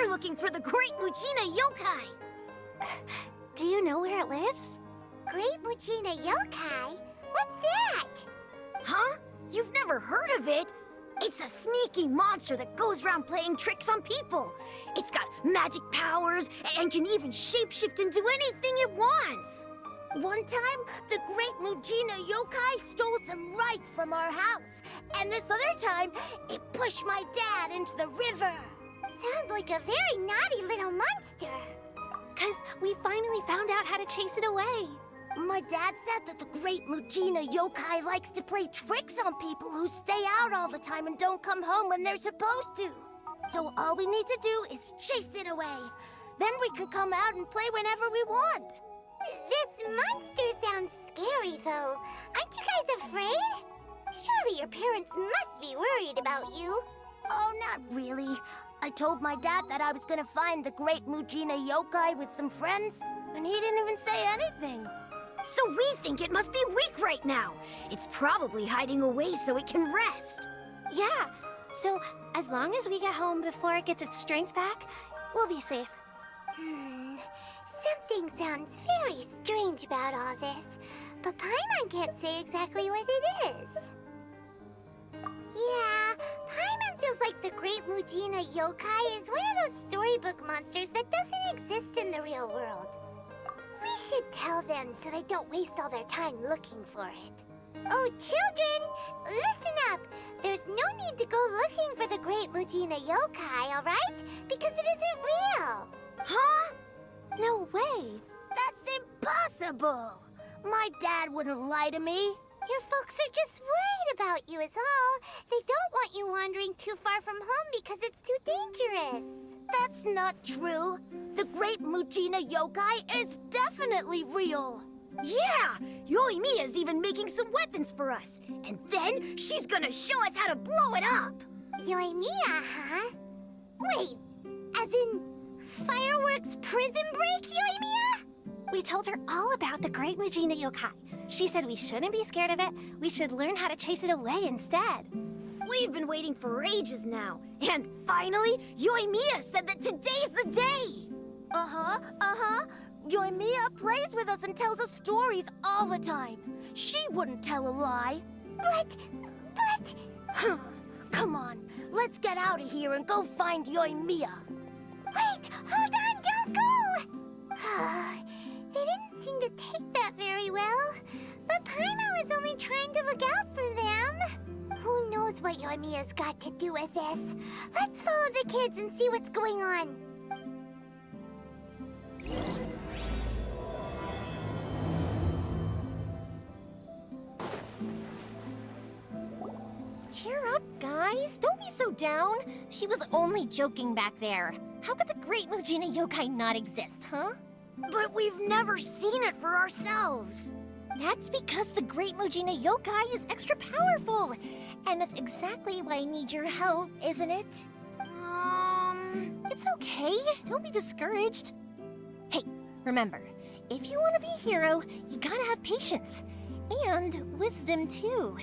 We're looking for the Great Mujina Yokai! Do you know where it lives? Great Mujina Yokai? What's that? Huh? You've never heard of it? It's a sneaky monster that goes around playing tricks on people. It's got magic powers and can even shapeshift into anything it wants. One time, the Great Mujina Yokai stole some rice from our house. And this other time, it pushed my dad into the river. Sounds like a very naughty little monster. 'Cause we finally found out how to chase it away. My dad said that the Great Mujina Yokai likes to play tricks on people who stay out all the time and don't come home when they're supposed to. So all we need to do is chase it away. Then we can come out and play whenever we want. This monster sounds scary, though. Aren't you guys afraid? Surely your parents must be worried about you. Oh, not really. I told my dad that I was gonna find the Great Mujina Yokai with some friends, and he didn't even say anything. So we think it must be weak right now. It's probably hiding away so it can rest. Yeah, so as long as we get home before it gets its strength back, we'll be safe. Something sounds very strange about all this, but Paimon can't say exactly what it is. Yeah, Paimon feels like the Great Mujina Yokai is one of those storybook monsters that doesn't exist in the real world. We should tell them so they don't waste all their time looking for it. Oh, children, listen up. There's no need to go looking for the Great Mujina Yokai, all right? Because it isn't real. Huh? No way. That's impossible. My dad wouldn't lie to me. Your folks are just worried about you is all. They don't want you wandering too far from home because it's too dangerous. That's not true. The Great Mujina Yokai is definitely real. Yeah! Yoimiya's even making some weapons for us. And then she's gonna show us how to blow it up! Yoimiya, huh? Wait, as in fireworks prison break, Yoimiya? We told her all about the Great Mujina Yokai. She said we shouldn't be scared of it. We should learn how to chase it away instead. We've been waiting for ages now. And finally, Yoimiya said that today's the day! Yoimiya plays with us and tells us stories all the time. She wouldn't tell a lie. But... Come on, let's get out of here and go find Yoimiya. Wait, hold on, don't go! They didn't seem to take that very well. But Paimon was only trying to look out for them. Who knows what Yoimiya's got to do with this? Let's follow the kids and see what's going on. Cheer up, guys. Don't be so down. She was only joking back there. How could the Great Mujina Yokai not exist, huh? But we've never seen it for ourselves. That's because the Great Mujina Yokai is extra powerful. And that's exactly why I need your help, isn't it? It's okay. Don't be discouraged. Hey, remember, if you want to be a hero, you gotta have patience. And wisdom, too.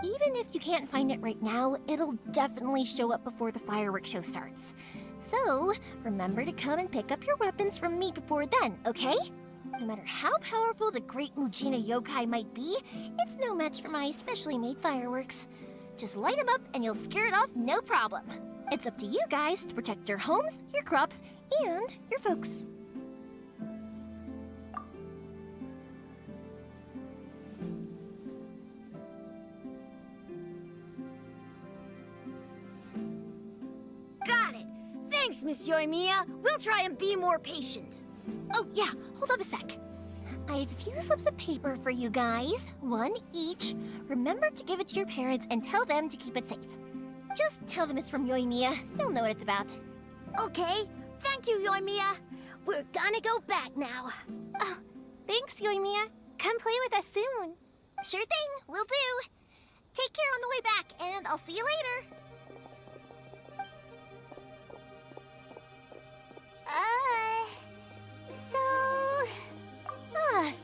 Even if you can't find it right now, it'll definitely show up before the fireworks show starts. So, remember to come and pick up your weapons from me before then, okay? No matter how powerful the Great Mujina Yokai might be, it's no match for my specially made fireworks. Just light them up and you'll scare it off no problem. It's up to you guys to protect your homes, your crops, and your folks. Got it! Thanks, Miss Yoimiya. We'll try and be more patient. Oh, yeah, hold up a sec. I have a few slips of paper for you guys, one each. Remember to give it to your parents and tell them to keep it safe. Just tell them it's from Yoimiya. They'll know what it's about. Okay, thank you, Yoimiya. We're gonna go back now. Oh, thanks, Yoimiya. Come play with us soon. Sure thing, will do. Take care on the way back, and I'll see you later.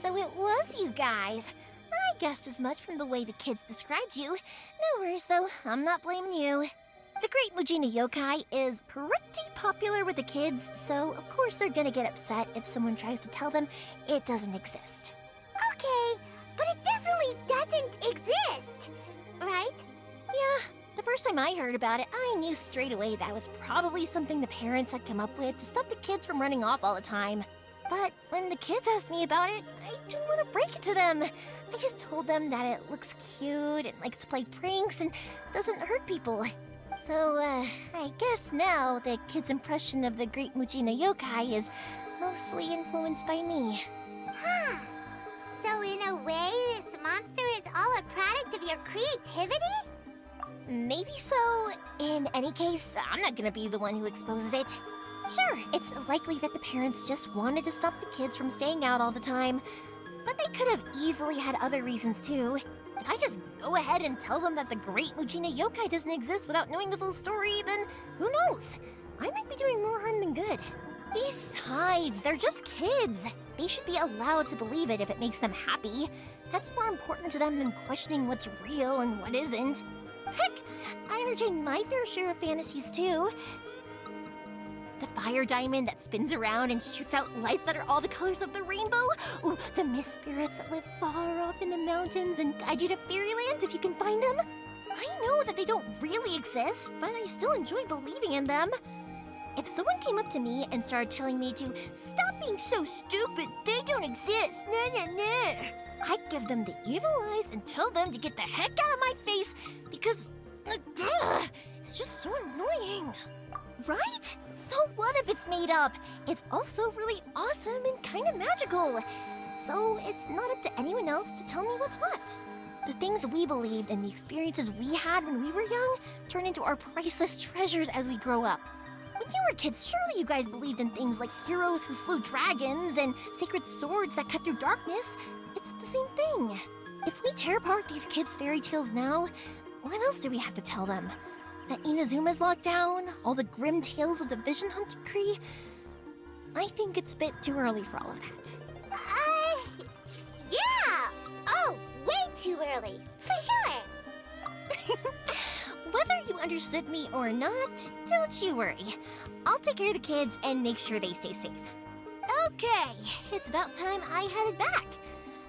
So it was you guys. I guessed as much from the way the kids described you. No worries, though. I'm not blaming you. The Great Mujina Yokai is pretty popular with the kids, so of course they're gonna get upset if someone tries to tell them it doesn't exist. Okay, but it definitely doesn't exist, right? Yeah, the first time I heard about it, I knew straight away that was probably something the parents had come up with to stop the kids from running off all the time. But when the kids asked me about it, I didn't want to break it to them. I just told them that it looks cute and likes to play pranks and doesn't hurt people. So, I guess now the kids' impression of the Great Mujina Yokai is mostly influenced by me. Huh. So in a way, this monster is all a product of your creativity? Maybe so. In any case, I'm not gonna be the one who exposes it. Sure, it's likely that the parents just wanted to stop the kids from staying out all the time, but they could have easily had other reasons too. If I just go ahead and tell them that the Great Mujina Yokai doesn't exist without knowing the full story, then who knows? I might be doing more harm than good. Besides, they're just kids. They should be allowed to believe it if it makes them happy. That's more important to them than questioning what's real and what isn't. Heck, I entertain my fair share of fantasies too. The fire diamond that spins around and shoots out lights that are all the colors of the rainbow. Ooh, the mist spirits that live far off in the mountains and guide you to fairyland if you can find them. I know that they don't really exist, but I still enjoy believing in them. If someone came up to me and started telling me to stop being so stupid, they don't exist, I'd give them the evil eyes and tell them to get the heck out of my face because it's just so annoying. Right? So what if it's made up? It's also really awesome and kind of magical. So it's not up to anyone else to tell me what's what. The things we believed and the experiences we had when we were young turn into our priceless treasures as we grow up. When you were kids, surely you guys believed in things like heroes who slew dragons and sacred swords that cut through darkness. It's the same thing. If we tear apart these kids' fairy tales now, what else do we have to tell them? That Inazuma's locked down, all the grim tales of the Vision Hunt decree? I think it's a bit too early for all of that. Yeah! Oh, way too early, for sure! Whether you understood me or not, don't you worry. I'll take care of the kids and make sure they stay safe. Okay, it's about time I headed back.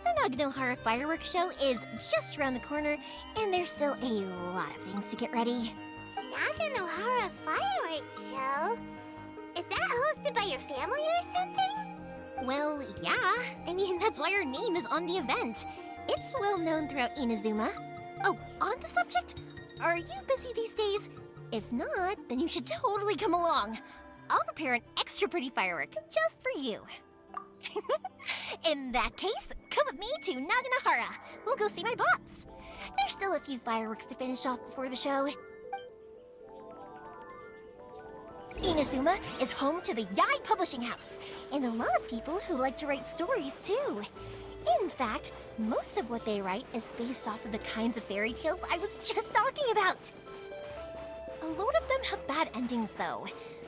The Naganohara fireworks show is just around the corner, and there's still a lot of things to get ready. Naganohara fireworks show? Is that hosted by your family or something? Well, yeah. I mean, that's why our name is on the event. It's well known throughout Inazuma. Oh, on the subject, are you busy these days? If not, then you should totally come along. I'll prepare an extra pretty firework just for you. In that case, come with me to Naganohara. We'll go see my pops. There's still a few fireworks to finish off before the show. Inazuma is home to the Yai Publishing House, and a lot of people who like to write stories too. In fact, most of what they write is based off of the kinds of fairy tales I was just talking about. A load of them have bad endings though.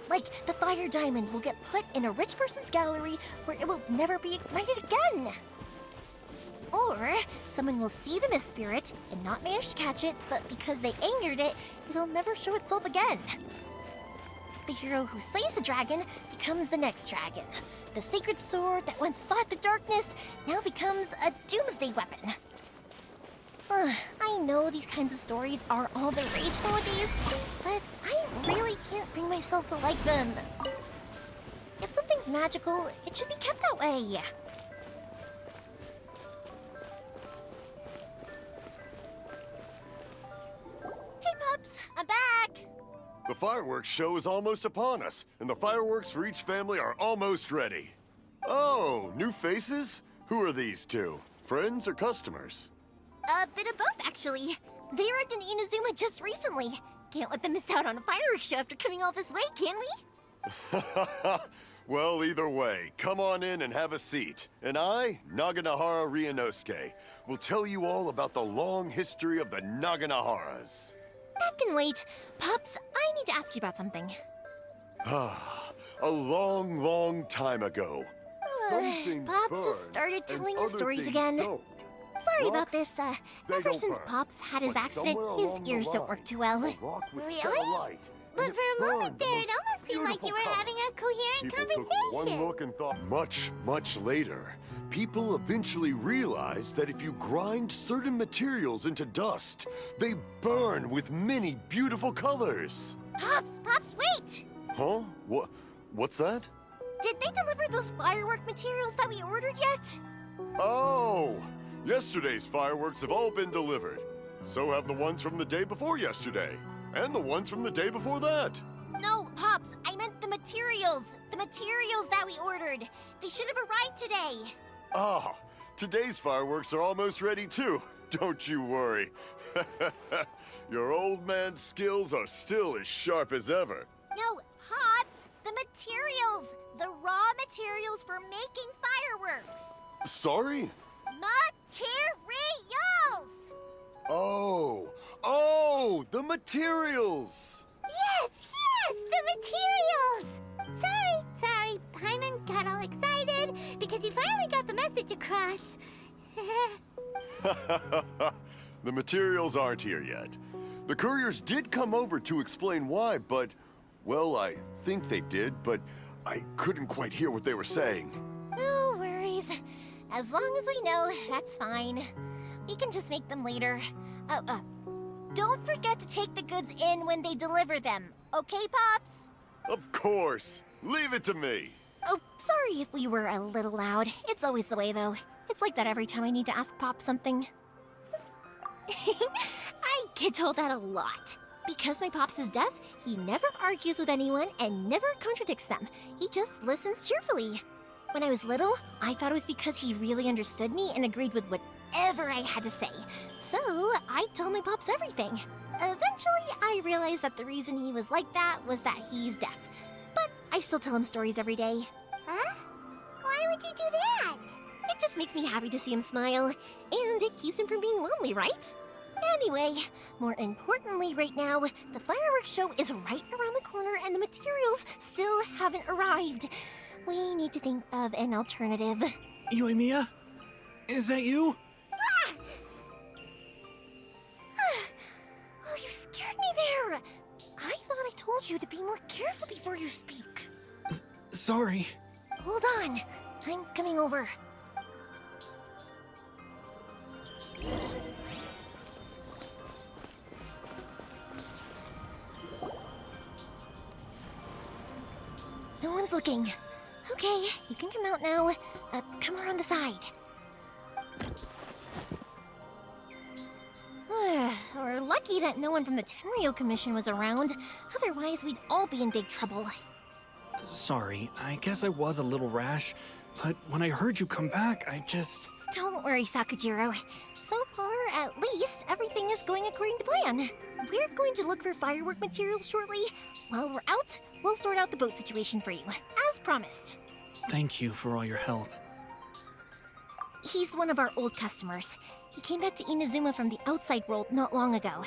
Like, the fire diamond will get put in a rich person's gallery where it will never be ignited again. Or, someone will see the mist spirit and not manage to catch it, but because they angered it, it'll never show itself again. The hero who slays the dragon becomes the next dragon. The sacred sword that once fought the darkness now becomes a doomsday weapon. I know these kinds of stories are all the rage nowadays, but I really can't bring myself to like them. If something's magical, it should be kept that way. Hey, Pops, I'm back! The fireworks show is almost upon us, and the fireworks for each family are almost ready. Oh, new faces? Who are these two? Friends or customers? A bit of both, actually. They arrived in Inazuma just recently. Can't let them miss out on a fireworks show after coming all this way, can we? Well, either way, come on in and have a seat. And I, Naganohara Ryunosuke, will tell you all about the long history of the Naganoharas. That can wait. Pops, I need to ask you about something. A long, long time ago. Pops has started telling his stories again. Sorry about this. Ever since Pops had his accident, his ears don't work too well. Really? But for a moment there, it almost seemed like you were having a coherent conversation. Much, much later, people eventually realized that if you grind certain materials into dust, they burn with many beautiful colors. Pops, wait! Huh? What's that? Did they deliver those firework materials that we ordered yet? Oh! Yesterday's fireworks have all been delivered. So have the ones from the day before yesterday. And the ones from the day before that. No, Pops, I meant the materials. The materials that we ordered. They should have arrived today. Ah, today's fireworks are almost ready too. Don't you worry. Your old man's skills are still as sharp as ever. No, Pops, the materials. The raw materials for making fireworks. Sorry? Materials! Oh, the materials! Yes, the materials! Sorry, Paimon got all excited because you finally got the message across. The materials aren't here yet. The couriers did come over to explain why, but, well, I think they did, but I couldn't quite hear what they were saying. No worries. As long as we know, that's fine. We can just make them later. Don't forget to take the goods in when they deliver them, okay, Pops? Of course. Leave it to me. Oh, sorry if we were a little loud. It's always the way, though. It's like that every time I need to ask Pop something. I get told that a lot. Because my Pops is deaf, he never argues with anyone and never contradicts them. He just listens cheerfully. When I was little, I thought it was because he really understood me and agreed with whatever I had to say. So, I'd tell my Pops everything. Eventually, I realized that the reason he was like that was that he's deaf. But I still tell him stories every day. Huh? Why would you do that? It just makes me happy to see him smile, and it keeps him from being lonely, right? Anyway, more importantly right now, the fireworks show is right around the corner and the materials still haven't arrived. We need to think of an alternative. Yoimiya? Is that you? Oh, you scared me there! I thought I told you to be more careful before you speak. Sorry. Hold on, I'm coming over. No one's looking. Okay, you can come out now. Come around the side. We're lucky that no one from the Tenryo Commission was around. Otherwise, we'd all be in big trouble. Sorry, I guess I was a little rash, but when I heard you come back, I just... Don't worry, Sakujiro. So far, at least, everything is going according to plan. We're going to look for firework materials shortly. While we're out, we'll sort out the boat situation for you, as promised. Thank you for all your help. He's one of our old customers. He came back to Inazuma from the outside world not long ago.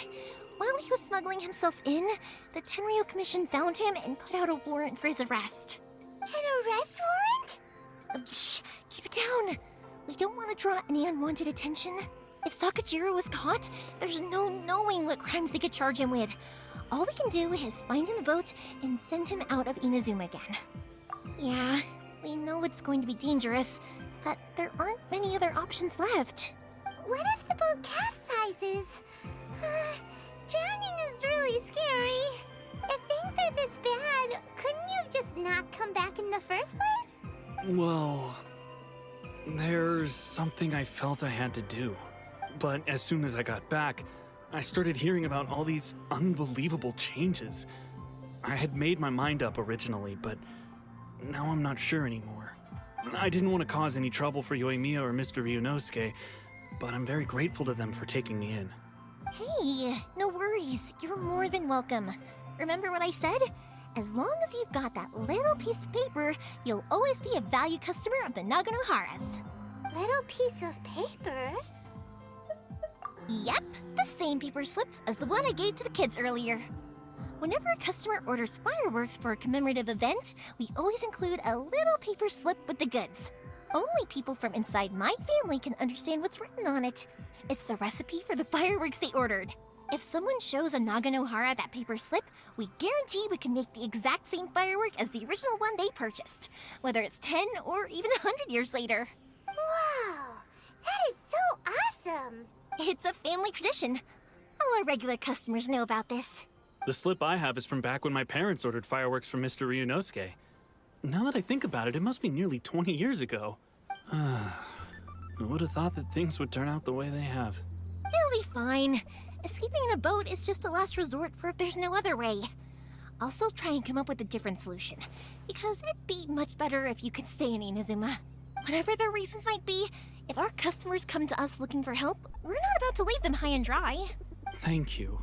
While he was smuggling himself in, the Tenryo Commission found him and put out a warrant for his arrest. An arrest warrant? Shh! Keep it down! We don't want to draw any unwanted attention. If Sakujiro was caught, there's no knowing what crimes they could charge him with. All we can do is find him a boat and send him out of Inazuma again. Yeah, we know it's going to be dangerous, but there aren't many other options left. What if the boat capsizes? Drowning is really scary. If things are this bad, couldn't you have just not come back in the first place? Well... there's something I felt I had to do. But as soon as I got back, I started hearing about all these unbelievable changes. I had made my mind up originally, but now I'm not sure anymore. I didn't want to cause any trouble for Yoimiya or Mr. Ryunosuke, but I'm very grateful to them for taking me in. Hey, no worries. You're more than welcome. Remember what I said? As long as you've got that little piece of paper, you'll always be a valued customer of the Naganoharas. Little piece of paper? Yep, the same paper slips as the one I gave to the kids earlier. Whenever a customer orders fireworks for a commemorative event, we always include a little paper slip with the goods. Only people from inside my family can understand what's written on it. It's the recipe for the fireworks they ordered. If someone shows a Naganohara that paper slip, we guarantee we can make the exact same firework as the original one they purchased, whether it's 10 or even 100 years later. Wow, that is so awesome. It's a family tradition. All our regular customers know about this. The slip I have is from back when my parents ordered fireworks from Mr. Ryunosuke. Now that I think about it, it must be nearly 20 years ago. I would have thought that things would turn out the way they have. It'll be fine. Escaping in a boat is just a last resort for if there's no other way. I'll still try and come up with a different solution, because it'd be much better if you could stay in Inazuma. Whatever their reasons might be, if our customers come to us looking for help, we're not about to leave them high and dry. Thank you.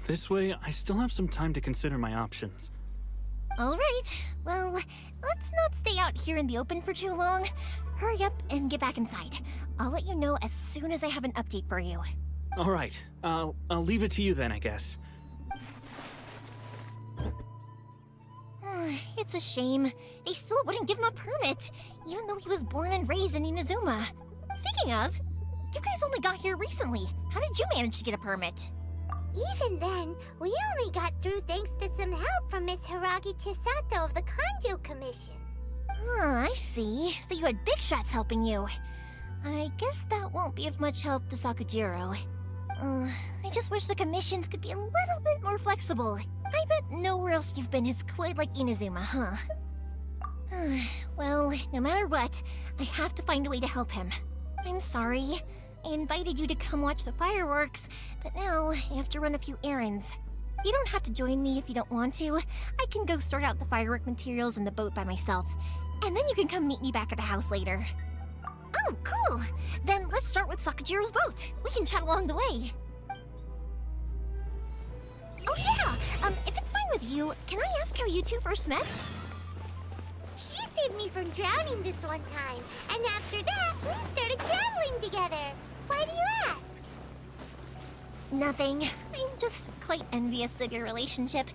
This way, I still have some time to consider my options. All right, well, let's not stay out here in the open for too long. Hurry up and get back inside. I'll let you know as soon as I have an update for you. All right, I'll leave it to you then, I guess. It's a shame. They still wouldn't give him a permit, even though he was born and raised in Inazuma. Speaking of, you guys only got here recently. How did you manage to get a permit? Even then, we only got through thanks to some help from Miss Hiragi Chisato of the Kanjo Commission. I see. So you had big shots helping you. I guess that won't be of much help to Sakujiro. I just wish the commissions could be a little bit more flexible. I bet nowhere else you've been is quite like Inazuma, huh? Well, no matter what, I have to find a way to help him. I'm sorry. I invited you to come watch the fireworks, but now I have to run a few errands. You don't have to join me if you don't want to. I can go sort out the firework materials in the boat by myself, and then you can come meet me back at the house later. Oh, cool! Then let's start with Sakujiro's boat. We can chat along the way. Oh yeah! If it's fine with you, can I ask how you two first met? She saved me from drowning this one time, and after that, we started traveling together. Why do you ask? Nothing. I'm just quite envious of your relationship.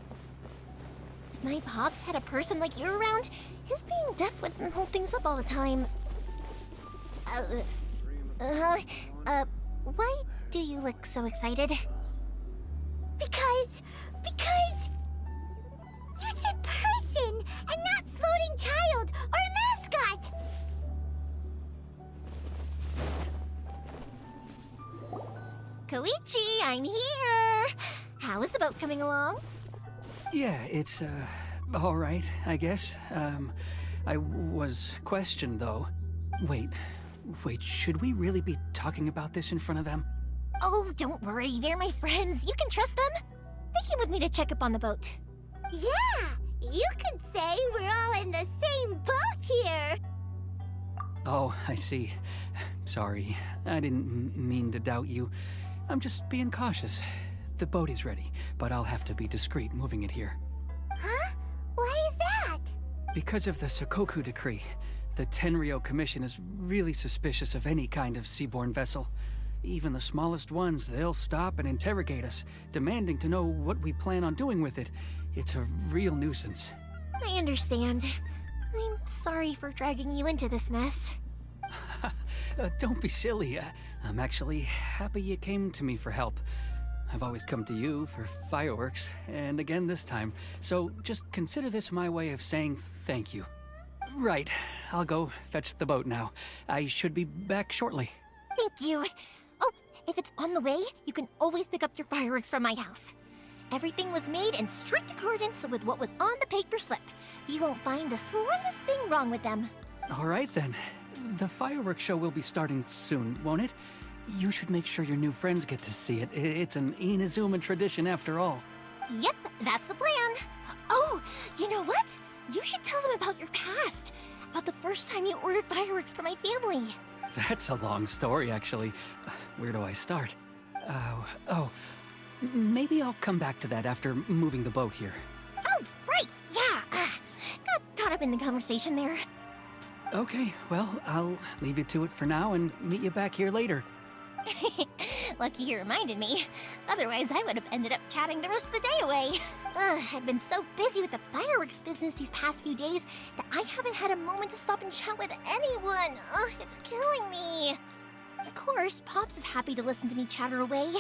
If my pops had a person like you around, his being deaf wouldn't hold things up all the time. Why do you look so excited? Because you said person and not floating child or mascot. Koichi, I'm here! How is the boat coming along? Yeah, it's, all right, I guess. I was questioned, though. Wait, should we really be talking about this in front of them? Oh, don't worry, they're my friends. You can trust them. They came with me to check up on the boat. Yeah, you could say we're all in the same boat here. Oh, I see. Sorry, I didn't mean to doubt you. I'm just being cautious. The boat is ready, but I'll have to be discreet moving it here. Huh? Why is that? Because of the Sokoku decree, the Tenryo Commission is really suspicious of any kind of seaborne vessel. Even the smallest ones, they'll stop and interrogate us, demanding to know what we plan on doing with it. It's a real nuisance. I understand. I'm sorry for dragging you into this mess. Don't be silly. I'm actually happy you came to me for help. I've always come to you for fireworks, and again this time, so just consider this my way of saying thank you. Right, I'll go fetch the boat now. I should be back shortly. Thank you. Oh, if it's on the way, you can always pick up your fireworks from my house. Everything was made in strict accordance with what was on the paper slip. You won't find the slightest thing wrong with them. All right then. The fireworks show will be starting soon, won't it? You should make sure your new friends get to see it. It's an Inazuma tradition after all. Yep, that's the plan. Oh, you know what? You should tell them about your past. About the first time you ordered fireworks for my family. That's a long story, actually. Where do I start? Maybe I'll come back to that after moving the boat here. Oh, right, yeah. Got caught up in the conversation there. Okay, well, I'll leave you to it for now and meet you back here later. Lucky you reminded me. Otherwise, I would have ended up chatting the rest of the day away. Ugh, I've been so busy with the fireworks business these past few days that I haven't had a moment to stop and chat with anyone. Ugh, it's killing me. Of course, Pops is happy to listen to me chatter away,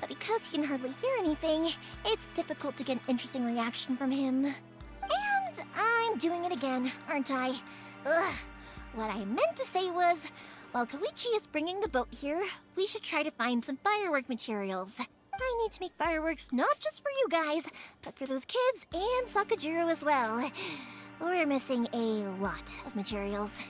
but because he can hardly hear anything, it's difficult to get an interesting reaction from him. And I'm doing it again, aren't I? Ugh. What I meant to say was, while Koichi is bringing the boat here, we should try to find some firework materials. I need to make fireworks not just for you guys, but for those kids and Sakajiro as well. We're missing a lot of materials.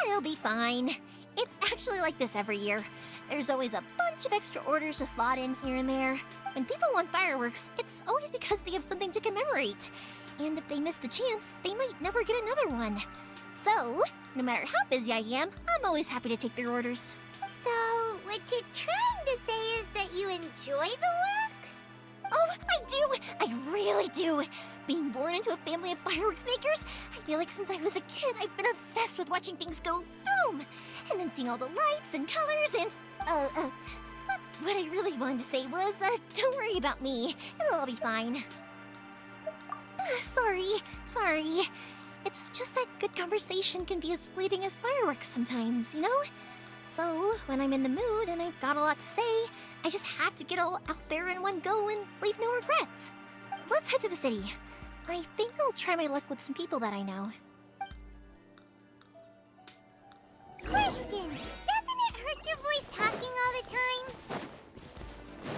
I'll be fine. It's actually like this every year. There's always a bunch of extra orders to slot in here and there. When people want fireworks, it's always because they have something to commemorate. And if they miss the chance, they might never get another one. So, no matter how busy I am, I'm always happy to take their orders. So, what you're trying to say is that you enjoy the work? Oh, I do! I really do! Being born into a family of fireworks makers, I feel like since I was a kid, I've been obsessed with watching things go boom! And then seeing all the lights and colors and, what I really wanted to say was, don't worry about me. It'll all be fine. Sorry. It's just that good conversation can be as fleeting as fireworks sometimes, you know? So, when I'm in the mood and I've got a lot to say, I just have to get all out there in one go and leave no regrets. Let's head to the city. I think I'll try my luck with some people that I know. Question! Doesn't it hurt your voice talking all the time?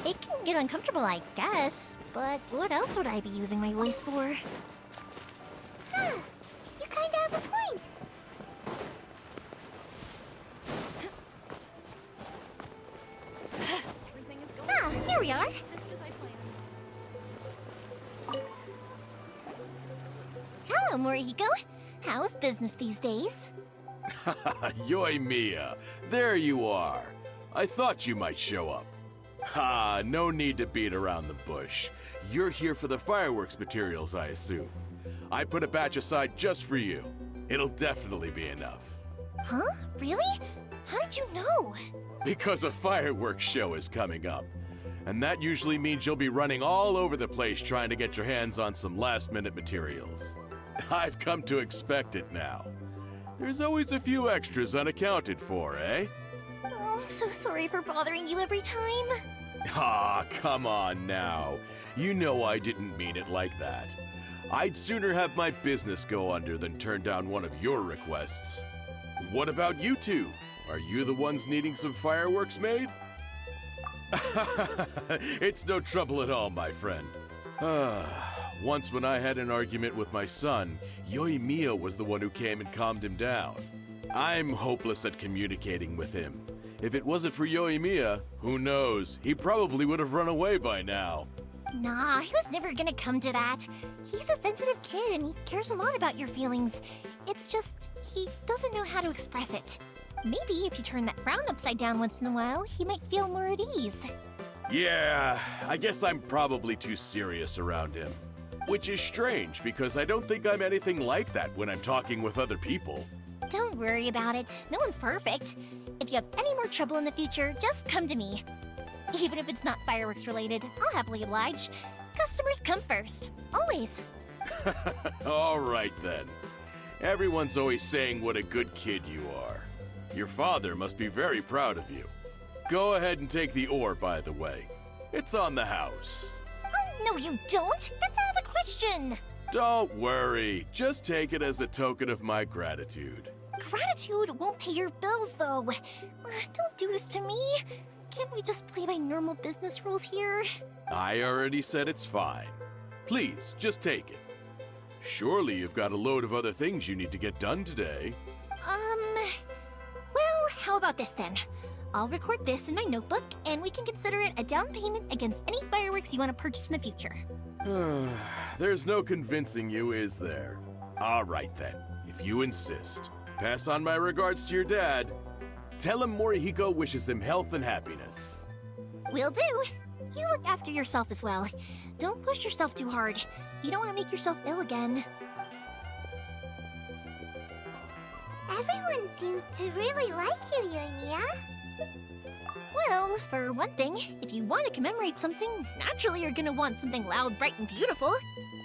It can get uncomfortable, I guess, but what else would I be using my voice for? Huh. You kinda have a point. Ah, here we are. Hello, Morihiko. How's business these days? Yoimiya, there you are. I thought you might show up. Ha, no need to beat around the bush. You're here for the fireworks materials, I assume. I put a batch aside just for you. It'll definitely be enough. Huh? Really? How did you know? Because a fireworks show is coming up. And that usually means you'll be running all over the place trying to get your hands on some last-minute materials. I've come to expect it now. There's always a few extras unaccounted for, eh? Oh, I'm so sorry for bothering you every time. Ah, come on now. You know I didn't mean it like that. I'd sooner have my business go under than turn down one of your requests. What about you two? Are you the ones needing some fireworks made? It's no trouble at all, my friend. Once when I had an argument with my son, Yoimiya was the one who came and calmed him down. I'm hopeless at communicating with him. If it wasn't for Yoimiya, who knows? He probably would have run away by now. Nah, he was never gonna come to that. He's a sensitive kid and he cares a lot about your feelings. It's just, he doesn't know how to express it. Maybe if you turn that frown upside down once in a while, he might feel more at ease. Yeah, I guess I'm probably too serious around him. Which is strange, because I don't think I'm anything like that when I'm talking with other people. Don't worry about it. No one's perfect. If you have any more trouble in the future, just come to me. Even if it's not fireworks related, I'll happily oblige. Customers come first. Always. All right then. Everyone's always saying what a good kid you are. Your father must be very proud of you. Go ahead and take the ore, by the way. It's on the house. Oh, no you don't! That's out of the question! Don't worry. Just take it as a token of my gratitude. Gratitude won't pay your bills, though. Don't do this to me. Can't we just play by normal business rules here? I already said it's fine. Please, just take it. Surely you've got a load of other things you need to get done today. Well, how about this then? I'll record this in my notebook, and we can consider it a down payment against any fireworks you want to purchase in the future. There's no convincing you, is there? All right then, if you insist. Pass on my regards to your dad. Tell him Morihiko wishes him health and happiness. Will do. You look after yourself as well. Don't push yourself too hard. You don't want to make yourself ill again. Everyone seems to really like you, Yoimiya. Well, for one thing, if you want to commemorate something, naturally you're gonna want something loud, bright, and beautiful.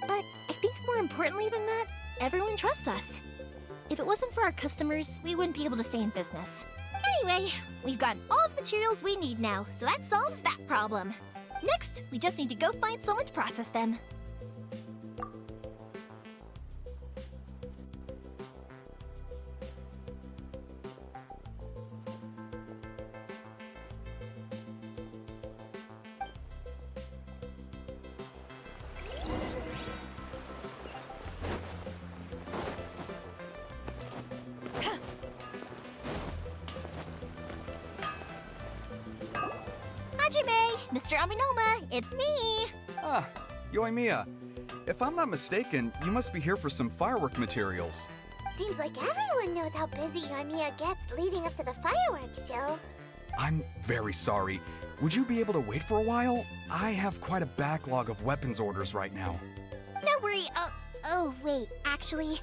But I think more importantly than that, everyone trusts us. If it wasn't for our customers, we wouldn't be able to stay in business. Anyway, we've got all the materials we need now, so that solves that problem. Next, we just need to go find someone to process them. Hajime! Mr. Aminoma, it's me! Ah, Yoimiya. If I'm not mistaken, you must be here for some firework materials. Seems like everyone knows how busy Yoimiya gets leading up to the fireworks show. I'm very sorry. Would you be able to wait for a while? I have quite a backlog of weapons orders right now. Don't worry, wait, actually,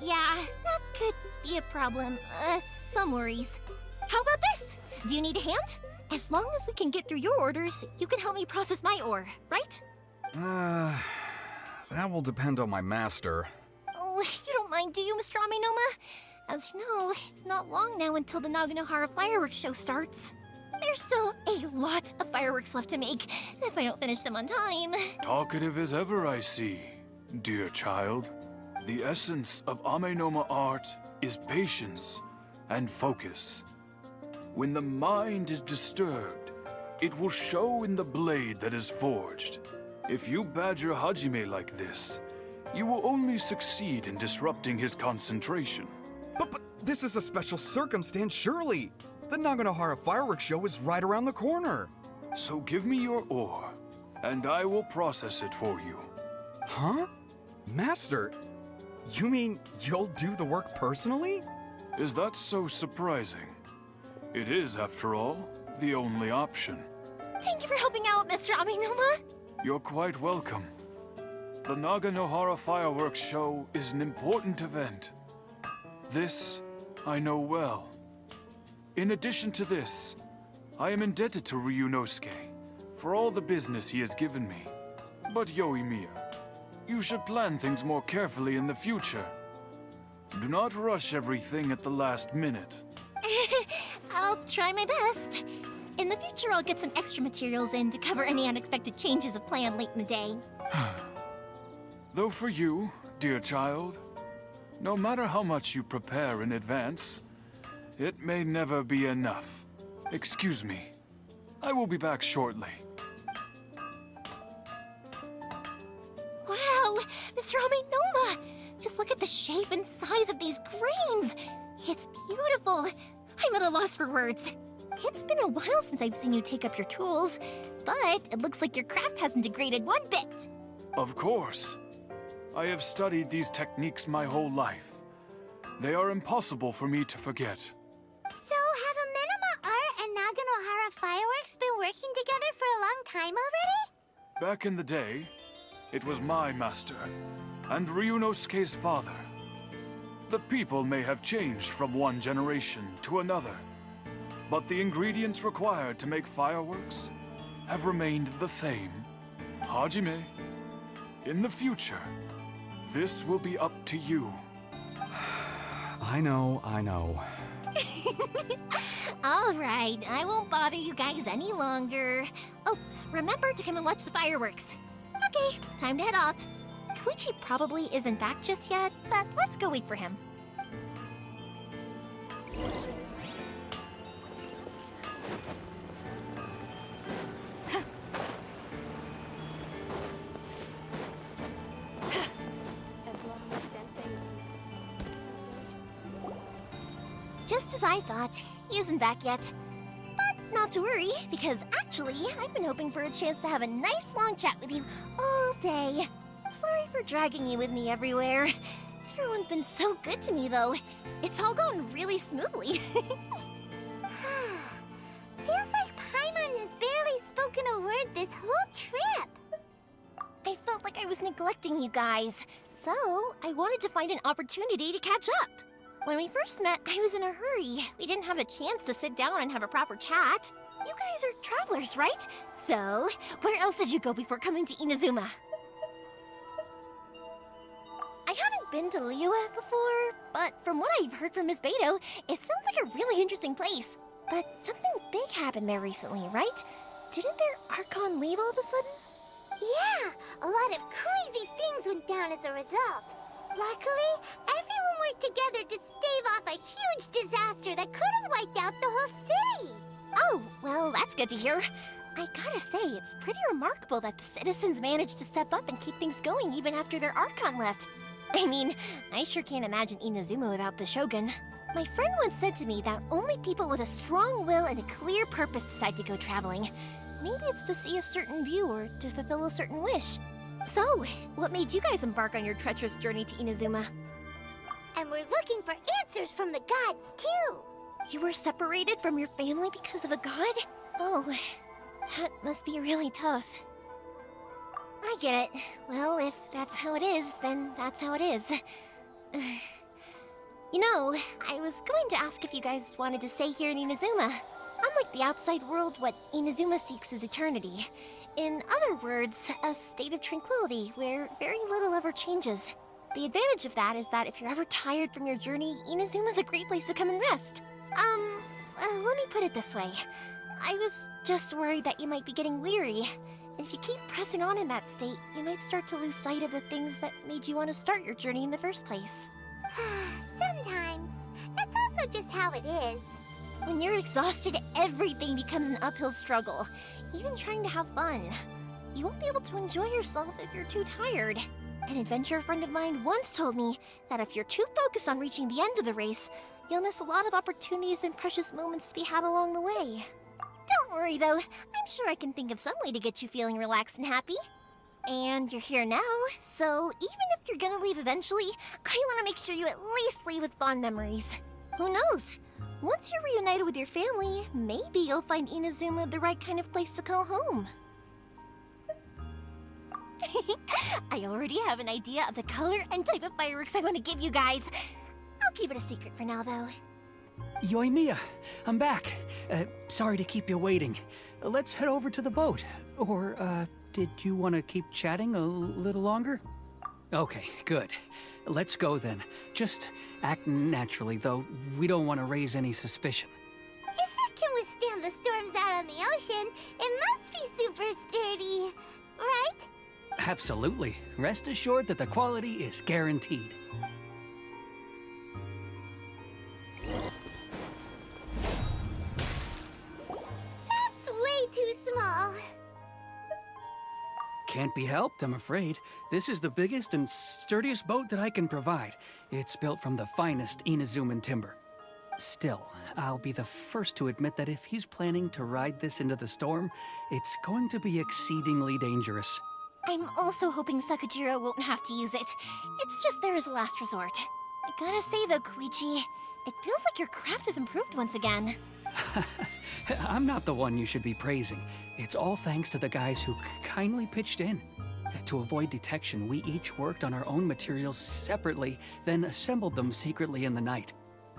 yeah, that could be a problem. Some worries. How about this? Do you need a hand? As long as we can get through your orders, you can help me process my ore, right? That will depend on my master. Oh, you don't mind, do you, Mr. Aminoma? As you know, it's not long now until the Naganohara fireworks show starts. There's still a lot of fireworks left to make, if I don't finish them on time. Talkative as ever, I see, dear child. The essence of Amenoma art is patience and focus. When the mind is disturbed, it will show in the blade that is forged. If you badger Hajime like this, you will only succeed in disrupting his concentration. But this is a special circumstance, surely. The Naganohara fireworks show is right around the corner. So give me your ore, and I will process it for you. Huh? Master, you mean you'll do the work personally? Is that so surprising? It is, after all, the only option. Thank you for helping out, Mr. Aminoma. You're quite welcome. The Naganohara fireworks show is an important event. This I know well. In addition to this, I am indebted to Ryunosuke for all the business he has given me. But Yoimiya, you should plan things more carefully in the future. Do not rush everything at the last minute. I'll try my best. In the future, I'll get some extra materials in to cover any unexpected changes of plan late in the day. Though for you, dear child, no matter how much you prepare in advance, it may never be enough. Excuse me. I will be back shortly. Wow, Mr. Aminoma! Just look at the shape and size of these grains! It's beautiful! I'm at a loss for words. It's been a while since I've seen you take up your tools, but it looks like your craft hasn't degraded one bit. Of course. I have studied these techniques my whole life. They are impossible for me to forget. So have Amenoma Art and Naganohara Fireworks been working together for a long time already? Back in the day, it was my master, and Ryunosuke's father. The people may have changed from one generation to another, but the ingredients required to make fireworks have remained the same. Hajime, in the future, this will be up to you. I know. All right, I won't bother you guys any longer. Oh, remember to come and watch the fireworks. Okay, time to head off. Twitchy probably isn't back just yet, but let's go wait for him. Just as I thought, he isn't back yet. But not to worry, because actually, I've been hoping for a chance to have a nice long chat with you all day. Sorry for dragging you with me everywhere. Everyone's been so good to me, though. It's all gone really smoothly. Feels like Paimon has barely spoken a word this whole trip. I felt like I was neglecting you guys, so I wanted to find an opportunity to catch up. When we first met, I was in a hurry. We didn't have a chance to sit down and have a proper chat. You guys are travelers, right? So, where else did you go before coming to Inazuma? I haven't been to Liyue before, but from what I've heard from Miss Beto, it sounds like a really interesting place. But something big happened there recently, right? Didn't their Archon leave all of a sudden? Yeah, a lot of crazy things went down as a result. Luckily, everyone worked together to stave off a huge disaster that could have wiped out the whole city. Oh, well, that's good to hear. I gotta say, it's pretty remarkable that the citizens managed to step up and keep things going even after their Archon left. I mean, I sure can't imagine Inazuma without the Shogun. My friend once said to me that only people with a strong will and a clear purpose decide to go traveling. Maybe it's to see a certain view or to fulfill a certain wish. So, what made you guys embark on your treacherous journey to Inazuma? And we're looking for answers from the gods, too. You were separated from your family because of a god? Oh, that must be really tough. I get it. Well, if that's how it is, then that's how it is. You know, I was going to ask if you guys wanted to stay here in Inazuma. Unlike the outside world, what Inazuma seeks is eternity. In other words, a state of tranquility where very little ever changes. The advantage of that is that if you're ever tired from your journey, Inazuma's a great place to come and rest. Let me put it this way. I was just worried that you might be getting weary. If you keep pressing on in that state, you might start to lose sight of the things that made you want to start your journey in the first place. Sometimes. That's also just how it is. When you're exhausted, everything becomes an uphill struggle. Even trying to have fun. You won't be able to enjoy yourself if you're too tired. An adventurer friend of mine once told me that if you're too focused on reaching the end of the race, you'll miss a lot of opportunities and precious moments to be had along the way. Don't worry though, I'm sure I can think of some way to get you feeling relaxed and happy. And you're here now, so even if you're gonna leave eventually, I want to make sure you at least leave with fond memories. Who knows? Once you're reunited with your family, maybe you'll find Inazuma the right kind of place to call home. I already have an idea of the color and type of fireworks I want to give you guys. I'll keep it a secret for now, though. Yoimiya, I'm back. Sorry to keep you waiting. Let's head over to the boat. Or, did you want to keep chatting a little longer? Okay, good. Let's go then. Just act naturally, though we don't want to raise any suspicion. If it can withstand the storms out on the ocean, it must be super sturdy, right? Absolutely. Rest assured that the quality is guaranteed. That's way too small. Can't be helped, I'm afraid. This is the biggest and sturdiest boat that I can provide. It's built from the finest Inazuman timber. Still, I'll be the first to admit that if he's planning to ride this into the storm, it's going to be exceedingly dangerous. I'm also hoping Sakajiro won't have to use it. It's just there as a last resort. I gotta say though, Koichi, it feels like your craft has improved once again. I'm not the one you should be praising. It's all thanks to the guys who kindly pitched in. To avoid detection, we each worked on our own materials separately, then assembled them secretly in the night.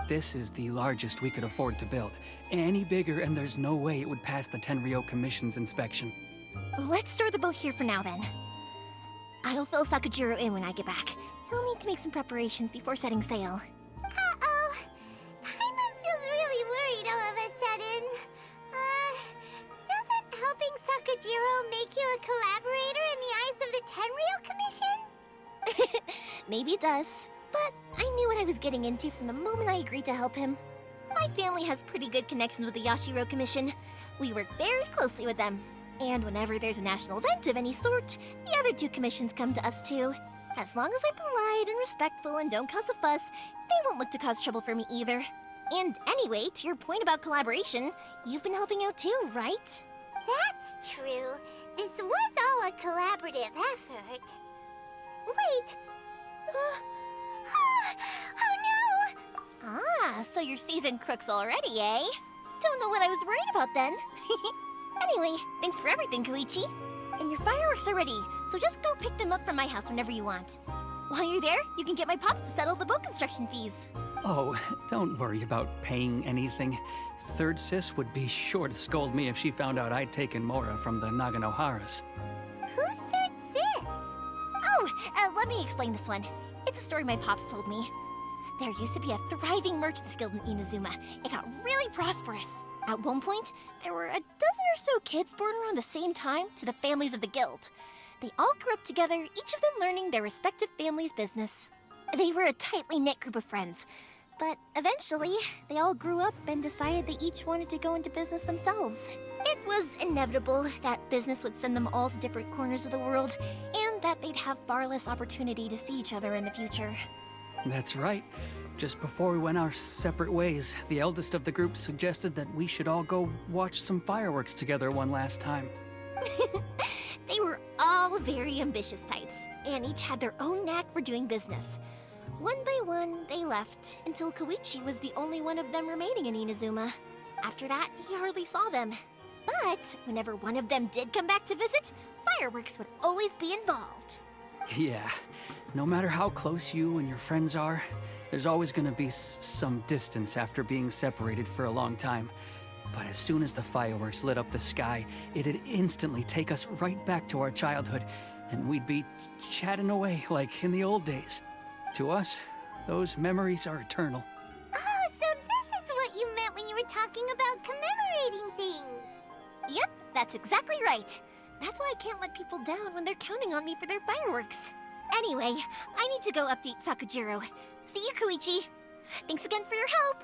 This is the largest we could afford to build. Any bigger and there's no way it would pass the Tenryou Commission's inspection. Let's store the boat here for now then. I'll fill Sakajiro in when I get back. He'll need to make some preparations before setting sail. Uh-oh. Paimon feels really worried all of a sudden. Doesn't helping Sakajiro make you a collaborator in the eyes of the Tenryou Commission? Maybe it does, but I knew what I was getting into from the moment I agreed to help him. My family has pretty good connections with the Yashiro Commission. We work very closely with them. And whenever there's a national event of any sort, the other two commissions come to us too. As long as I'm polite and respectful and don't cause a fuss, they won't look to cause trouble for me either. And anyway, to your point about collaboration, you've been helping out too, right? That's true. This was all a collaborative effort. Wait. Oh no! Ah, so you're seasoned crooks already, eh? Don't know what I was worried about then. Anyway, thanks for everything, Koichi. And your fireworks are ready, so just go pick them up from my house whenever you want. While you're there, you can get my pops to settle the boat construction fees. Oh, don't worry about paying anything. Third Sis would be sure to scold me if she found out I'd taken Mora from the Naganoharas. Who's Third Sis? Let me explain this one. It's a story my pops told me. There used to be a thriving merchants guild in Inazuma. It got really prosperous. At one point, there were a dozen or so kids born around the same time to the families of the guild. They all grew up together, each of them learning their respective family's business. They were a tightly knit group of friends. But eventually, they all grew up and decided they each wanted to go into business themselves. It was inevitable that business would send them all to different corners of the world, and that they'd have far less opportunity to see each other in the future. That's right. Just before we went our separate ways, the eldest of the group suggested that we should all go watch some fireworks together one last time. They were all very ambitious types, and each had their own knack for doing business. One by one, they left, until Koichi was the only one of them remaining in Inazuma. After that, he hardly saw them. But whenever one of them did come back to visit, fireworks would always be involved. Yeah, no matter how close you and your friends are, there's always gonna be some distance after being separated for a long time. But as soon as the fireworks lit up the sky, it'd instantly take us right back to our childhood, and we'd be chatting away like in the old days. To us, those memories are eternal. Oh, so this is what you meant when you were talking about commemorating things. Yep, that's exactly right. That's why I can't let people down when they're counting on me for their fireworks. Anyway, I need to go update Sakujiro. See you, Koichi. Thanks again for your help.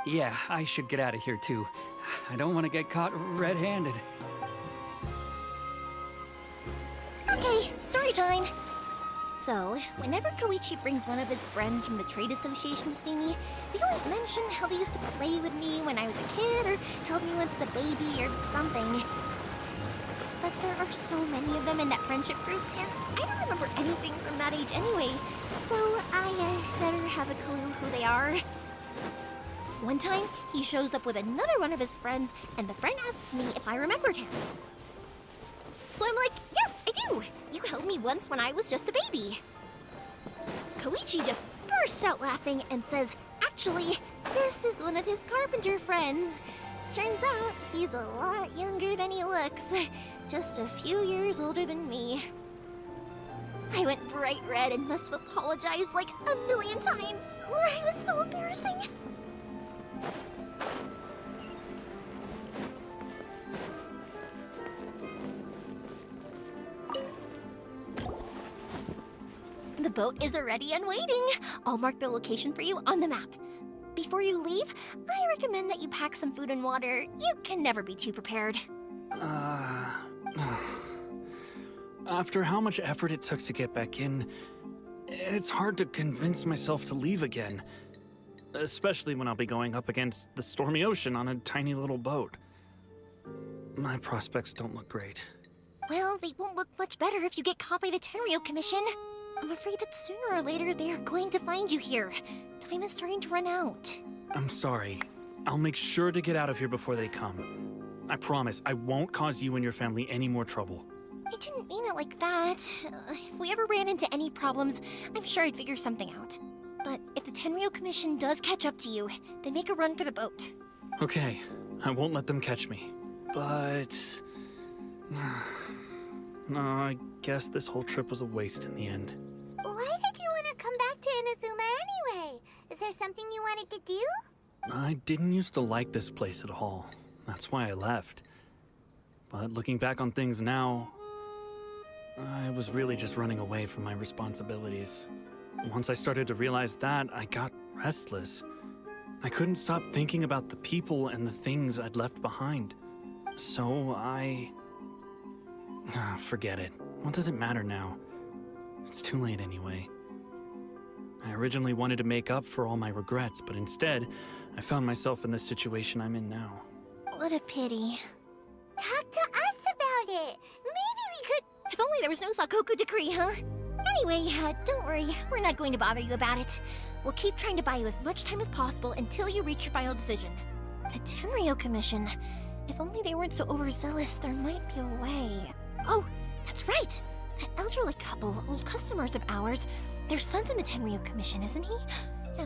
Yeah, I should get out of here too. I don't want to get caught red-handed. Okay, story time. So, whenever Koichi brings one of his friends from the trade association to see me, they always mention how they used to play with me when I was a kid, or held me once as a baby, or something. But there are so many of them in that friendship group, and I don't remember anything from that age anyway, so I never have a clue who they are. One time, he shows up with another one of his friends, and the friend asks me if I remembered him. So I'm like, yes, I do! You held me once when I was just a baby. Koichi just bursts out laughing and says, actually, this is one of his carpenter friends. Turns out, he's a lot younger than he looks. Just a few years older than me. I went bright red and must have apologized like a million times. It was so embarrassing. The boat is ready and waiting. I'll mark the location for you on the map. Before you leave, I recommend that you pack some food and water. You can never be too prepared. After how much effort it took to get back in, it's hard to convince myself to leave again. Especially when I'll be going up against the stormy ocean on a tiny little boat. My prospects don't look great. Well, they won't look much better if you get caught by the Tenryo Commission. I'm afraid that sooner or later they are going to find you here. Time is starting to run out. I'm sorry. I'll make sure to get out of here before they come. I promise I won't cause you and your family any more trouble. I didn't mean it like that. If we ever ran into any problems, I'm sure I'd figure something out. But if the Tenryo Commission does catch up to you, then make a run for the boat. Okay, I won't let them catch me. But... no, I guess this whole trip was a waste in the end. Why did you want to come back to Inazuma anyway? Is there something you wanted to do? I didn't used to like this place at all. That's why I left. But looking back on things now, I was really just running away from my responsibilities. Once I started to realize that, I got restless. I couldn't stop thinking about the people and the things I'd left behind. So forget it. What does it matter now? It's too late anyway. I originally wanted to make up for all my regrets, but instead, I found myself in the situation I'm in now. What a pity. Talk to us about it. Maybe we could... If only there was no Sakoku decree, huh? Anyway, don't worry. We're not going to bother you about it. We'll keep trying to buy you as much time as possible until you reach your final decision. The Tenryo Commission. If only they weren't so overzealous, there might be a way. Oh, that's right! That elderly couple, old customers of ours, their son's in the Tenryo Commission, isn't he?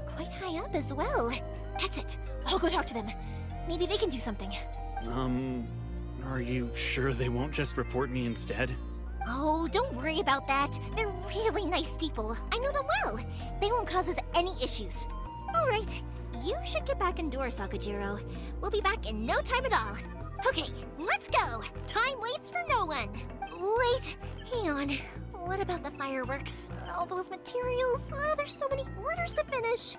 quite high up as well. That's it. I'll go talk to them. Maybe they can do something. Are you sure they won't just report me instead? Oh, don't worry about that. They're really nice people. I know them well. They won't cause us any issues. All right, you should get back indoors, Sakajiro. We'll be back in no time at all. Okay, let's go. Time waits for no one. Wait, hang on. What about the fireworks? All those materials? There's so many orders to finish.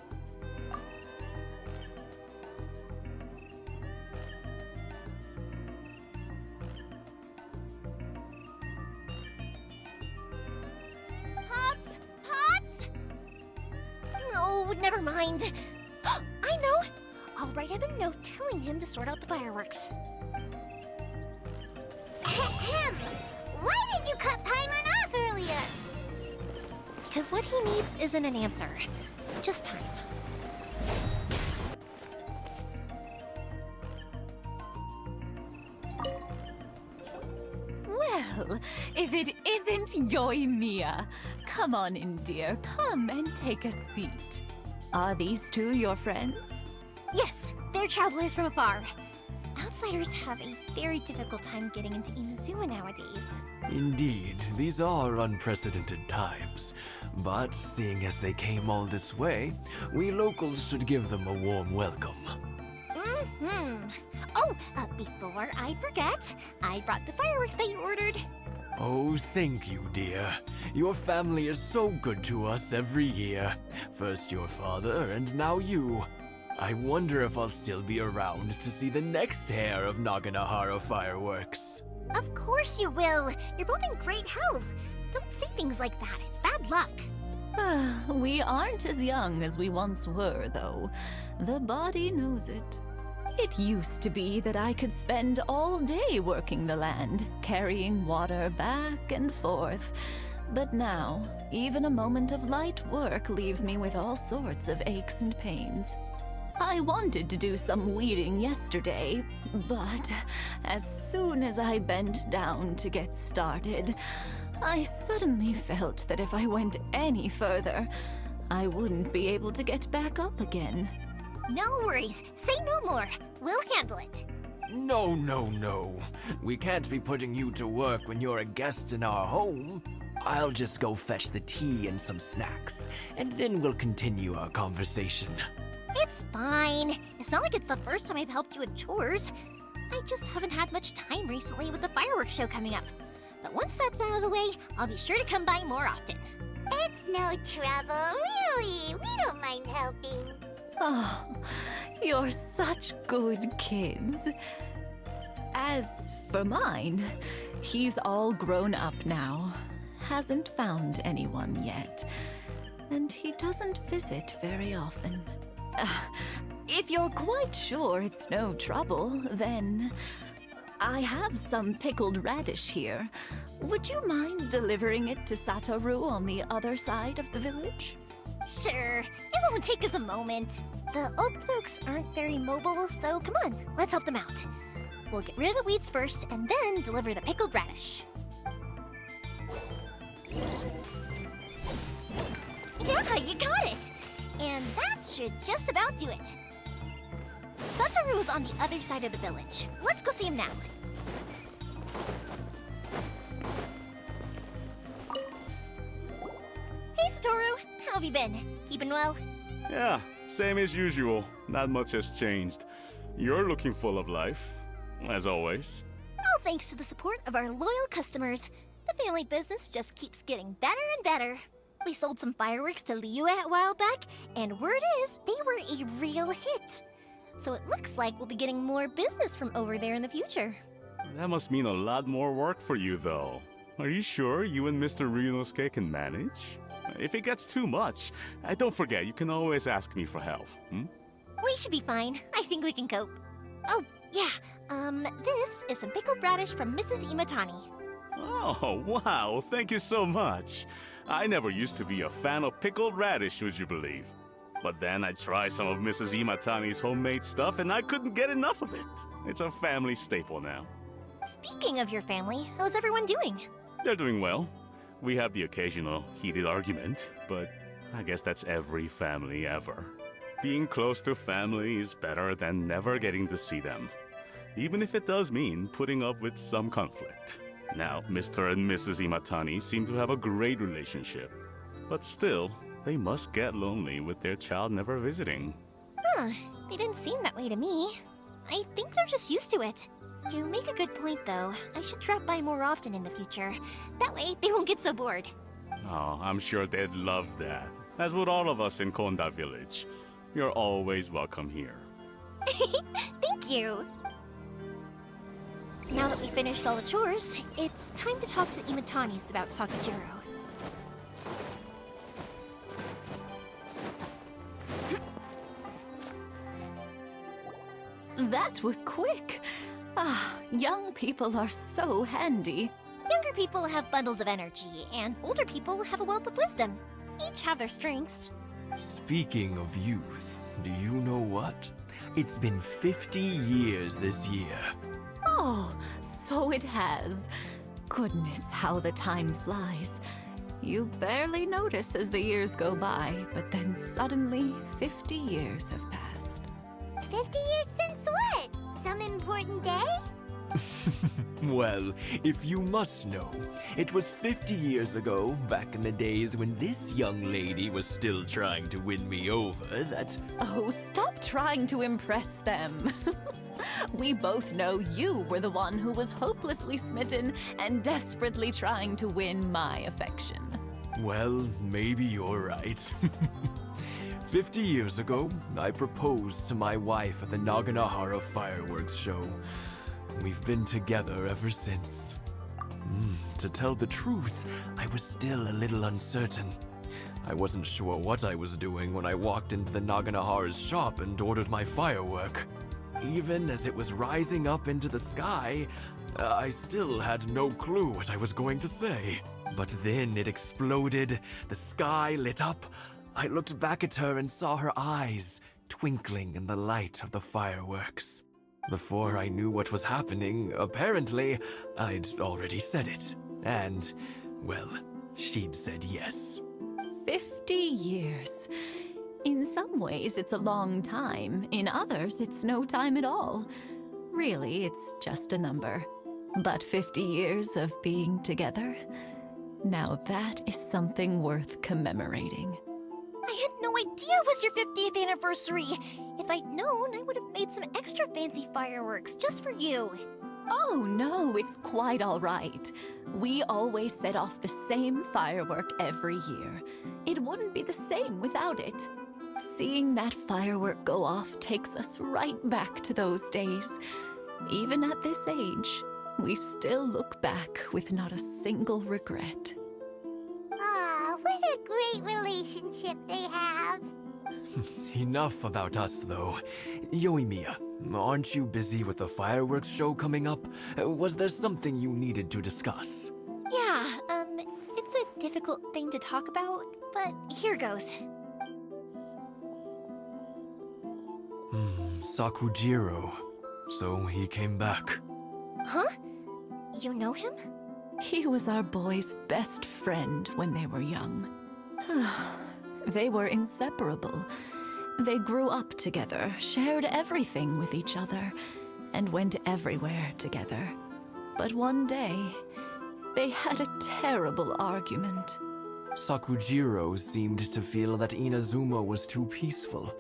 Pops! Pops! No, never mind. I know. I'll write him a note telling him to sort out the fireworks. Ahem! Why did you cut Paimon off earlier? Because what he needs isn't an answer, just time. Well, if it isn't Yoimiya, come on in, dear. Come and take a seat. Are these two your friends? Yes, they're travelers from afar. Outsiders have a very difficult time getting into Inazuma nowadays. Indeed, these are unprecedented times. But seeing as they came all this way, we locals should give them a warm welcome. Oh, before I forget, I brought the fireworks that you ordered. Oh, thank you, dear. Your family is so good to us every year. First your father, and now you. I wonder if I'll still be around to see the next hair of Naganahara fireworks. Of course you will. You're both in great health. Don't say things like that. It's bad luck. We aren't as young as we once were, though. The body knows it. It used to be that I could spend all day working the land, carrying water back and forth. But now, even a moment of light work leaves me with all sorts of aches and pains. I wanted to do some weeding yesterday, but as soon as I bent down to get started, I suddenly felt that if I went any further, I wouldn't be able to get back up again. No worries. Say no more. We'll handle it. No, no, no. We can't be putting you to work when you're a guest in our home. I'll just go fetch the tea and some snacks, and then we'll continue our conversation. It's fine. It's not like it's the first time I've helped you with chores. I just haven't had much time recently with the fireworks show coming up. But once that's out of the way, I'll be sure to come by more often. It's no trouble, really. We don't mind helping. Oh, you're such good kids. As for mine, he's all grown up now. Hasn't found anyone yet. And he doesn't visit very often. If you're quite sure it's no trouble, then I have some pickled radish here. Would you mind delivering it to Satoru on the other side of the village? Sure. It won't take us a moment. The old folks aren't very mobile, so come on, let's help them out. We'll get rid of the weeds first and then deliver the pickled radish. Yeah, you got it! And that should just about do it. Satoru is on the other side of the village. Let's go see him now. Hey, Satoru. How have you been? Keeping well? Yeah, same as usual. Not much has changed. You're looking full of life, as always. All thanks to the support of our loyal customers. The family business just keeps getting better and better. We sold some fireworks to Liyue a while back, and word is they were a real hit. So it looks like we'll be getting more business from over there in the future. That must mean a lot more work for you, though. Are you sure you and Mr. Ryunosuke can manage? If it gets too much, don't forget, you can always ask me for help. We should be fine. I think we can cope. Oh, yeah. This is some pickled radish from Mrs. Imatani. Oh, wow, thank you so much. I never used to be a fan of pickled radish, would you believe? But then I tried some of Mrs. Imatani's homemade stuff and I couldn't get enough of it. It's a family staple now. Speaking of your family, how's everyone doing? They're doing well. We have the occasional heated argument, but I guess that's every family ever. Being close to family is better than never getting to see them, even if it does mean putting up with some conflict. Now, Mr. and Mrs. Imatani seem to have a great relationship, but still, they must get lonely with their child never visiting. Huh, they didn't seem that way to me. I think they're just used to it. You make a good point, though. I should drop by more often in the future. That way, they won't get so bored. Oh, I'm sure they'd love that, as would all of us in Konda Village. You're always welcome here. Thank you! Now that we finished all the chores, it's time to talk to the Imatanis about Sakujiro. That was quick. Ah, young people are so handy. Younger people have bundles of energy, and older people have a wealth of wisdom. Each have their strengths. Speaking of youth, do you know what? It's been 50 years this year. Oh, so it has. Goodness, how the time flies. You barely notice as the years go by, but then suddenly 50 years have passed. 50 years since what? Some important day? Well, if you must know, it was 50 years ago, back in the days when this young lady was still trying to win me over, that... Oh, stop trying to impress them. We both know you were the one who was hopelessly smitten and desperately trying to win my affection. Well, maybe you're right. 50 years ago, I proposed to my wife at the Naganahara fireworks show. We've been together ever since. To tell the truth, I was still a little uncertain. I wasn't sure what I was doing when I walked into the Naganahara's shop and ordered my firework. Even as it was rising up into the sky, I still had no clue what I was going to say. But then it exploded, the sky lit up. I looked back at her and saw her eyes twinkling in the light of the fireworks. Before I knew what was happening, apparently, I'd already said it. And, well, she'd said yes. 50 years. In some ways, it's a long time. In others, it's no time at all. Really, it's just a number. But 50 years of being together? Now that is something worth commemorating. I had no idea it was your 50th anniversary. If I'd known, I would have made some extra fancy fireworks just for you. Oh no, it's quite all right. We always set off the same firework every year. It wouldn't be the same without it. Seeing that firework go off takes us right back to those days. Even at this age, we still look back with not a single regret. Ah, what a great relationship they have. Enough about us, though. Yoimiya, aren't you busy with the fireworks show coming up? Was there something you needed to discuss? Yeah, it's a difficult thing to talk about, but here goes. Sakujiro. So he came back. Huh? You know him? He was our boys' best friend when they were young. They were inseparable. They grew up together, shared everything with each other, and went everywhere together. But one day, they had a terrible argument. Sakujiro seemed to feel that Inazuma was too peaceful,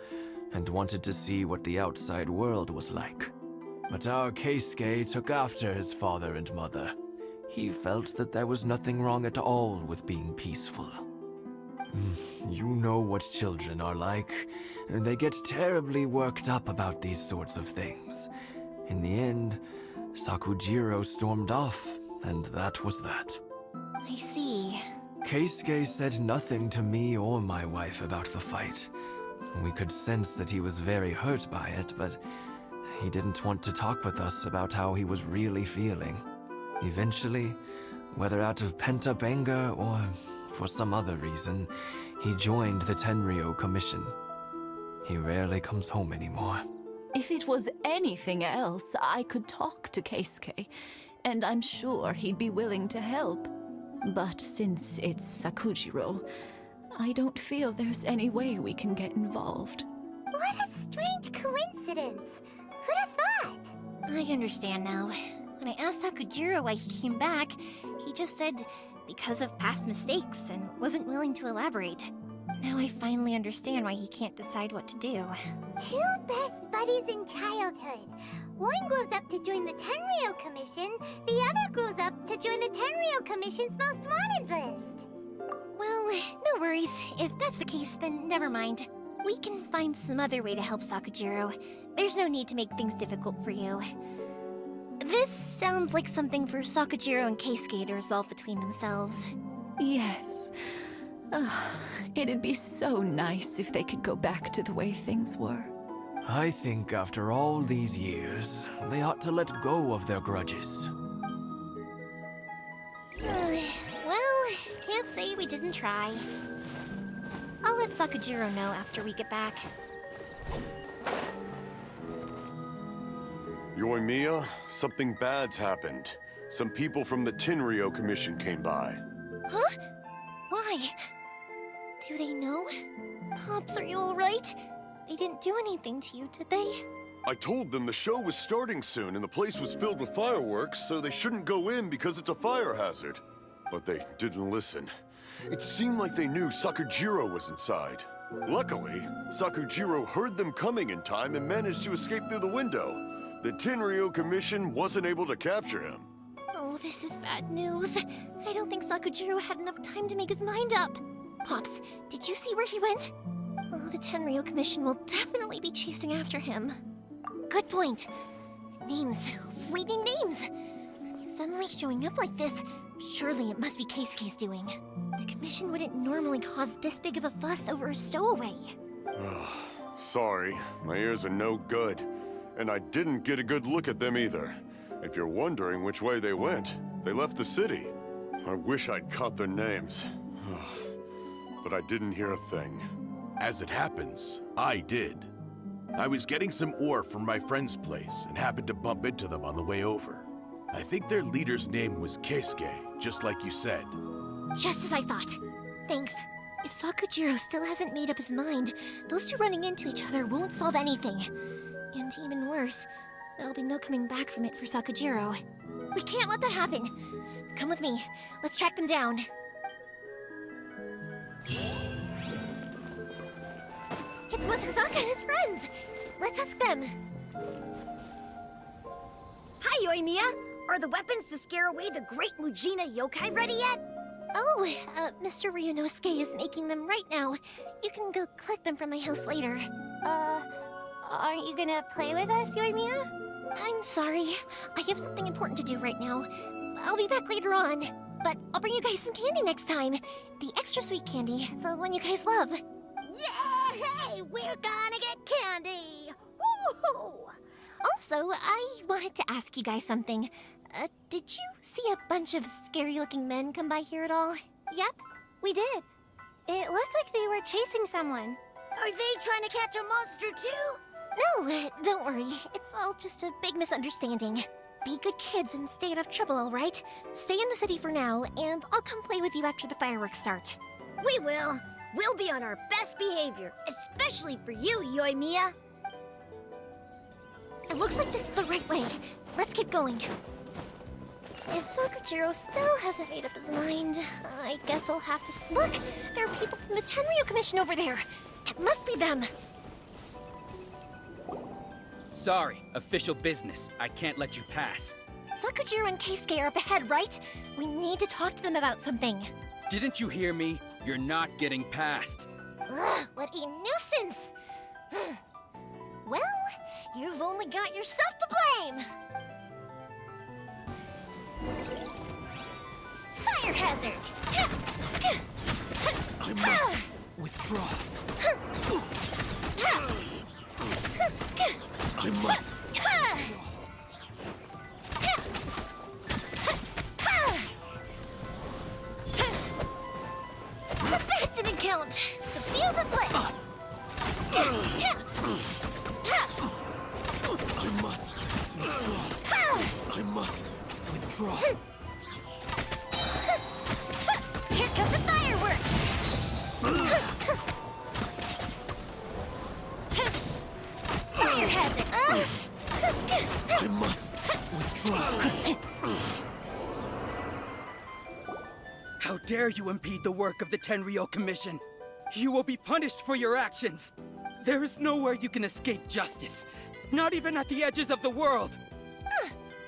and wanted to see what the outside world was like. But our Keisuke took after his father and mother. He felt that there was nothing wrong at all with being peaceful. You know what children are like. They get terribly worked up about these sorts of things. In the end, Sakujiro stormed off, and that was that. I see. Keisuke said nothing to me or my wife about the fight. We could sense that he was very hurt by it, but he didn't want to talk with us about how he was really feeling. Eventually, whether out of pent-up anger or for some other reason, he joined the Tenryo Commission. He rarely comes home anymore. If it was anything else, I could talk to Keisuke, and I'm sure he'd be willing to help. But since it's Sakujiro, I don't feel there's any way we can get involved. What a strange coincidence. Who'd have thought? I understand now. When I asked Sakujiro why he came back, he just said because of past mistakes and wasn't willing to elaborate. Now I finally understand why he can't decide what to do. Two best buddies in childhood. One grows up to join the Tenryou Commission, the other grows up to join the Tenryou Commission's most wanted list. Well, no worries. If that's the case, then never mind. We can find some other way to help Sakujiro. There's no need to make things difficult for you. This sounds like something for Sakujiro and Keisuke to resolve between themselves. Yes. It'd be so nice if they could go back to the way things were. I think after all these years, they ought to let go of their grudges. Well, can't say we didn't try. I'll let Sakujiro know after we get back. Yoimiya, something bad's happened. Some people from the Tenryou Commission came by. Huh? Why? Do they know? Pops, are you alright? They didn't do anything to you, did they? I told them the show was starting soon and the place was filled with fireworks, so they shouldn't go in because it's a fire hazard. But they didn't listen. It seemed like they knew Sakujiro was inside. Luckily, Sakujiro heard them coming in time and managed to escape through the window. The Tenryou Commission wasn't able to capture him. Oh, this is bad news. I don't think Sakujiro had enough time to make his mind up. Pops, did you see where he went? Oh, the Tenryou Commission will definitely be chasing after him. Good point. Names. Reading names. Suddenly showing up like this, surely it must be Keisuke's doing. The Commission wouldn't normally cause this big of a fuss over a stowaway. Sorry, my ears are no good. And I didn't get a good look at them either. If you're wondering which way they went, they left the city. I wish I'd caught their names. But I didn't hear a thing. As it happens, I did. I was getting some ore from my friend's place and happened to bump into them on the way over. I think their leader's name was Keisuke, just like you said. Just as I thought. Thanks. If Sakujiro still hasn't made up his mind, those two running into each other won't solve anything. And even worse, there'll be no coming back from it for Sakujiro. We can't let that happen. Come with me. Let's track them down. It's Mochizaka and his friends! Let's ask them. Hi, Yoimiya! Are the weapons to scare away the great Mujina yokai ready yet? Oh, Mr. Ryunosuke is making them right now. You can go collect them from my house later. Aren't you gonna play with us, Yoimiya? I'm sorry. I have something important to do right now. I'll be back later on. But I'll bring you guys some candy next time. The extra sweet candy, the one you guys love. Yay! We're gonna get candy! Woohoo! Also, I wanted to ask you guys something. Did you see a bunch of scary-looking men come by here at all? Yep, we did. It looked like they were chasing someone. Are they trying to catch a monster too? No, don't worry. It's all just a big misunderstanding. Be good kids and stay out of trouble, all right? Stay in the city for now, and I'll come play with you after the fireworks start. We will. We'll be on our best behavior, especially for you, Yoimiya. It looks like this is the right way. Let's keep going. If Sakujiro still hasn't made up his mind, I guess I'll have to... Look! There are people from the Tenryou Commission over there! It must be them! Sorry, official business. I can't let you pass. Sakujiro and Keisuke are up ahead, right? We need to talk to them about something. Didn't you hear me? You're not getting past. Ugh, what a nuisance! Well, you've only got yourself to blame! Fire hazard! I must withdraw. I must. That didn't count! The fuse is lit! I must withdraw. I must withdraw. Here come the fireworks! Fire hazard! I must withdraw. How dare you impede the work of the Tenryou Commission? You will be punished for your actions. There is nowhere you can escape justice. Not even at the edges of the world.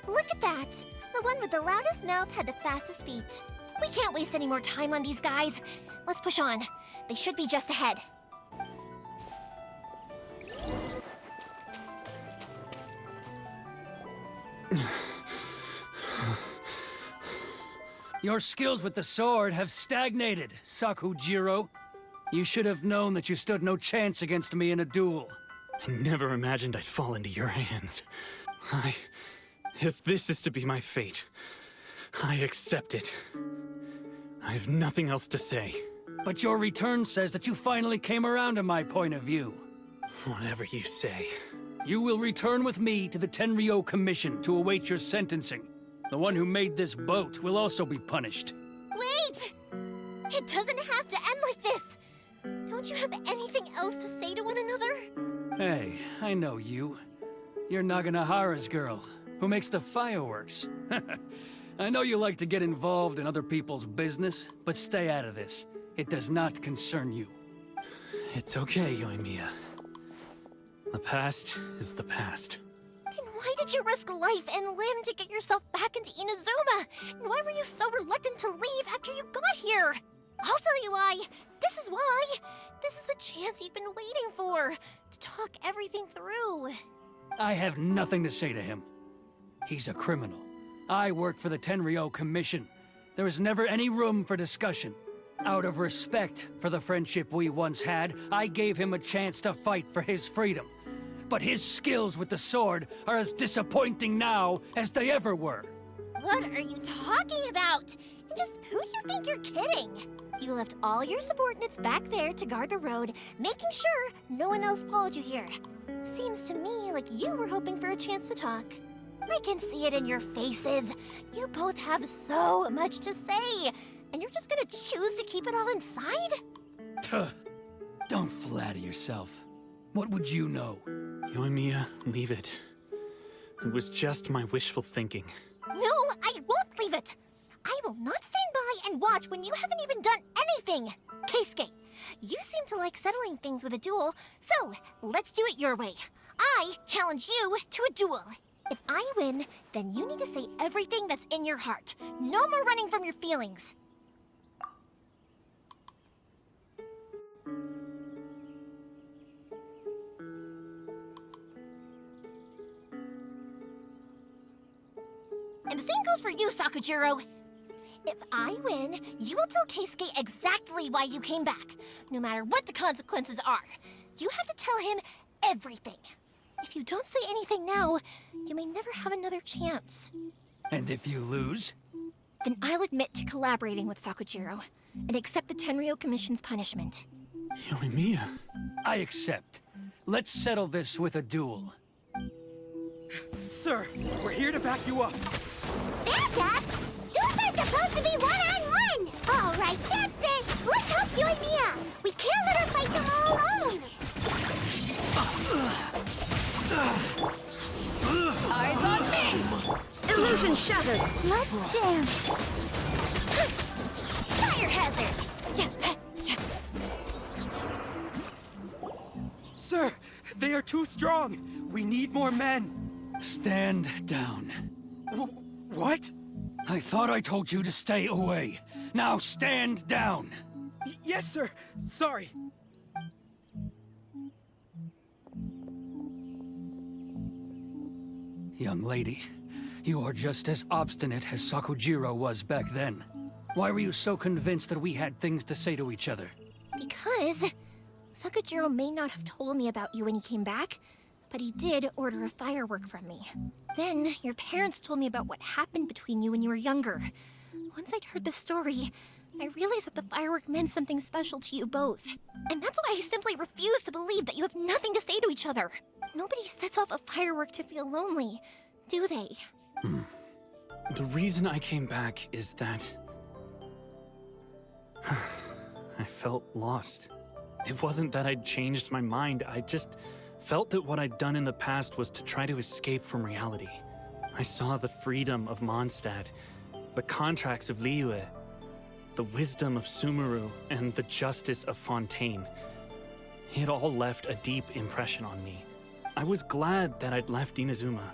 Look at that! The one with the loudest mouth had the fastest feet. We can't waste any more time on these guys. Let's push on. They should be just ahead. Your skills with the sword have stagnated, Sakujiro. You should have known that you stood no chance against me in a duel. I never imagined I'd fall into your hands. If this is to be my fate, I accept it. I have nothing else to say. But your return says that you finally came around to my point of view. Whatever you say. You will return with me to the Tenryou Commission to await your sentencing. The one who made this boat will also be punished. Wait! It doesn't have to end like this! Don't you have anything else to say to one another? Hey, I know you. You're Naganohara's girl, who makes the fireworks. I know you like to get involved in other people's business, but stay out of this. It does not concern you. It's okay, Yoimiya. The past is the past. Then why did you risk life and limb to get yourself back into Inazuma? And why were you so reluctant to leave after you got here? I'll tell you why. This is why. This is the chance you've been waiting for. To talk everything through. I have nothing to say to him. He's a criminal. I work for the Tenryou Commission. There is never any room for discussion. Out of respect for the friendship we once had, I gave him a chance to fight for his freedom. But his skills with the sword are as disappointing now as they ever were. What are you talking about? And just who do you think you're kidding? You left all your subordinates back there to guard the road, making sure no one else followed you here. Seems to me like you were hoping for a chance to talk. I can see it in your faces. You both have so much to say, and you're just gonna choose to keep it all inside? Tuh. Don't flatter yourself. What would you know? Yoimiya, leave it. It was just my wishful thinking. No, I won't leave it. I will not stand by and watch when you haven't even done anything. Keisuke, you seem to like settling things with a duel, so let's do it your way. I challenge you to a duel. If I win, then you need to say everything that's in your heart. No more running from your feelings. And the same goes for you, Sakujiro. If I win, you will tell Keisuke exactly why you came back, no matter what the consequences are. You have to tell him everything. If you don't say anything now, you may never have another chance. And if you lose? Then I'll admit to collaborating with Sakujiro and accept the Tenryou Commission's punishment. Yoimiya. I accept. Let's settle this with a duel. Sir, we're here to back you up. Back up? Duels are supposed to be one-on-one! All right, that's it! Let's help Yoimiya! We can't let her fight them all alone! Eyes on me! Illusion shattered! Let's dance! Fire hazard! Sir, they are too strong. We need more men. Stand down. What? I thought I told you to stay away. Now stand down. Yes, sir. Sorry. Young lady, you are just as obstinate as Sakujiro was back then. Why were you so convinced that we had things to say to each other? Because Sakujiro may not have told me about you when he came back, but he did order a firework from me. Then your parents told me about what happened between you when you were younger. Once I'd heard the story, I realized that the firework meant something special to you both. And that's why I simply refuse to believe that you have nothing to say to each other. Nobody sets off a firework to feel lonely, do they? The reason I came back is that I felt lost. It wasn't that I'd changed my mind, I just felt that what I'd done in the past was to try to escape from reality. I saw the freedom of Mondstadt, the contracts of Liyue, the wisdom of Sumeru, and the justice of Fontaine. It all left a deep impression on me. I was glad that I'd left Inazuma,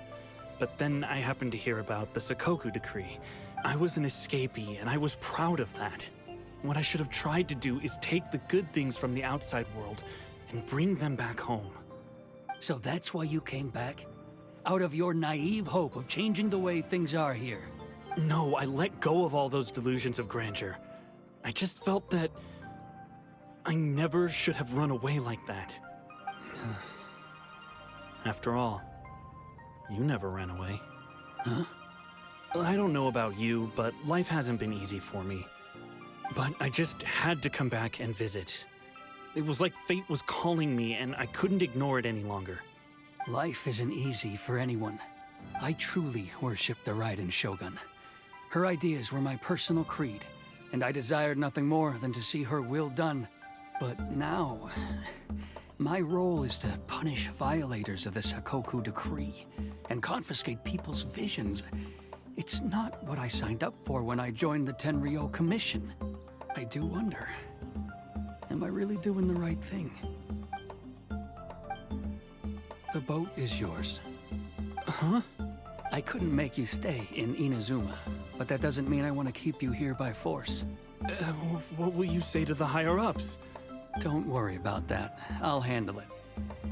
but then I happened to hear about the Sakoku decree. I was an escapee, and I was proud of that. What I should have tried to do is take the good things from the outside world and bring them back home. So that's why you came back? Out of your naive hope of changing the way things are here? No, I let go of all those delusions of grandeur. I just felt that I never should have run away like that. After all, you never ran away. Huh? I don't know about you, but life hasn't been easy for me. But I just had to come back and visit. It was like fate was calling me, and I couldn't ignore it any longer. Life isn't easy for anyone. I truly worship the Raiden Shogun. Her ideas were my personal creed, and I desired nothing more than to see her will done. But now, my role is to punish violators of the Sakoku decree and confiscate people's visions. It's not what I signed up for when I joined the Tenryo Commission. I do wonder, am I really doing the right thing? The boat is yours. Huh? I couldn't make you stay in Inazuma, but that doesn't mean I want to keep you here by force. What will you say to the higher-ups? Don't worry about that. I'll handle it.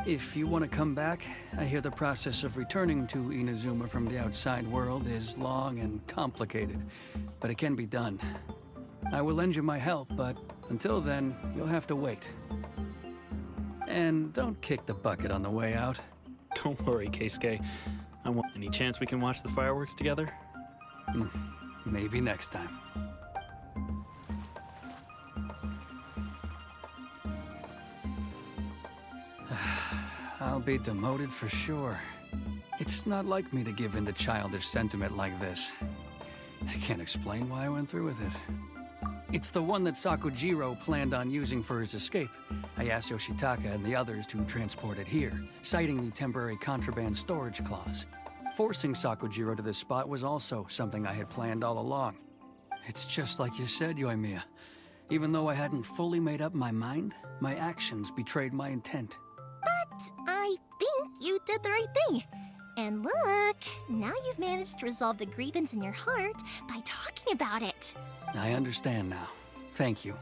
If you want to come back, I hear the process of returning to Inazuma from the outside world is long and complicated, but it can be done. I will lend you my help, but until then, you'll have to wait. And don't kick the bucket on the way out. Don't worry, Keisuke. Any chance we can watch the fireworks together? Maybe next time. I'll be demoted for sure. It's not like me to give in to childish sentiment like this. I can't explain why I went through with it. It's the one that Sakujiro planned on using for his escape. I asked Yoshitaka and the others to transport it here, citing the temporary contraband storage clause. Forcing Sakujiro to this spot was also something I had planned all along. It's just like you said, Yoimiya. Even though I hadn't fully made up my mind, my actions betrayed my intent. But I think you did the right thing. And look, now you've managed to resolve the grievance in your heart by talking about it. I understand now. Thank you.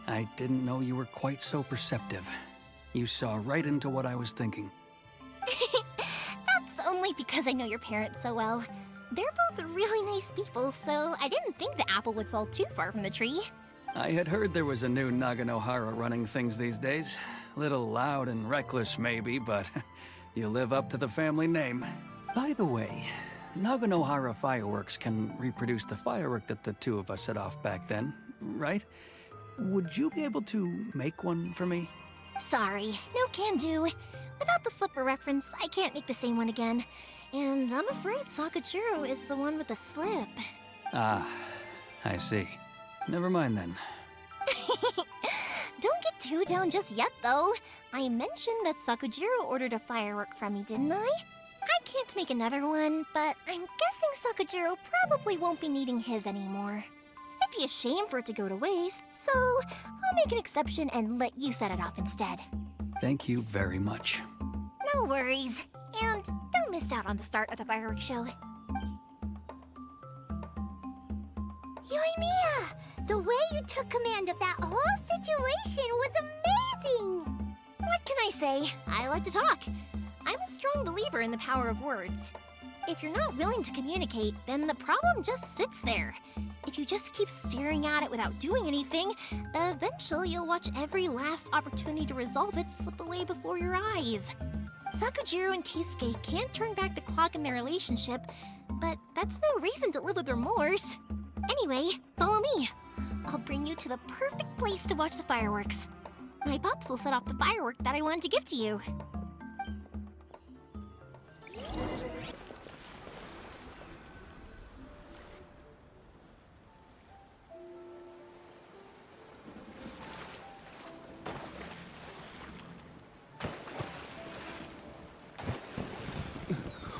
I didn't know you were quite so perceptive. You saw right into what I was thinking. That's only because I know your parents so well. They're both really nice people, so I didn't think the apple would fall too far from the tree. I had heard there was a new Naganohara running things these days. Little loud and reckless, maybe, but you live up to the family name. By the way, Naganohara Fireworks can reproduce the firework that the two of us set off back then, right? Would you be able to make one for me? Sorry, no can do. Without the slipper reference, I can't make the same one again. And I'm afraid Sakujiro is the one with the slip. Ah, I see. Never mind then. Don't get too down just yet, though. I mentioned that Sakujiro ordered a firework from me, didn't I? I can't make another one, but I'm guessing Sakujiro probably won't be needing his anymore. It'd be a shame for it to go to waste, so I'll make an exception and let you set it off instead. Thank you very much. No worries. And don't miss out on the start of the fireworks show. Yoimiya! The way you took command of that whole situation was amazing! What can I say? I like to talk. I'm a strong believer in the power of words. If you're not willing to communicate, then the problem just sits there. If you just keep staring at it without doing anything, eventually you'll watch every last opportunity to resolve it slip away before your eyes. Sakujiro and Keisuke can't turn back the clock in their relationship, but that's no reason to live with remorse. Anyway, follow me. I'll bring you to the perfect place to watch the fireworks. My pops will set off the firework that I wanted to give to you.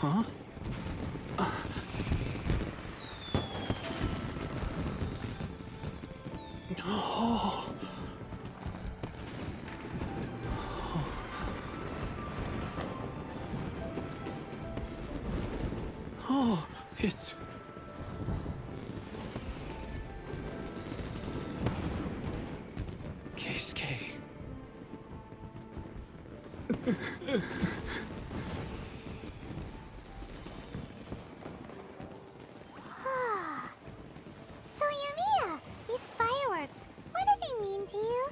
Huh? Oh. Oh, it's... Keisuke. So, Yoimiya, these fireworks, what do they mean to you?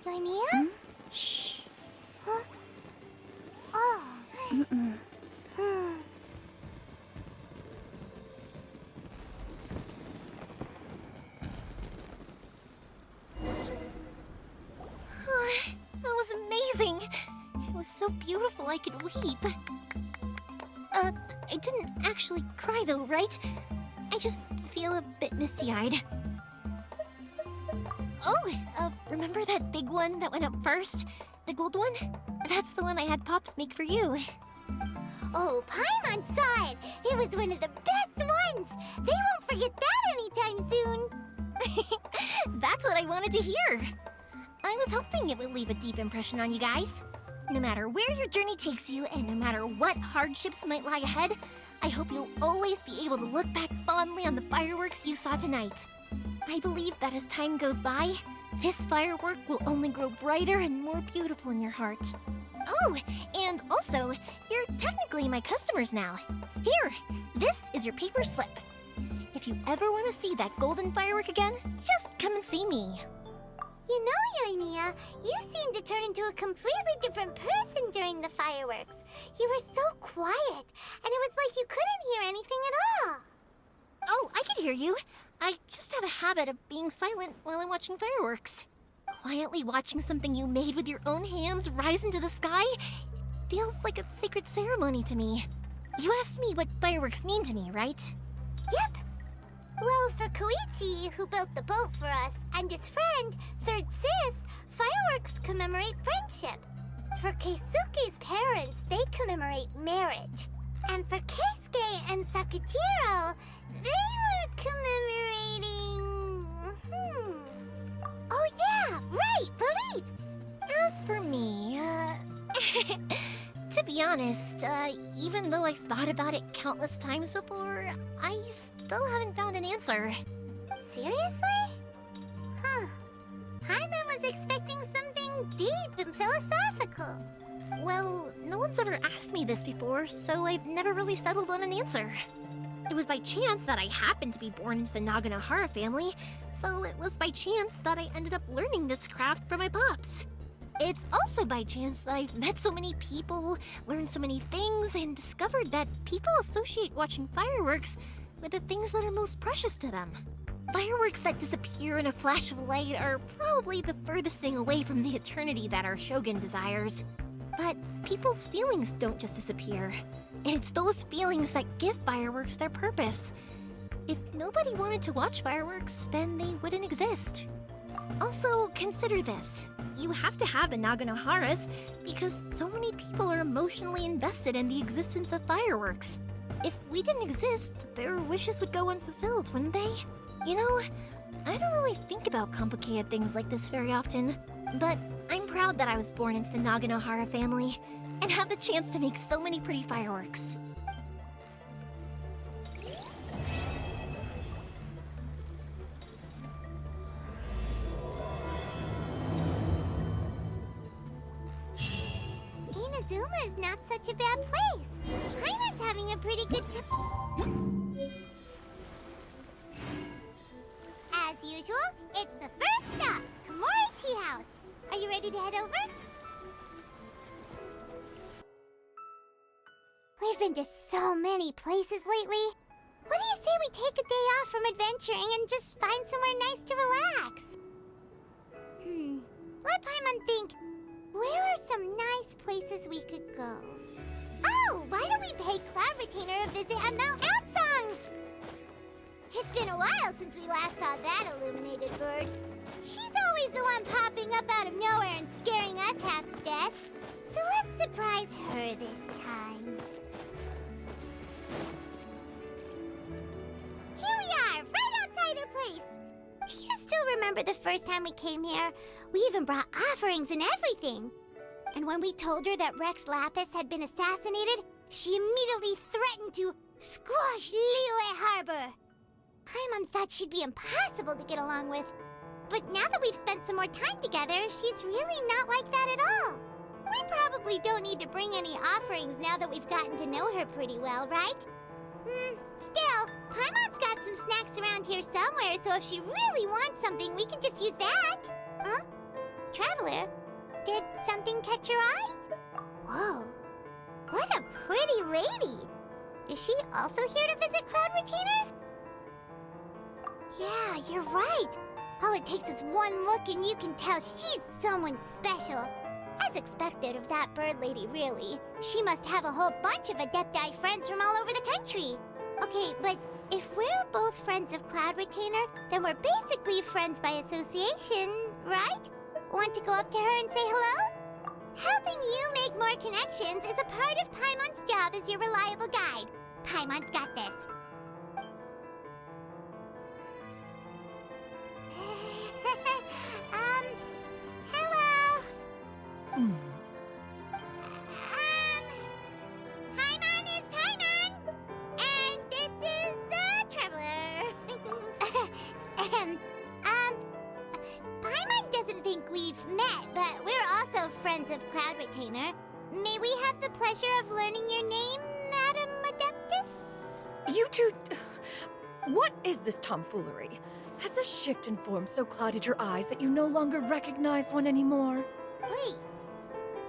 Yoimiya? Shh. Huh? Oh. That was amazing. It was so beautiful I could weep. I didn't actually cry though, right? I just feel a bit misty-eyed. Oh, remember that big one that went up first? The gold one? That's the one I had Pops make for you. Oh, Paimon saw it. It was one of the best ones. They won't forget that anytime soon. That's what I wanted to hear. I was hoping it would leave a deep impression on you guys. No matter where your journey takes you, and no matter what hardships might lie ahead, I hope you'll always be able to look back fondly on the fireworks you saw tonight. I believe that as time goes by, this firework will only grow brighter and more beautiful in your heart. Oh, and also, you're technically my customers now. Here, this is your paper slip. If you ever want to see that golden firework again, just come and see me. You know, Yoimiya, you seemed to turn into a completely different person during the fireworks. You were so quiet, and it was like you couldn't hear anything at all. Oh, I can hear you. I just have a habit of being silent while I'm watching fireworks. Quietly watching something you made with your own hands rise into the sky feels like a sacred ceremony to me. You asked me what fireworks mean to me, right? Yep. Well, for Koichi, who built the boat for us, and his friend, Third Sis, fireworks commemorate friendship. For Keisuke's parents, they commemorate marriage. And for Keisuke and Sakujiro, they were commemorating... Oh yeah, right, beliefs! As for me, to be honest, even though I've thought about it countless times before, I still haven't found an answer. Seriously? Huh. Paimon was expecting something deep and philosophical. Well, no one's ever asked me this before, so I've never really settled on an answer. It was by chance that I happened to be born into the Naganohara family, so it was by chance that I ended up learning this craft from my pops. It's also by chance that I've met so many people, learned so many things, and discovered that people associate watching fireworks with the things that are most precious to them. Fireworks that disappear in a flash of light are probably the furthest thing away from the eternity that our shogun desires. But people's feelings don't just disappear. And it's those feelings that give fireworks their purpose. If nobody wanted to watch fireworks, then they wouldn't exist. Also, consider this. You have to have the Naganoharas because so many people are emotionally invested in the existence of fireworks. If we didn't exist, their wishes would go unfulfilled, wouldn't they? You know, I don't really think about complicated things like this very often, but I'm proud that I was born into the Naganohara family and have the chance to make so many pretty fireworks. Inazuma is not such a bad place. Paimon's having a pretty good time. As usual, it's the first stop, Komori Tea House. Are you ready to head over? We've been to so many places lately. What do you say we take a day off from adventuring and just find somewhere nice to relax? Let Paimon think. Where are some nice places we could go? Oh, why don't we pay Cloud Retainer a visit at Mount Outsong? It's been a while since we last saw that illuminated bird. She's always the one popping up out of nowhere and scaring us half to death. So let's surprise better this time. Here we are, right outside our place. Do you still remember the first time we came here? We even brought offerings and everything. And when we told her that Rex Lapis had been assassinated, she immediately threatened to squash Liyue Harbor. Paimon thought she'd be impossible to get along with. But now that we've spent some more time together, she's really not like that at all. We probably don't need to bring any offerings now that we've gotten to know her pretty well, right? Still, Paimon's got some snacks around here somewhere, so if she really wants something, we can just use that. Huh? Traveler, did something catch your eye? Whoa, what a pretty lady. Is she also here to visit Cloud Retainer? Yeah, you're right. All it takes is one look and you can tell she's someone special. As expected of that bird lady, really. She must have a whole bunch of Adepti friends from all over the country. Okay, but if we're both friends of Cloud Retainer, then we're basically friends by association, right? Want to go up to her and say hello? Helping you make more connections is a part of Paimon's job as your reliable guide. Paimon's got this. Hello? Paimon is Paimon! And this is the Traveler. Paimon doesn't think we've met, but we're also friends of Cloud Retainer. May we have the pleasure of learning your name, Madam Adeptus? You two... What is this tomfoolery? Has a shift in form so clouded your eyes that you no longer recognize one anymore? Wait,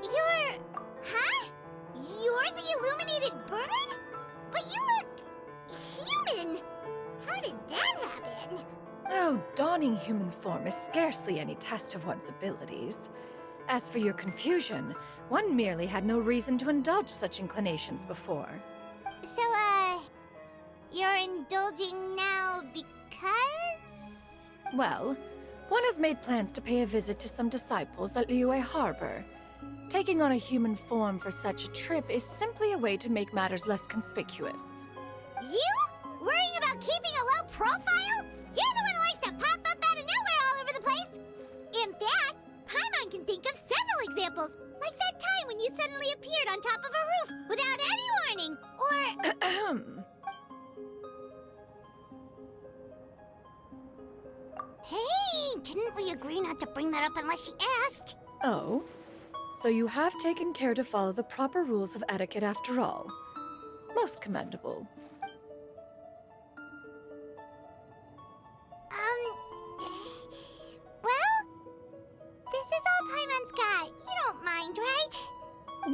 you're... Huh? You're the illuminated bird? But you look... human! How did that happen? Oh, donning human form is scarcely any test of one's abilities. As for your confusion, one merely had no reason to indulge such inclinations before. So, you're indulging now because? Well, one has made plans to pay a visit to some disciples at Liyue Harbor. Taking on a human form for such a trip is simply a way to make matters less conspicuous. You? Worrying about keeping a low profile? You're the one who likes to pop up out of nowhere all over the place! In fact, Paimon can think of several examples, like that time when you suddenly appeared on top of a roof without any warning, or... Hey, didn't we agree not to bring that up unless she asked? Oh? So you have taken care to follow the proper rules of etiquette after all. Most commendable. Well, this is all Paimon's got. You don't mind, right?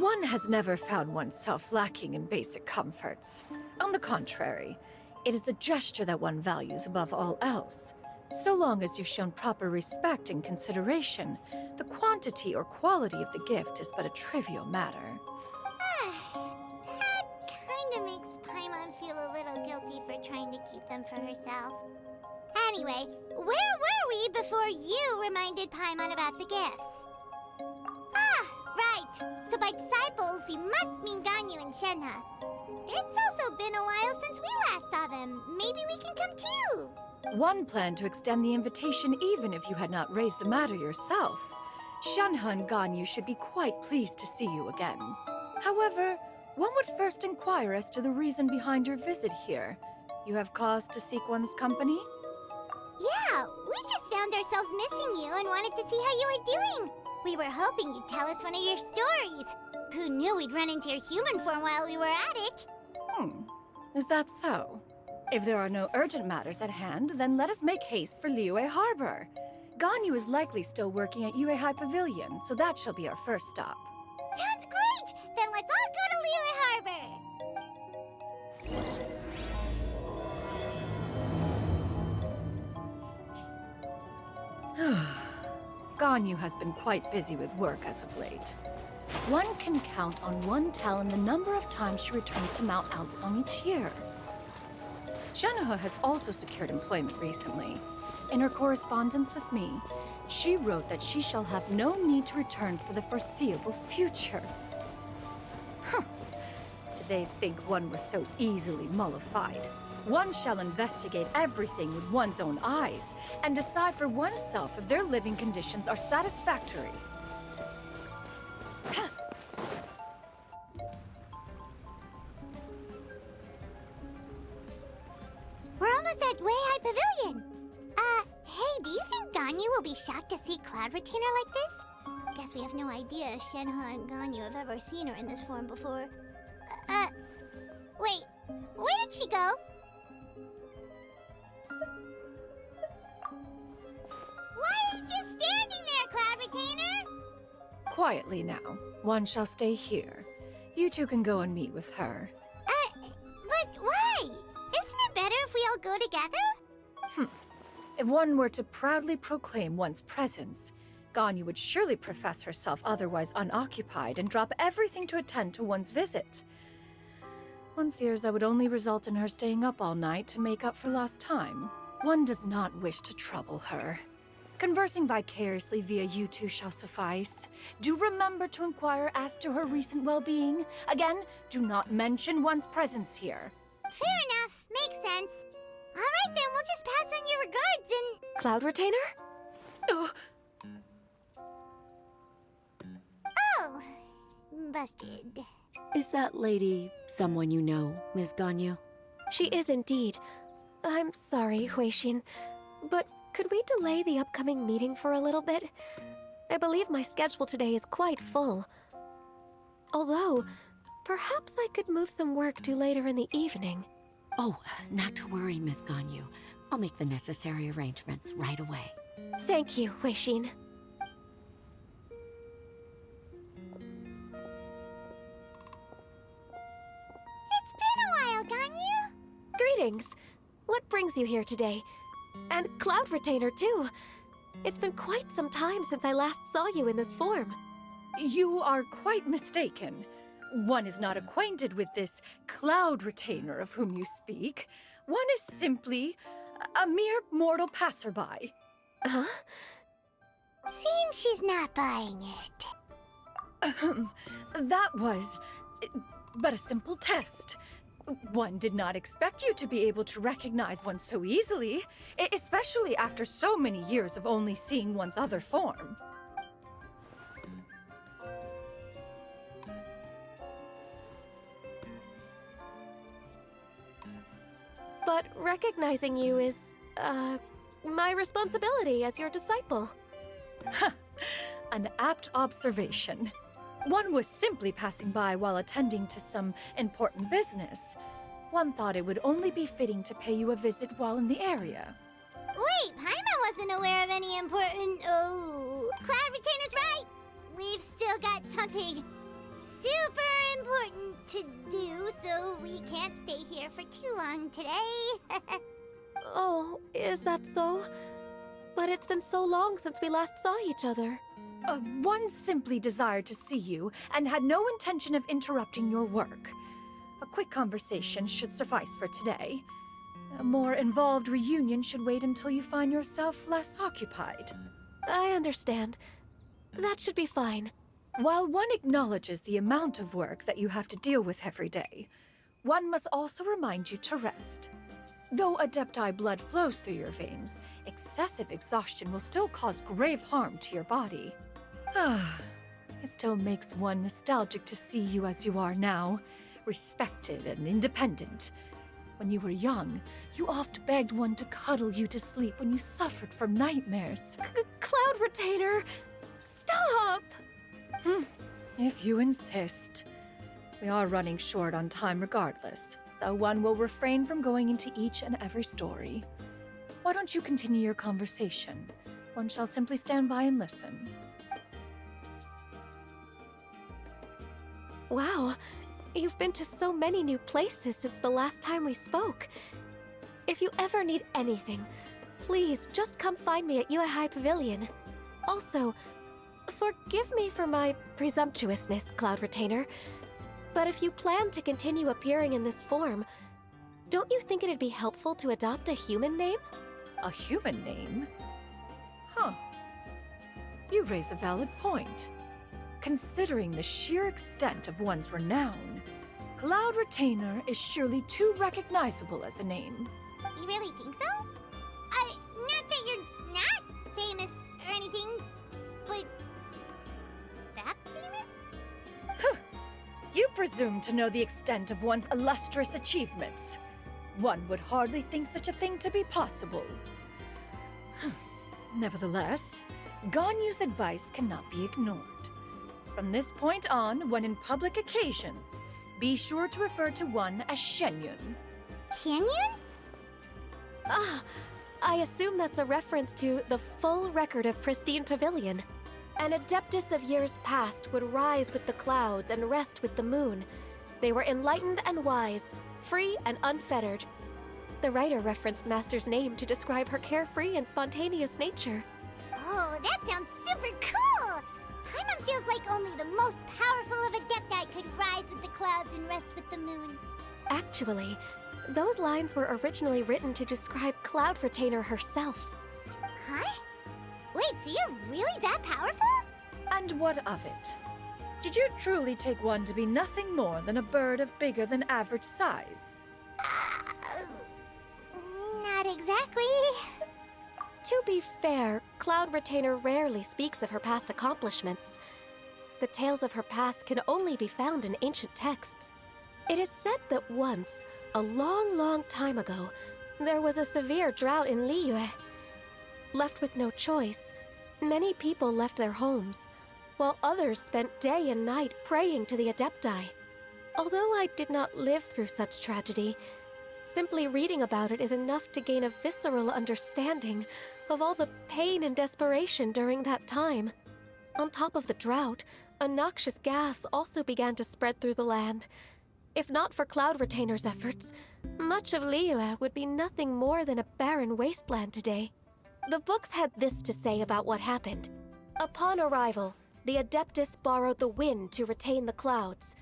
One has never found oneself lacking in basic comforts. On the contrary, it is the gesture that one values above all else. So long as you've shown proper respect and consideration, the quantity or quality of the gift is but a trivial matter. That kinda makes Paimon feel a little guilty for trying to keep them for herself. Anyway, where were we before you reminded Paimon about the gifts? Ah, right. So by disciples, you must mean Ganyu and Shenhe. It's also been a while since we last saw them. Maybe we can come too. One planned to extend the invitation even if you had not raised the matter yourself. Shenhe and Ganyu should be quite pleased to see you again. However, one would first inquire as to the reason behind your visit here. You have cause to seek one's company? Yeah, we just found ourselves missing you and wanted to see how you were doing. We were hoping you'd tell us one of your stories. Who knew we'd run into your human form while we were at it? Is that so? If there are no urgent matters at hand, then let us make haste for Liyue Harbor. Ganyu is likely still working at Yuehai Pavilion, so that shall be our first stop. Sounds great! Then let's all go to Liyue Harbor! Ganyu has been quite busy with work as of late. One can count on one talon the number of times she returns to Mount Outsong each year. Shenhe has also secured employment recently. In her correspondence with me, she wrote that she shall have no need to return for the foreseeable future. Did they think one was so easily mollified? One shall investigate everything with one's own eyes and decide for oneself if their living conditions are satisfactory. We're almost at Weihai Pavilion. Hey, do you think Ganyu will be shocked to see Cloud Retainer like this? Guess we have no idea if Shenhe and Ganyu have ever seen her in this form before. Wait, where did she go? Why are you just standing there, Cloud Retainer? Quietly now. One shall stay here. You two can go and meet with her. But why? Isn't it better if we all go together? If one were to proudly proclaim one's presence, Ganyu would surely profess herself otherwise unoccupied and drop everything to attend to one's visit. One fears that would only result in her staying up all night to make up for lost time. One does not wish to trouble her. Conversing vicariously via you two shall suffice. Do remember to inquire as to her recent well-being. Again, do not mention one's presence here. Fair enough. Makes sense. All right, then. We'll just pass on your regards and... Cloud Retainer? Oh, busted. Is that lady someone you know, Miss Ganyu? She is indeed. I'm sorry, Huixin, but could we delay the upcoming meeting for a little bit? I believe my schedule today is quite full. Although, perhaps I could move some work to later in the evening. Oh, not to worry, Miss Ganyu. I'll make the necessary arrangements right away. Thank you, Huixin. It's been a while, Ganyu. Greetings. What brings you here today? And Cloud Retainer, too. It's been quite some time since I last saw you in this form. You are quite mistaken. One is not acquainted with this Cloud Retainer of whom you speak. One is simply a mere mortal passerby. Huh? Seems she's not buying it. That was but a simple test. One did not expect you to be able to recognize one so easily, especially after so many years of only seeing one's other form. But recognizing you is, my responsibility as your disciple. An apt observation. One was simply passing by while attending to some important business. One thought it would only be fitting to pay you a visit while in the area. Wait, Paimon wasn't aware of any important... Oh, Cloud Retainer's right. We've still got something super important to do, so we can't stay here for too long today. Oh, is that so? But it's been so long since we last saw each other. One simply desired to see you and had no intention of interrupting your work. A quick conversation should suffice for today. A more involved reunion should wait until you find yourself less occupied. I understand. That should be fine. While one acknowledges the amount of work that you have to deal with every day, one must also remind you to rest. Though Adepti blood flows through your veins, excessive exhaustion will still cause grave harm to your body. It still makes one nostalgic to see you as you are now, respected and independent. When you were young, you oft begged one to cuddle you to sleep when you suffered from nightmares. Cloud Retainer! Stop! If you insist. We are running short on time regardless, so one will refrain from going into each and every story. Why don't you continue your conversation? One shall simply stand by and listen. Wow, you've been to so many new places since the last time we spoke. If you ever need anything, please just come find me at Yoimiya Pavilion. Also, forgive me for my presumptuousness, Cloud Retainer, but if you plan to continue appearing in this form, don't you think it'd be helpful to adopt a human name? A human name? Huh. You raise a valid point. Considering the sheer extent of one's renown, Cloud Retainer is surely too recognizable as a name. You really think so? Not that you're not famous or anything, but that famous? You presume to know the extent of one's illustrious achievements. One would hardly think such a thing to be possible. Nevertheless, Ganyu's advice cannot be ignored. From this point on, when in public occasions, be sure to refer to one as Shenyun. Shenyun? Ah, I assume that's a reference to the full record of Pristine Pavilion. An adeptus of years past would rise with the clouds and rest with the moon. They were enlightened and wise, free and unfettered. The writer referenced Master's name to describe her carefree and spontaneous nature. Oh, that sounds super cool! Paimon feels like only the most powerful of Adepti could rise with the clouds and rest with the moon. Actually, those lines were originally written to describe Cloud Retainer herself. Huh? Wait, so you're really that powerful? And what of it? Did you truly take one to be nothing more than a bird of bigger than average size? Not exactly. To be fair, Cloud Retainer rarely speaks of her past accomplishments. The tales of her past can only be found in ancient texts. It is said that once, a long, long time ago, there was a severe drought in Liyue. Left with no choice, many people left their homes, while others spent day and night praying to the Adepti. Although I did not live through such tragedy, simply reading about it is enough to gain a visceral understanding of all the pain and desperation during that time. On top of the drought, a noxious gas also began to spread through the land. If not for Cloud Retainer's efforts, much of Liyue would be nothing more than a barren wasteland today. The books had this to say about what happened. Upon arrival, the Adeptus borrowed the wind to retain the clouds.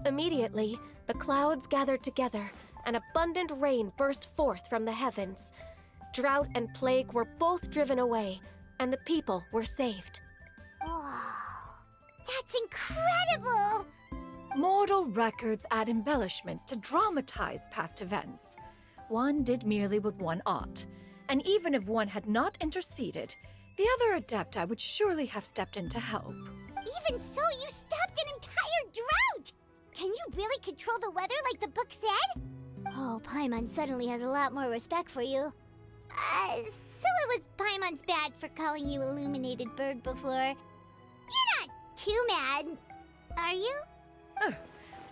Immediately, the clouds gathered together, and abundant rain burst forth from the heavens. Drought and plague were both driven away, and the people were saved. Wow, that's incredible! Mortal records add embellishments to dramatize past events. One did merely what one ought, and even if one had not interceded, the other Adepti would surely have stepped in to help. Even so, you stopped an entire drought! Can you really control the weather like the book said? Oh, Paimon suddenly has a lot more respect for you. So it was Paimon's bad for calling you Illuminated Bird before. You're not too mad, are you?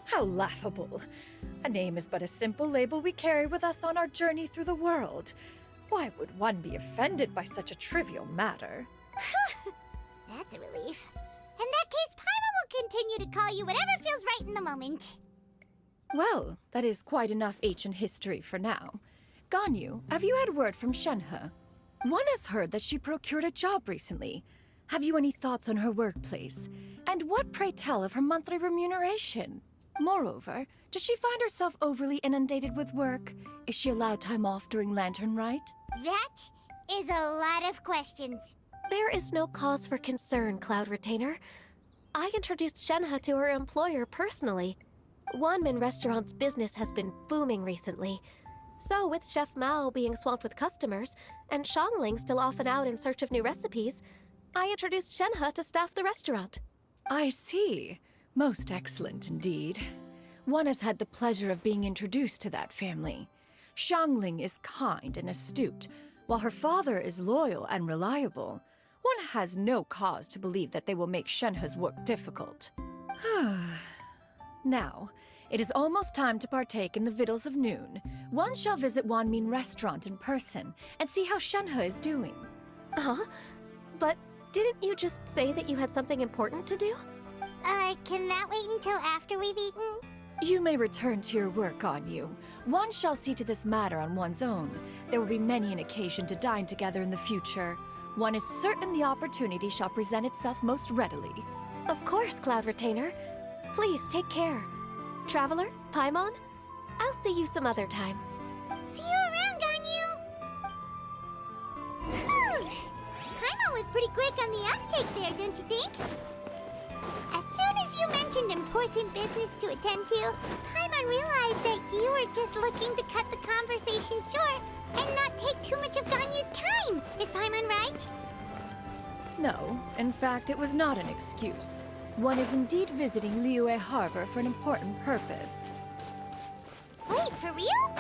How laughable. A name is but a simple label we carry with us on our journey through the world. Why would one be offended by such a trivial matter? That's a relief. In that case, Paimon will continue to call you whatever feels right in the moment. Well, that is quite enough ancient history for now. Ganyu, have you had word from Shenhe? One has heard that she procured a job recently. Have you any thoughts on her workplace? And what, pray tell, of her monthly remuneration? Moreover, does she find herself overly inundated with work? Is she allowed time off during Lantern Rite? That is a lot of questions. There is no cause for concern, Cloud Retainer. I introduced Shenhe to her employer personally. Wanmin Restaurant's business has been booming recently. So with Chef Mao being swamped with customers, and Shangling still off and out in search of new recipes, I introduced Shenhe to staff the restaurant. I see. Most excellent indeed. One has had the pleasure of being introduced to that family. Shangling is kind and astute, while her father is loyal and reliable. One has no cause to believe that they will make Shenhe's work difficult. Now, it is almost time to partake in the victuals of noon. One shall visit Wanmin Restaurant in person and see how Shenhe is doing. Huh? But didn't you just say that you had something important to do? Can that wait until after we've eaten? You may return to your work, Ganyu. One shall see to this matter on one's own. There will be many an occasion to dine together in the future. One is certain the opportunity shall present itself most readily. Of course, Cloud Retainer. Please take care. Traveler, Paimon, I'll see you some other time. See you around, Ganyu! Paimon was pretty quick on the uptake there, don't you think? As soon as you mentioned important business to attend to, Paimon realized that you were just looking to cut the conversation short and not take too much of Ganyu's time. Is Paimon right? No, in fact, it was not an excuse. One is indeed visiting Liyue Harbor for an important purpose. Wait, for real?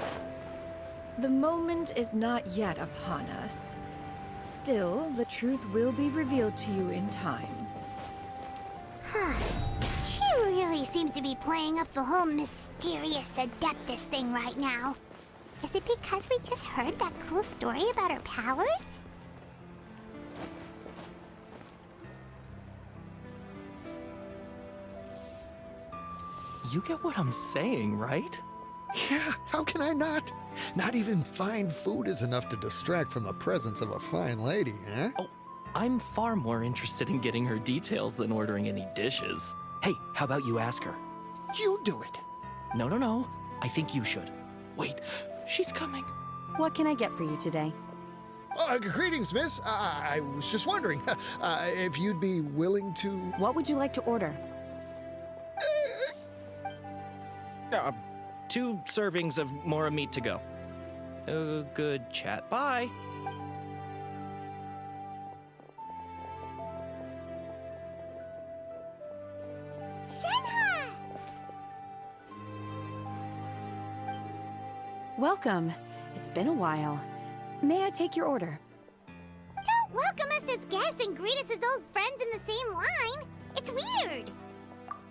The moment is not yet upon us. Still, the truth will be revealed to you in time. Huh. She really seems to be playing up the whole mysterious Adeptus thing right now. Is it because we just heard that cool story about her powers? You get what I'm saying, right? Yeah, how can I not? Not even fine food is enough to distract from the presence of a fine lady, eh? Oh, I'm far more interested in getting her details than ordering any dishes. Hey, how about you ask her? You do it. No. I think you should. Wait, she's coming. What can I get for you today? Greetings, miss. I was just wondering if you'd be willing to... What would you like to order? 2 servings of Mora meat to go. Good chat. Bye. Shenhe! Welcome. It's been a while. May I take your order? Don't welcome us as guests and greet us as old friends in the same line. It's weird.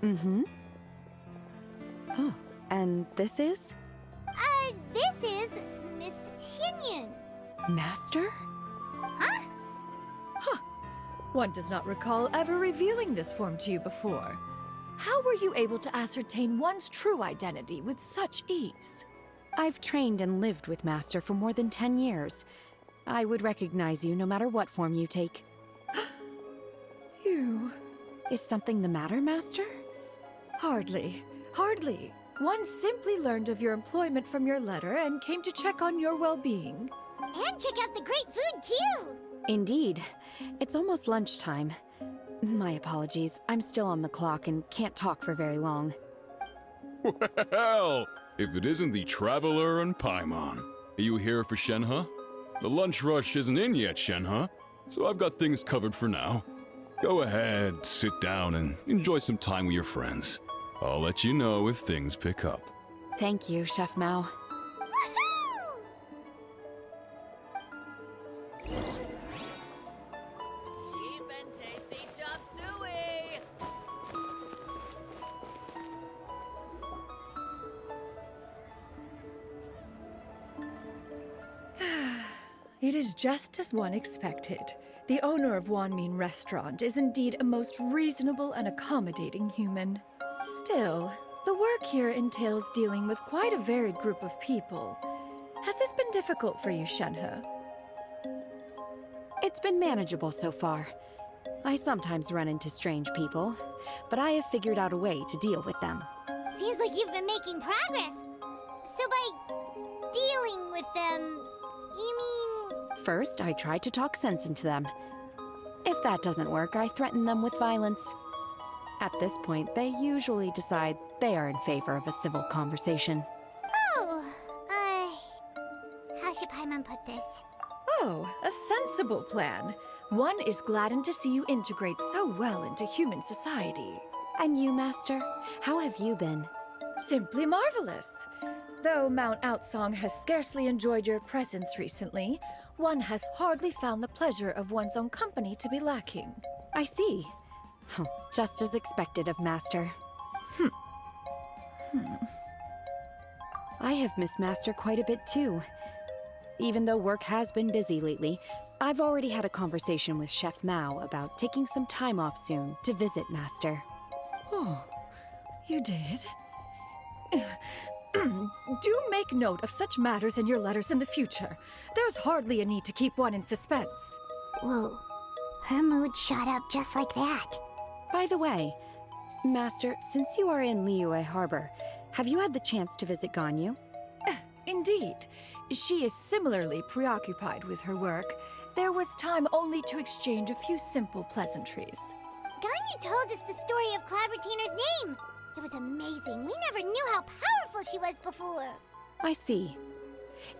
Mm-hmm. Oh, and this is? This is Miss Xinyun. Master? Huh? Huh. One does not recall ever revealing this form to you before. How were you able to ascertain one's true identity with such ease? I've trained and lived with Master for more than 10 years. I would recognize you no matter what form you take. You... Is something the matter, Master? Hardly. Hardly. One simply learned of your employment from your letter and came to check on your well-being. And check out the great food, too! Indeed. It's almost lunchtime. My apologies. I'm still on the clock and can't talk for very long. Well, if it isn't the Traveler and Paimon. Are you here for Shenhe? The lunch rush isn't in yet, Shenhe, so I've got things covered for now. Go ahead, sit down, and enjoy some time with your friends. I'll let you know if things pick up. Thank you, Chef Mao. Cheap and tasty chop suey! It is just as one expected. The owner of Wanmin Restaurant is indeed a most reasonable and accommodating human. Still, the work here entails dealing with quite a varied group of people. Has this been difficult for you, Shenhe? It's been manageable so far. I sometimes run into strange people, but I have figured out a way to deal with them. Seems like you've been making progress. So by dealing with them, you mean... First, I try to talk sense into them. If that doesn't work, I threaten them with violence. At this point, they usually decide they are in favor of a civil conversation. Oh, how should Paimon put this? Oh, a sensible plan. One is gladdened to see you integrate so well into human society. And you, Master? How have you been? Simply marvelous. Though Mount Outsong has scarcely enjoyed your presence recently, one has hardly found the pleasure of one's own company to be lacking. I see. Just as expected of Master. I have missed Master quite a bit too. Even though work has been busy lately, I've already had a conversation with Chef Mao about taking some time off soon to visit Master. Oh, you did? Do make note of such matters in your letters in the future. There's hardly a need to keep one in suspense. Whoa, her mood shot up just like that. By the way, Master, since you are in Liyue Harbor, have you had the chance to visit Ganyu? Indeed. She is similarly preoccupied with her work. There was time only to exchange a few simple pleasantries. Ganyu told us the story of Cloud Retainer's name. It was amazing. We never knew how powerful she was before. I see.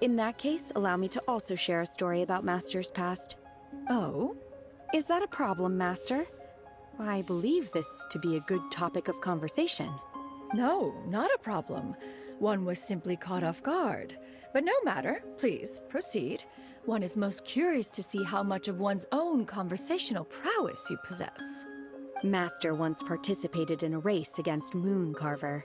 In that case, allow me to also share a story about Master's past. Oh? Is that a problem, Master? I believe this to be a good topic of conversation. No, not a problem. One was simply caught off guard. But no matter, please, proceed. One is most curious to see how much of one's own conversational prowess you possess. Master once participated in a race against Mooncarver.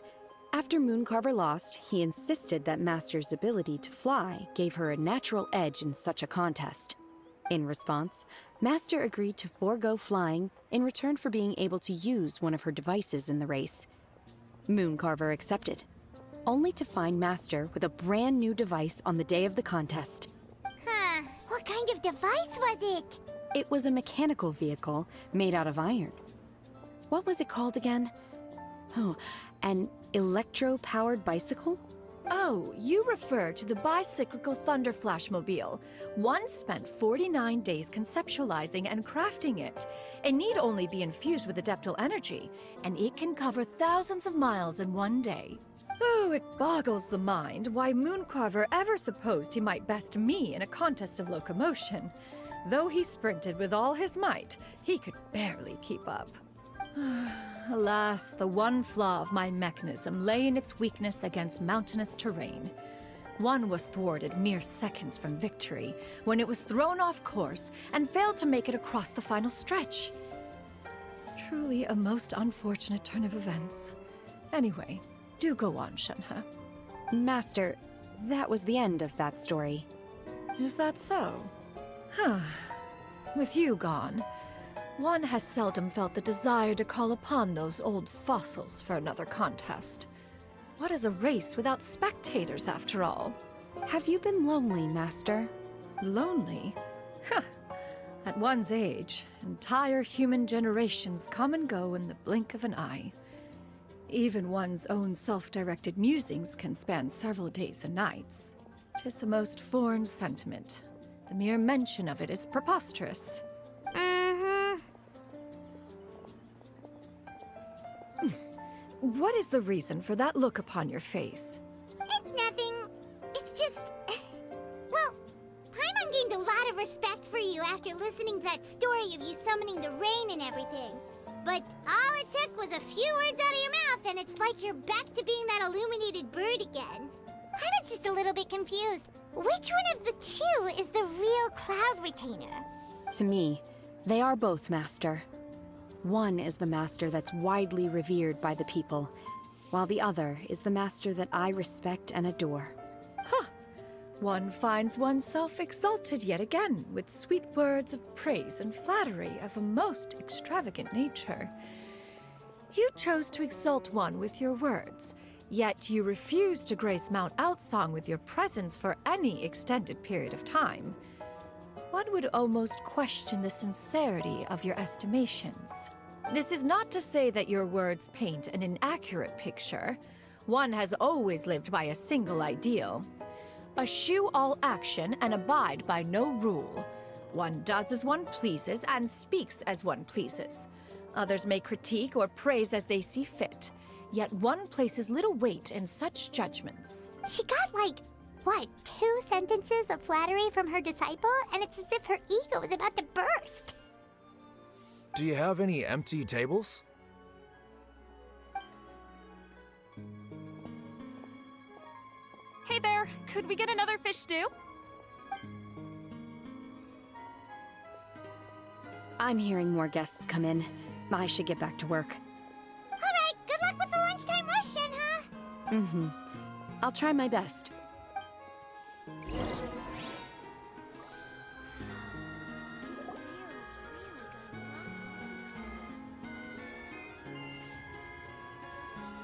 After Mooncarver lost, he insisted that Master's ability to fly gave her a natural edge in such a contest. In response, Master agreed to forego flying in return for being able to use one of her devices in the race. Mooncarver accepted, only to find Master with a brand new device on the day of the contest. Huh. What kind of device was it? It was a mechanical vehicle made out of iron. What was it called again? Oh, an electro-powered bicycle? Oh, you refer to the bicyclical Thunder Flashmobile. One spent 49 days conceptualizing and crafting it. It need only be infused with adeptal energy, and it can cover thousands of miles in one day. Oh, it boggles the mind why Mooncarver ever supposed he might best me in a contest of locomotion. Though he sprinted with all his might, he could barely keep up. Alas, the one flaw of my mechanism lay in its weakness against mountainous terrain. One was thwarted mere seconds from victory, when it was thrown off course and failed to make it across the final stretch. Truly a most unfortunate turn of events. Anyway, do go on, Shenhe. Master, that was the end of that story. Is that so? Huh. With you gone, one has seldom felt the desire to call upon those old fossils for another contest. What is a race without spectators, after all? Have you been lonely, Master? Lonely? Huh. At one's age, entire human generations come and go in the blink of an eye. Even one's own self-directed musings can span several days and nights. 'Tis a most foreign sentiment. The mere mention of it is preposterous. What is the reason for that look upon your face? It's nothing. It's just... Well, Paimon gained a lot of respect for you after listening to that story of you summoning the rain and everything. But all it took was a few words out of your mouth and it's like you're back to being that illuminated bird again. I was just a little bit confused. Which one of the two is the real Cloud Retainer? To me, they are both, Master. One is the master that's widely revered by the people, while the other is the master that I respect and adore. Huh. One finds oneself exalted yet again with sweet words of praise and flattery of a most extravagant nature. You chose to exalt one with your words, yet you refuse to grace Mount Outsong with your presence for any extended period of time. One would almost question the sincerity of your estimations. This is not to say that your words paint an inaccurate picture. One has always lived by a single ideal. Eschew all action and abide by no rule. One does as one pleases and speaks as one pleases. Others may critique or praise as they see fit, yet one places little weight in such judgments. She got like... What, 2 sentences of flattery from her disciple? And it's as if her ego is about to burst. Do you have any empty tables? Hey there, could we get another fish stew? I'm hearing more guests come in. I should get back to work. Alright, good luck with the lunchtime rush, Shenhe. Mm-hmm. I'll try my best.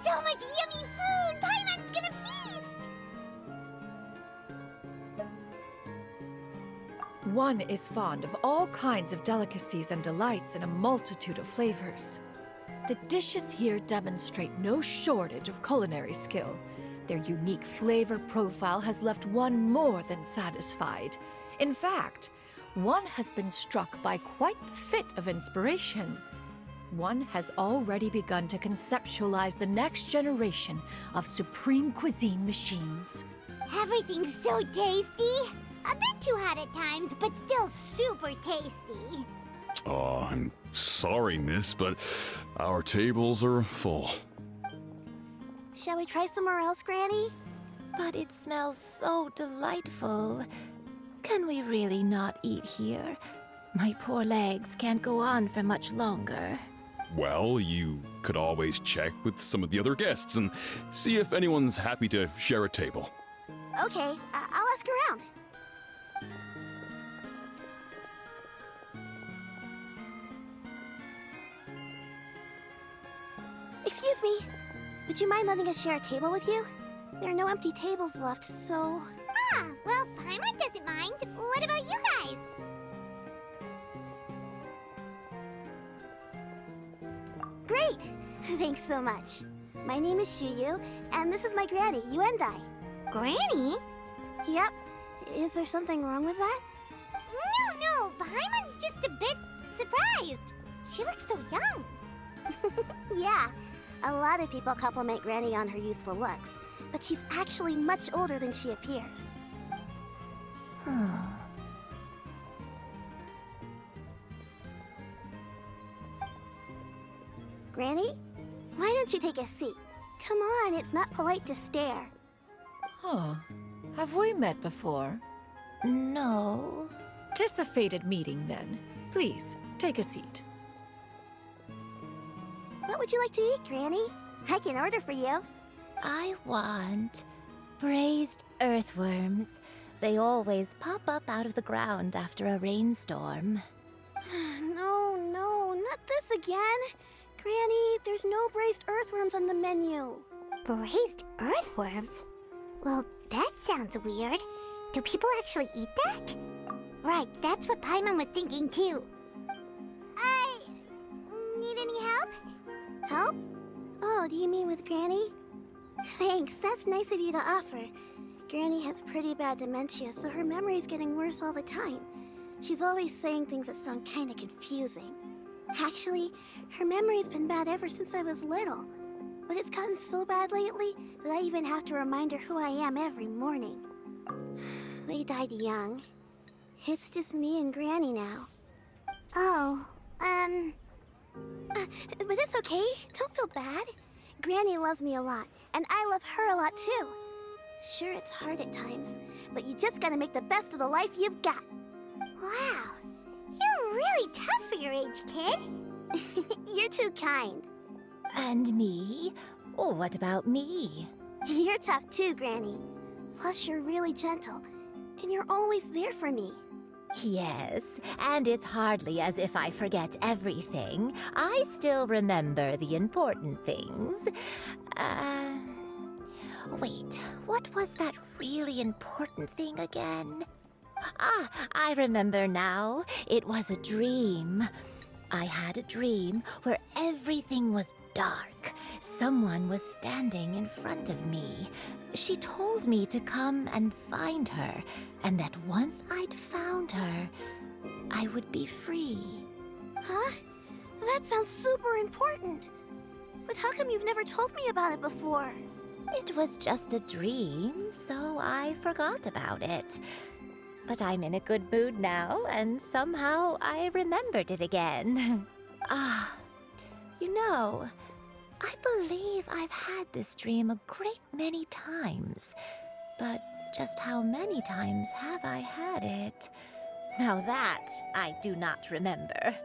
So much yummy food! Paimon's gonna feast! One is fond of all kinds of delicacies and delights in a multitude of flavors. The dishes here demonstrate no shortage of culinary skill. Their unique flavor profile has left one more than satisfied. In fact, one has been struck by quite the fit of inspiration. one has already begun to conceptualize the next generation of supreme cuisine machines. Everything's so tasty. A bit too hot at times, but still super tasty. Oh, I'm sorry, miss, but our tables are full. Shall we try somewhere else, Granny? But it smells so delightful. Can we really not eat here? My poor legs can't go on for much longer. Well, you could always check with some of the other guests and see if anyone's happy to share a table. Okay, I'll ask around. Excuse me. Would you mind letting us share a table with you? There are no empty tables left, so... Ah, well, Paimon doesn't mind. What about you guys? Great! Thanks so much. My name is Shuyu, and this is my granny, Yuendai. Granny? Yep. Is there something wrong with that? No, Paimon's just a bit surprised. She looks so young. Yeah, a lot of people compliment Granny on her youthful looks, but she's actually much older than she appears. Granny? Why don't you take a seat? Come on, it's not polite to stare. Huh. Have we met before? No. Tis a fated meeting, then. Please, take a seat. What would you like to eat, Granny? I can order for you. I want braised earthworms. They always pop up out of the ground after a rainstorm. No, not this again. Granny, there's no braised earthworms on the menu. Braised earthworms? Well, that sounds weird. Do people actually eat that? Right, that's what Paimon was thinking too. Need any help? Help? Oh, do you mean with Granny? Thanks, that's nice of you to offer. Granny has pretty bad dementia, so her memory's getting worse all the time. She's always saying things that sound kinda confusing. Actually, her memory's been bad ever since I was little. But it's gotten so bad lately that I even have to remind her who I am every morning. They died young. It's just me and Granny now. Oh, but it's okay. Don't feel bad. Granny loves me a lot, and I love her a lot too. Sure, it's hard at times, but you just gotta make the best of the life you've got. Wow, you're really tough for your age, kid. You're too kind. And me? Oh, what about me? You're tough too, Granny. Plus, you're really gentle, and you're always there for me. Yes, and it's hardly as if I forget everything. I still remember the important things. Wait, what was that really important thing again? Ah, I remember now. It was a dream. I had a dream where everything was dark. Someone was standing in front of me. She told me to come and find her, and that once I'd found her, I would be free. Huh? That sounds super important. But how come you've never told me about it before? It was just a dream, so I forgot about it. But I'm in a good mood now, and somehow I remembered it again. You know, I believe I've had this dream a great many times. But just how many times have I had it? Now that I do not remember.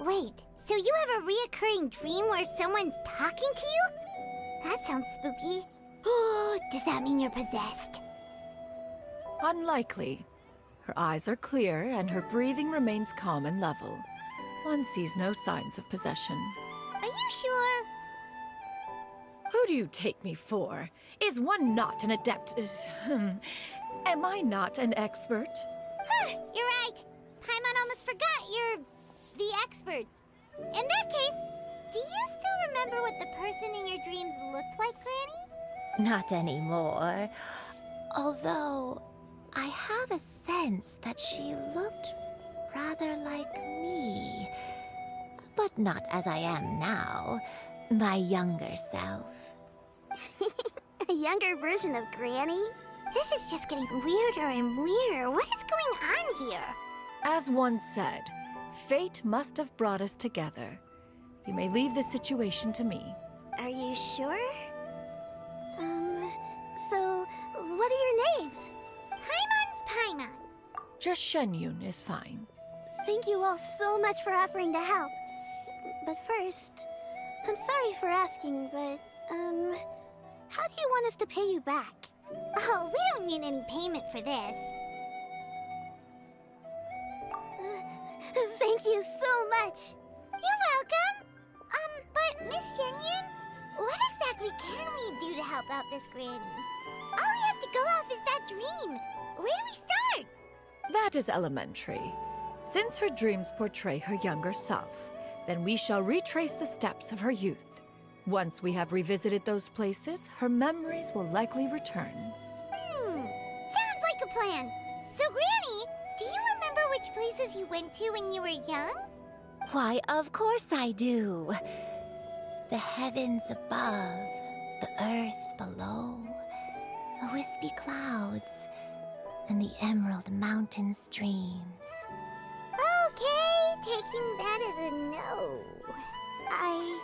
Wait, so you have a reoccurring dream where someone's talking to you? That sounds spooky. Oh, does that mean you're possessed? Unlikely. Her eyes are clear and her breathing remains calm and level. One sees no signs of possession. Are you sure? Who do you take me for? Is one not an adept? Am I not an expert? Huh, you're right. Paimon almost forgot you're the expert. In that case, do you still remember what the person in your dreams looked like, Granny? Not anymore. Although, I have a sense that she looked rather like me. but not as I am now. My younger self. A younger version of Granny? This is just getting weirder and weirder. What is going on here? As one said, fate must have brought us together. You may leave this situation to me. Are you sure? So, what are your names? Paimon's Paimon. Just Shenyun is fine. Thank you all so much for offering to help. But first, I'm sorry for asking, but, how do you want us to pay you back? Oh, we don't need any payment for this. Thank you so much. You're welcome. But Miss Shenyun, what exactly can we do to help out this granny? All we have to go off is that dream. Where do we start? That is elementary. Since her dreams portray her younger self, then we shall retrace the steps of her youth. Once we have revisited those places, her memories will likely return. Sounds like a plan. So, Granny, do you remember which places you went to when you were young? Why, of course I do. The heavens above, the earth below, the wispy clouds, and the emerald mountain streams. Okay, taking that as a no. I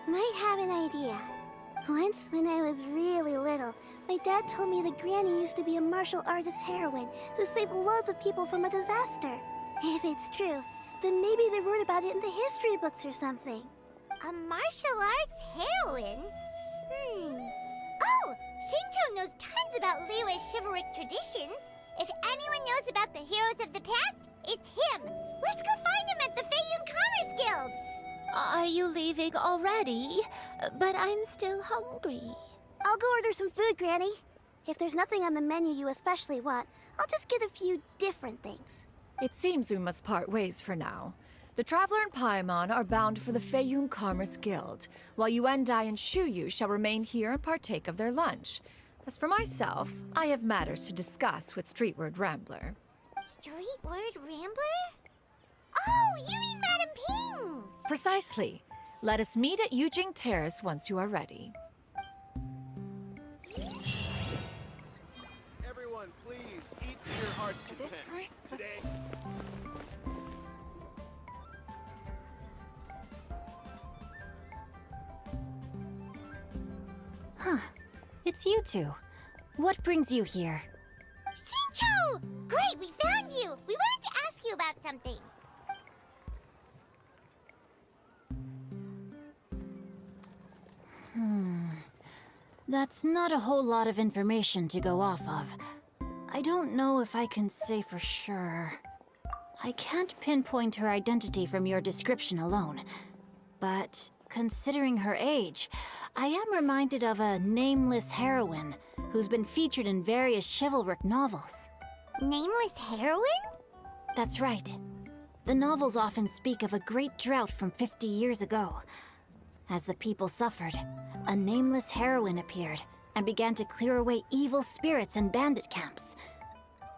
might have an idea. Once, when I was really little, my dad told me that Granny used to be a martial artist heroine who saved loads of people from a disaster. If it's true, then maybe they wrote about it in the history books or something. A martial arts heroine? Oh, Shincho knows tons about Liyue's chivalric traditions. If anyone knows about the heroes of the past, it's him. Let's go find him at the Feiyun Commerce Guild. Are you leaving already? But I'm still hungry. I'll go order some food, Granny. If there's nothing on the menu you especially want, I'll just get a few different things. It seems we must part ways for now. The Traveler and Paimon are bound for the Feiyun Commerce Guild, while Yuendai and Shuyu shall remain here and partake of their lunch. As for myself, I have matters to discuss with Streetward Rambler. Streetward Rambler? Oh, you mean Madame Ping! Precisely. Let us meet at Yujing Terrace once you are ready. Everyone, please, eat to your heart's content. Today... Huh. It's you two. What brings you here? Shincho! Great, we found you! We wanted to ask you about something. That's not a whole lot of information to go off of. I don't know if I can say for sure. I can't pinpoint her identity from your description alone. But considering her age, I am reminded of a nameless heroine who's been featured in various chivalric novels. Nameless heroine? That's right. The novels often speak of a great drought from 50 years ago. As the people suffered, a nameless heroine appeared and began to clear away evil spirits in bandit camps.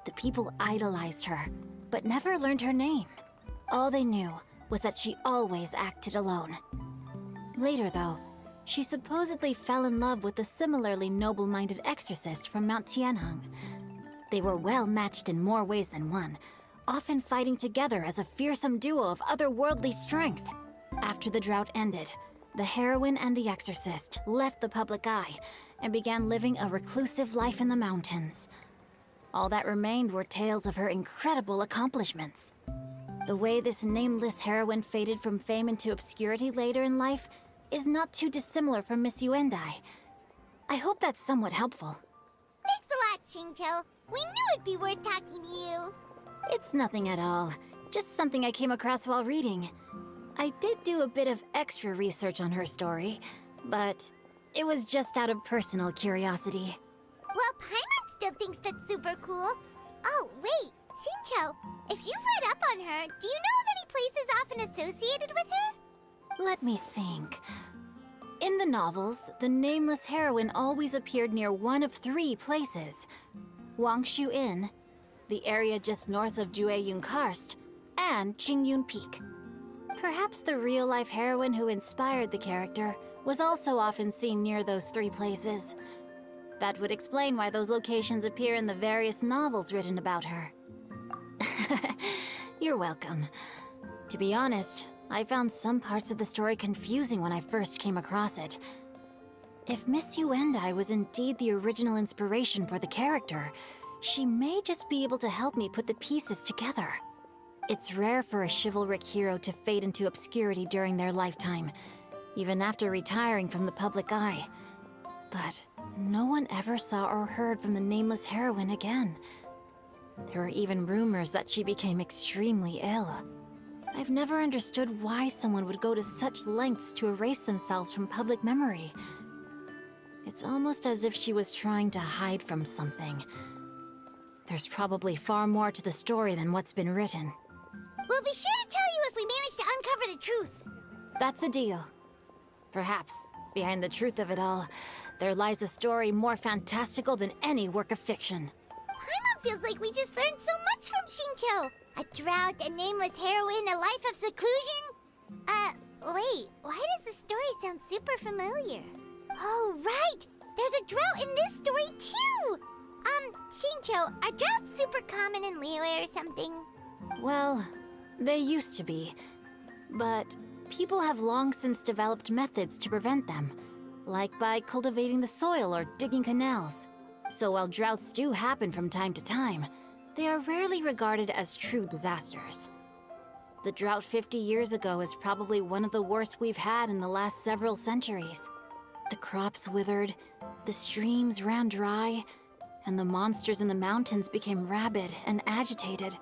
The people idolized her, but never learned her name. All they knew was that she always acted alone. Later, though, she supposedly fell in love with a similarly noble-minded exorcist from Mount Tianheng. They were well matched in more ways than one, often fighting together as a fearsome duo of otherworldly strength. After the drought ended, the heroine and the exorcist left the public eye and began living a reclusive life in the mountains. All that remained were tales of her incredible accomplishments. The way this nameless heroine faded from fame into obscurity later in life is not too dissimilar from Miss Yuendai. I hope that's somewhat helpful. Thanks a lot, Shincho. We knew it'd be worth talking to you. It's nothing at all. Just something I came across while reading. I did do a bit of extra research on her story, but it was just out of personal curiosity. Well, Paimon still thinks that's super cool. Oh, wait, Shincho, if you've read up on her, do you know of any places often associated with her? Let me think. In the novels, the nameless heroine always appeared near one of 3 places. Wangshu Inn, the area just north of Jueyun Karst, and Qingyun Peak. Perhaps the real-life heroine who inspired the character was also often seen near those three places. That would explain why those locations appear in the various novels written about her. You're welcome. To be honest, I found some parts of the story confusing when I first came across it. If Miss Yuendai was indeed the original inspiration for the character, she may just be able to help me put the pieces together. It's rare for a chivalric hero to fade into obscurity during their lifetime, even after retiring from the public eye. But no one ever saw or heard from the nameless heroine again. There were even rumors that she became extremely ill. I've never understood why someone would go to such lengths to erase themselves from public memory. It's almost as if she was trying to hide from something. There's probably far more to the story than what's been written. We'll be sure to tell you if we manage to uncover the truth. That's a deal. Perhaps, behind the truth of it all, there lies a story more fantastical than any work of fiction. Paimon feels like we just learned so much from Xingqiu. A drought, a nameless heroine, a life of seclusion. Wait, why does the story sound super familiar? Oh, right! There's a drought in this story, too! Xingqiu, are droughts super common in Liyue or something? Well, they used to be. But people have long since developed methods to prevent them, like by cultivating the soil or digging canals. So while droughts do happen from time to time, they are rarely regarded as true disasters. The drought 50 years ago is probably one of the worst we've had in the last several centuries. The crops withered, the streams ran dry, and the monsters in the mountains became rabid and agitated.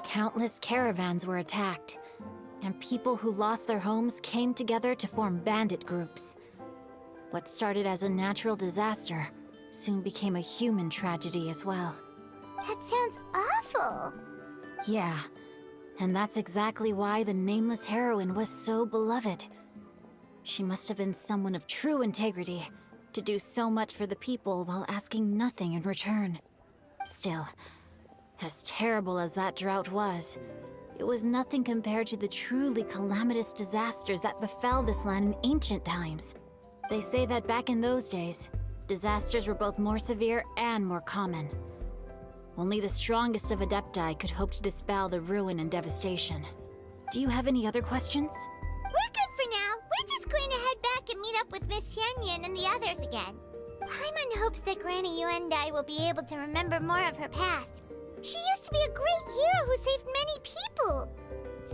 Countless caravans were attacked, and people who lost their homes came together to form bandit groups. What started as a natural disaster soon became a human tragedy as well. That sounds awful. Yeah, and that's exactly why the nameless heroine was so beloved. She must have been someone of true integrity, to do so much for the people while asking nothing in return. Still, as terrible as that drought was, it was nothing compared to the truly calamitous disasters that befell this land in ancient times. They say that back in those days, disasters were both more severe and more common. Only the strongest of Adepti could hope to dispel the ruin and devastation. Do you have any other questions? We're good for now. We're just going to head back and meet up with Miss Xianyan and the others again. Paimon hopes that Granny Yuendai will be able to remember more of her past. She used to be a great hero who saved many people.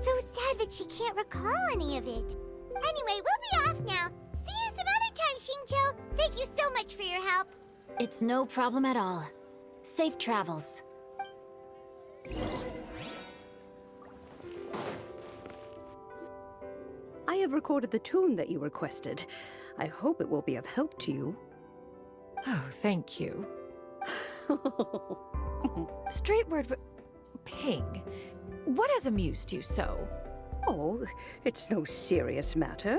So sad that she can't recall any of it. Anyway, we'll be off now. See you some other time, Xingqiu. Thank you so much for your help. It's no problem at all. Safe travels. I have recorded the tune that you requested. I hope it will be of help to you. Oh, thank you. Straightward, Ping, what has amused you so? Oh, it's no serious matter.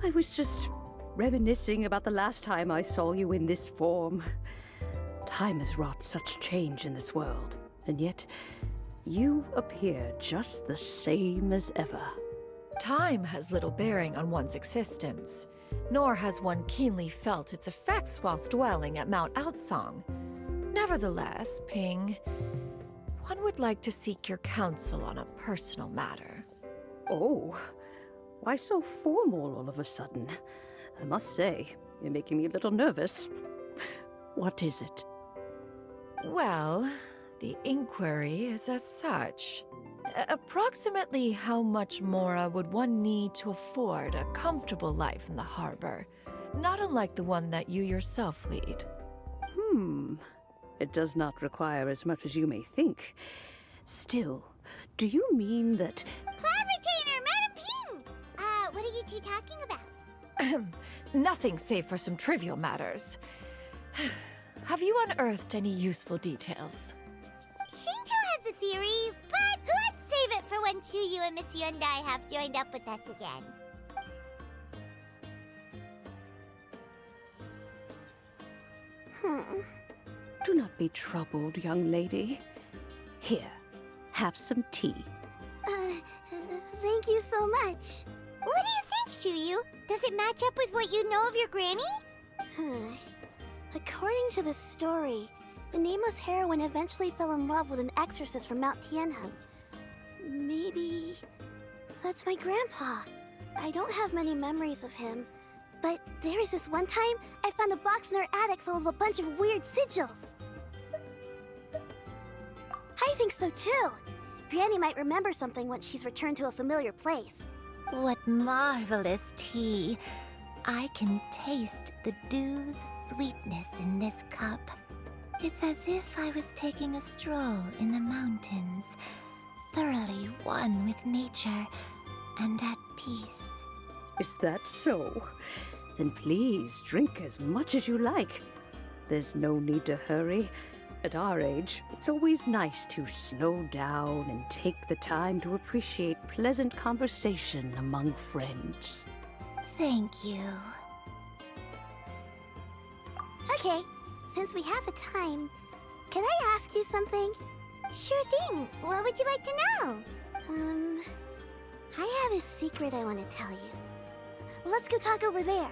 I was just reminiscing about the last time I saw you in this form. Time has wrought such change in this world, and yet you appear just the same as ever. Time has little bearing on one's existence, nor has one keenly felt its effects whilst dwelling at Mount Outsong. Nevertheless, Ping, one would like to seek your counsel on a personal matter. Oh, why so formal all of a sudden? I must say, you're making me a little nervous. What is it? Well, the inquiry is as such. Approximately how much mora would one need to afford a comfortable life in the harbor, not unlike the one that you yourself lead? It does not require as much as you may think. Still, do you mean that... Cloud Retainer, Madam Ping! What are you two talking about? Nothing save for some trivial matters. Have you unearthed any useful details? Xingqiu has a theory, but let's save it for when Chuyu and Miss Yuendai have joined up with us again. Do not be troubled, young lady. Here, have some tea. Thank you so so much. What do you think, Shuyu? Does it match up with what you know of your granny? According to the story, the nameless heroine eventually fell in love with an exorcist from Mount Tianheng. Maybe that's my grandpa. I don't have many memories of him, but there was this one time I found a box in her attic full of a bunch of weird sigils. I think so too. Granny might remember something once she's returned to a familiar place. What marvelous tea. I can taste the dew's sweetness in this cup. It's as if I was taking a stroll in the mountains, thoroughly one with nature and at peace. Is that so? Then please drink as much as you like. There's no need to hurry. At our age, it's always nice to slow down and take the time to appreciate pleasant conversation among friends. Thank you. Okay, since we have the time, can I ask you something? Sure thing. What would you like to know? I have a secret I want to tell you. Let's go talk over there.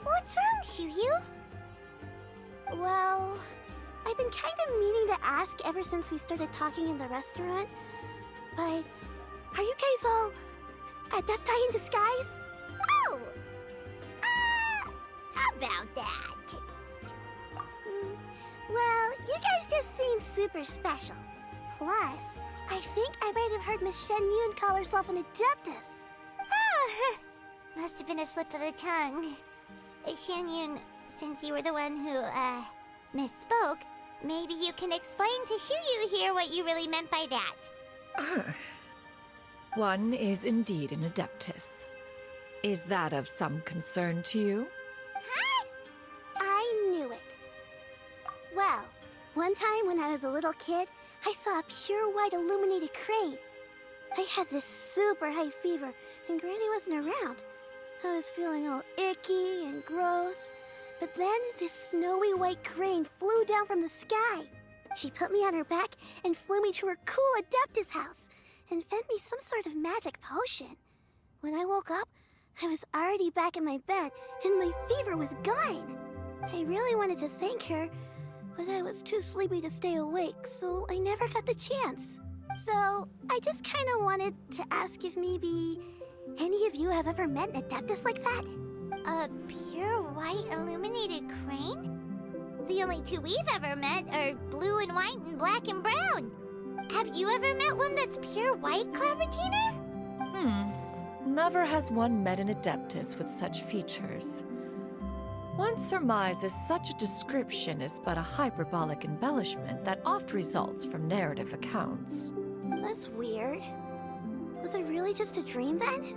What's wrong, Shuyu? Well, I've been kind of meaning to ask ever since we started talking in the restaurant, but are you guys all adepti in disguise? Oh! How about that? Well, you guys just seem super special. Plus, I think I might have heard Miss Shen Yun call herself an adeptus. Oh, must have been a slip of the tongue. Shen Yun, since you were the one who, misspoke, maybe you can explain to Shuyu here what you really meant by that. One is indeed an adeptus. Is that of some concern to you? Huh? I knew it. Well, one time when I was a little kid, I saw a pure white illuminated crane. I had this super high fever, and Granny wasn't around. I was feeling all icky and gross. But then this snowy white crane flew down from the sky. She put me on her back and flew me to her cool Adeptus house and fed me some sort of magic potion. When I woke up, I was already back in my bed and my fever was gone. I really wanted to thank her, but I was too sleepy to stay awake, so I never got the chance. So I just kind of wanted to ask if maybe any of you have ever met an Adeptus like that? A pure white illuminated crane? The only two we've ever met are blue and white and black and brown. Have you ever met one that's pure white, Cloud Retainer? Never has one met an adeptus with such features. One surmises such a description is but a hyperbolic embellishment that oft results from narrative accounts. That's weird. Was it really just a dream then?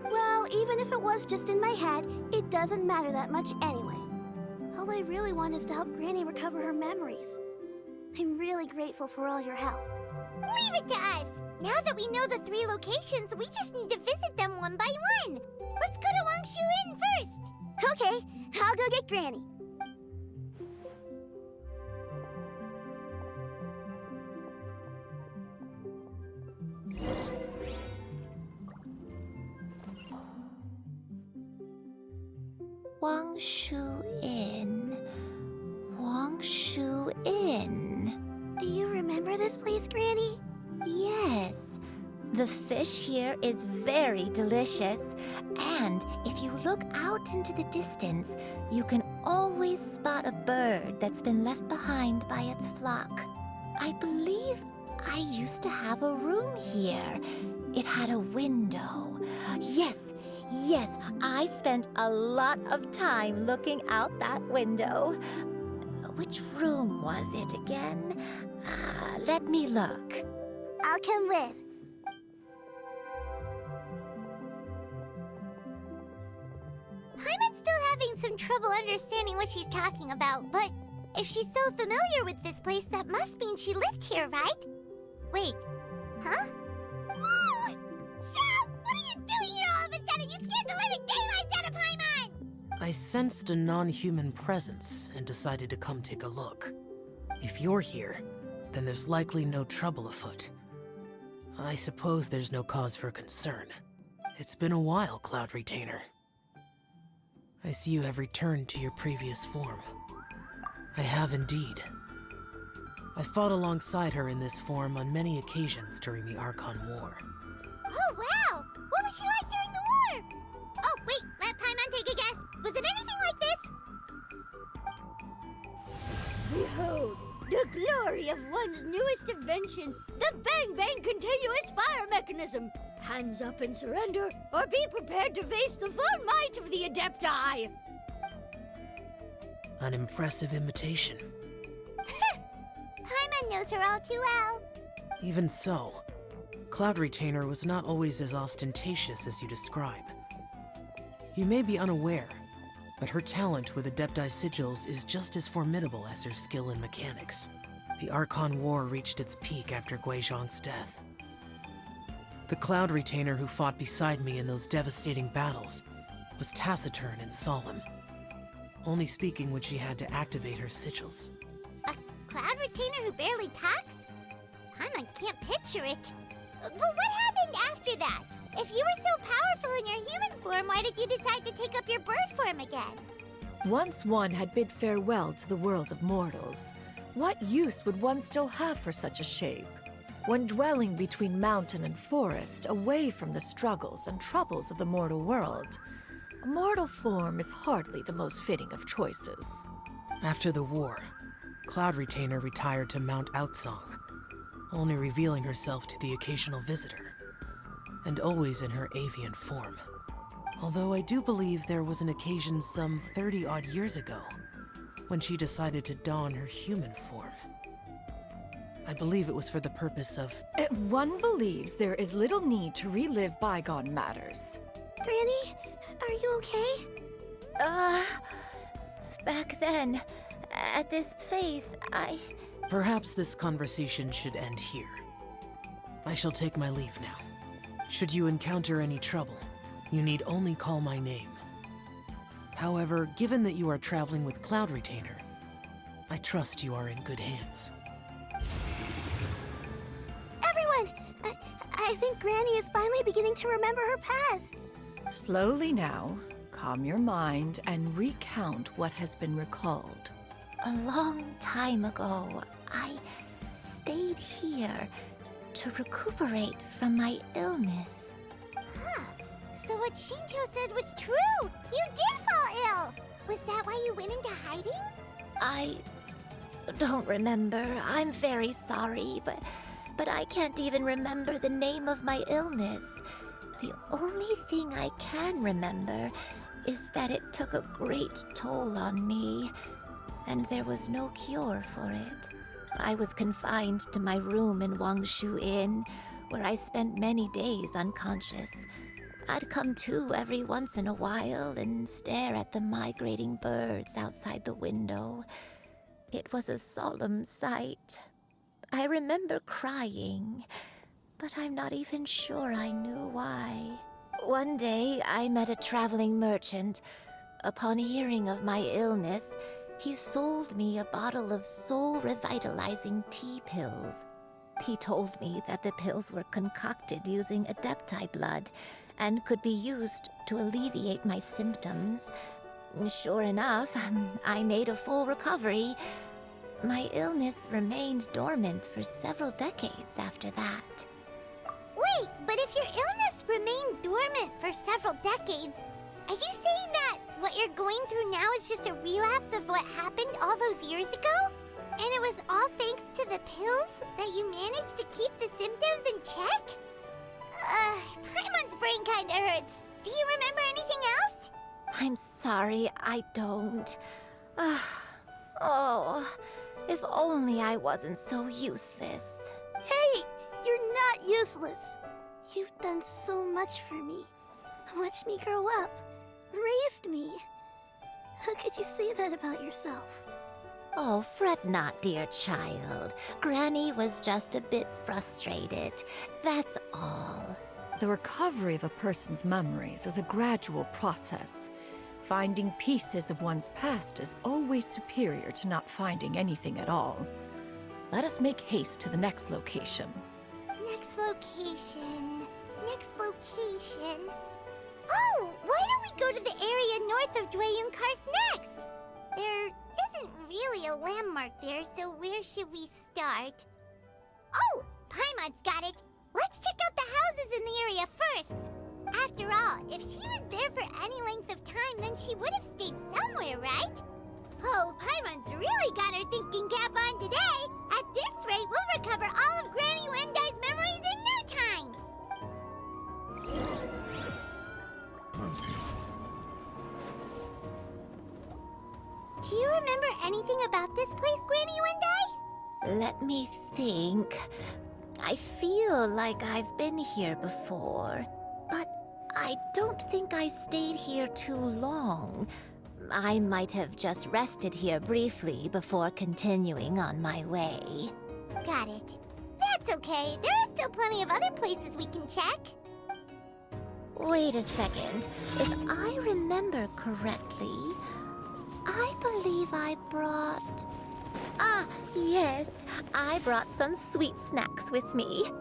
Well, even if it was just in my head, it doesn't matter that much anyway. All I really want is to help Granny recover her memories. I'm really grateful for all your help. Leave it to us! Now that we know the 3 locations, we just need to visit them one by one. Let's go to Wangshu Inn first. Okay, I'll go get Granny. Wangshu Inn. Wangshu Inn. Do you remember this place, Granny? Yes. The fish here is very delicious. And if you look out into the distance, you can always spot a bird that's been left behind by its flock. I believe I used to have a room here. It had a window. Yes, I spent a lot of time looking out that window. Which room was it again? Let me look. I'll come with. Paimon's still having some trouble understanding what she's talking about, but if she's so familiar with this place, that must mean she lived here, right? Wait, huh? Whoa! Shell! What are you doing here all of a sudden? You scared the living daylights out of Paimon! I sensed a non-human presence and decided to come take a look. If you're here, then there's likely no trouble afoot. I suppose there's no cause for concern. It's been a while, Cloud Retainer. I see you have returned to your previous form. I have indeed. I fought alongside her in this form on many occasions during the Archon War. Oh, wow! What was she like during the war? Oh, wait, let Paimon take a guess. Was it anything like this? Behold, the glory of one's newest invention, the Bang Bang Continuous Fire Mechanism. Hands up and surrender, or be prepared to face the full might of the Adepti. An impressive imitation. Paimon knows her all too well. Even so, Cloud Retainer was not always as ostentatious as you describe. You may be unaware, but her talent with Adepti sigils is just as formidable as her skill in mechanics. The Archon War reached its peak after Guizhong's death. The Cloud Retainer who fought beside me in those devastating battles was taciturn and solemn, only speaking when she had to activate her sigils. A Cloud Retainer who barely talks? Paimon can't picture it. But what happened after that? If you were so powerful in your human form, why did you decide to take up your bird form again? Once one had bid farewell to the world of mortals, what use would one still have for such a shape? When dwelling between mountain and forest, away from the struggles and troubles of the mortal world, a mortal form is hardly the most fitting of choices. After the war, Cloud Retainer retired to Mount Outsong, only revealing herself to the occasional visitor, and always in her avian form. Although I do believe there was an occasion some 30-odd years ago when she decided to don her human form. I believe it was for the purpose of... One believes there is little need to relive bygone matters. Granny, are you okay? Back then, at this place, Perhaps this conversation should end here. I shall take my leave now. Should you encounter any trouble, you need only call my name. However, given that you are traveling with Cloud Retainer, I trust you are in good hands. Everyone! I think Granny is finally beginning to remember her past. Slowly now, calm your mind and recount what has been recalled. A long time ago, I stayed here to recuperate from my illness. Huh. So what Shinto said was true! You did fall ill! Was that why you went into hiding? I don't remember. I'm very sorry, but I can't even remember the name of my illness. The only thing I can remember is that it took a great toll on me, and there was no cure for it. I was confined to my room in Wangshu Inn, where I spent many days unconscious. I'd come to every once in a while and stare at the migrating birds outside the window. It was a solemn sight. I remember crying, but I'm not even sure I knew why. One day, I met a traveling merchant. Upon hearing of my illness, he sold me a bottle of soul-revitalizing tea pills. He told me that the pills were concocted using Adepti blood and could be used to alleviate my symptoms. Sure enough, I made a full recovery. My illness remained dormant for several decades after that. Wait, but if your illness remained dormant for several decades, are you saying that what you're going through now is just a relapse of what happened all those years ago? And it was all thanks to the pills that you managed to keep the symptoms in check? Paimon's brain kinda hurts. Do you remember anything else? I'm sorry, I don't. Oh, if only I wasn't so useless. Hey, you're not useless. You've done so much for me. Watched me grow up. Raised me. How could you say that about yourself? Oh, fret not, dear child. Granny was just a bit frustrated. That's all. The recovery of a person's memories is a gradual process. Finding pieces of one's past is always superior to not finding anything at all. Let us make haste to the next location. Next location. Next location. Oh, why don't we go to the area north of Dwayunkars next? There isn't really a landmark there, so where should we start? Oh, Paimon's got it. Let's check out the houses in the area first. After all, if she was there for any length of time, then she would have stayed somewhere, right? Oh, Paimon's really got her thinking cap on today. At this rate, we'll recover all of Granny Wendai's memories in no time. Do you remember anything about this place, Granny Wendai? Let me think. I feel like I've been here before, but I don't think I stayed here too long. I might have just rested here briefly before continuing on my way. Got it. That's okay. There are still plenty of other places we can check. Wait a second. If I remember correctly, I believe I brought... Ah, yes. I brought some sweet snacks with me.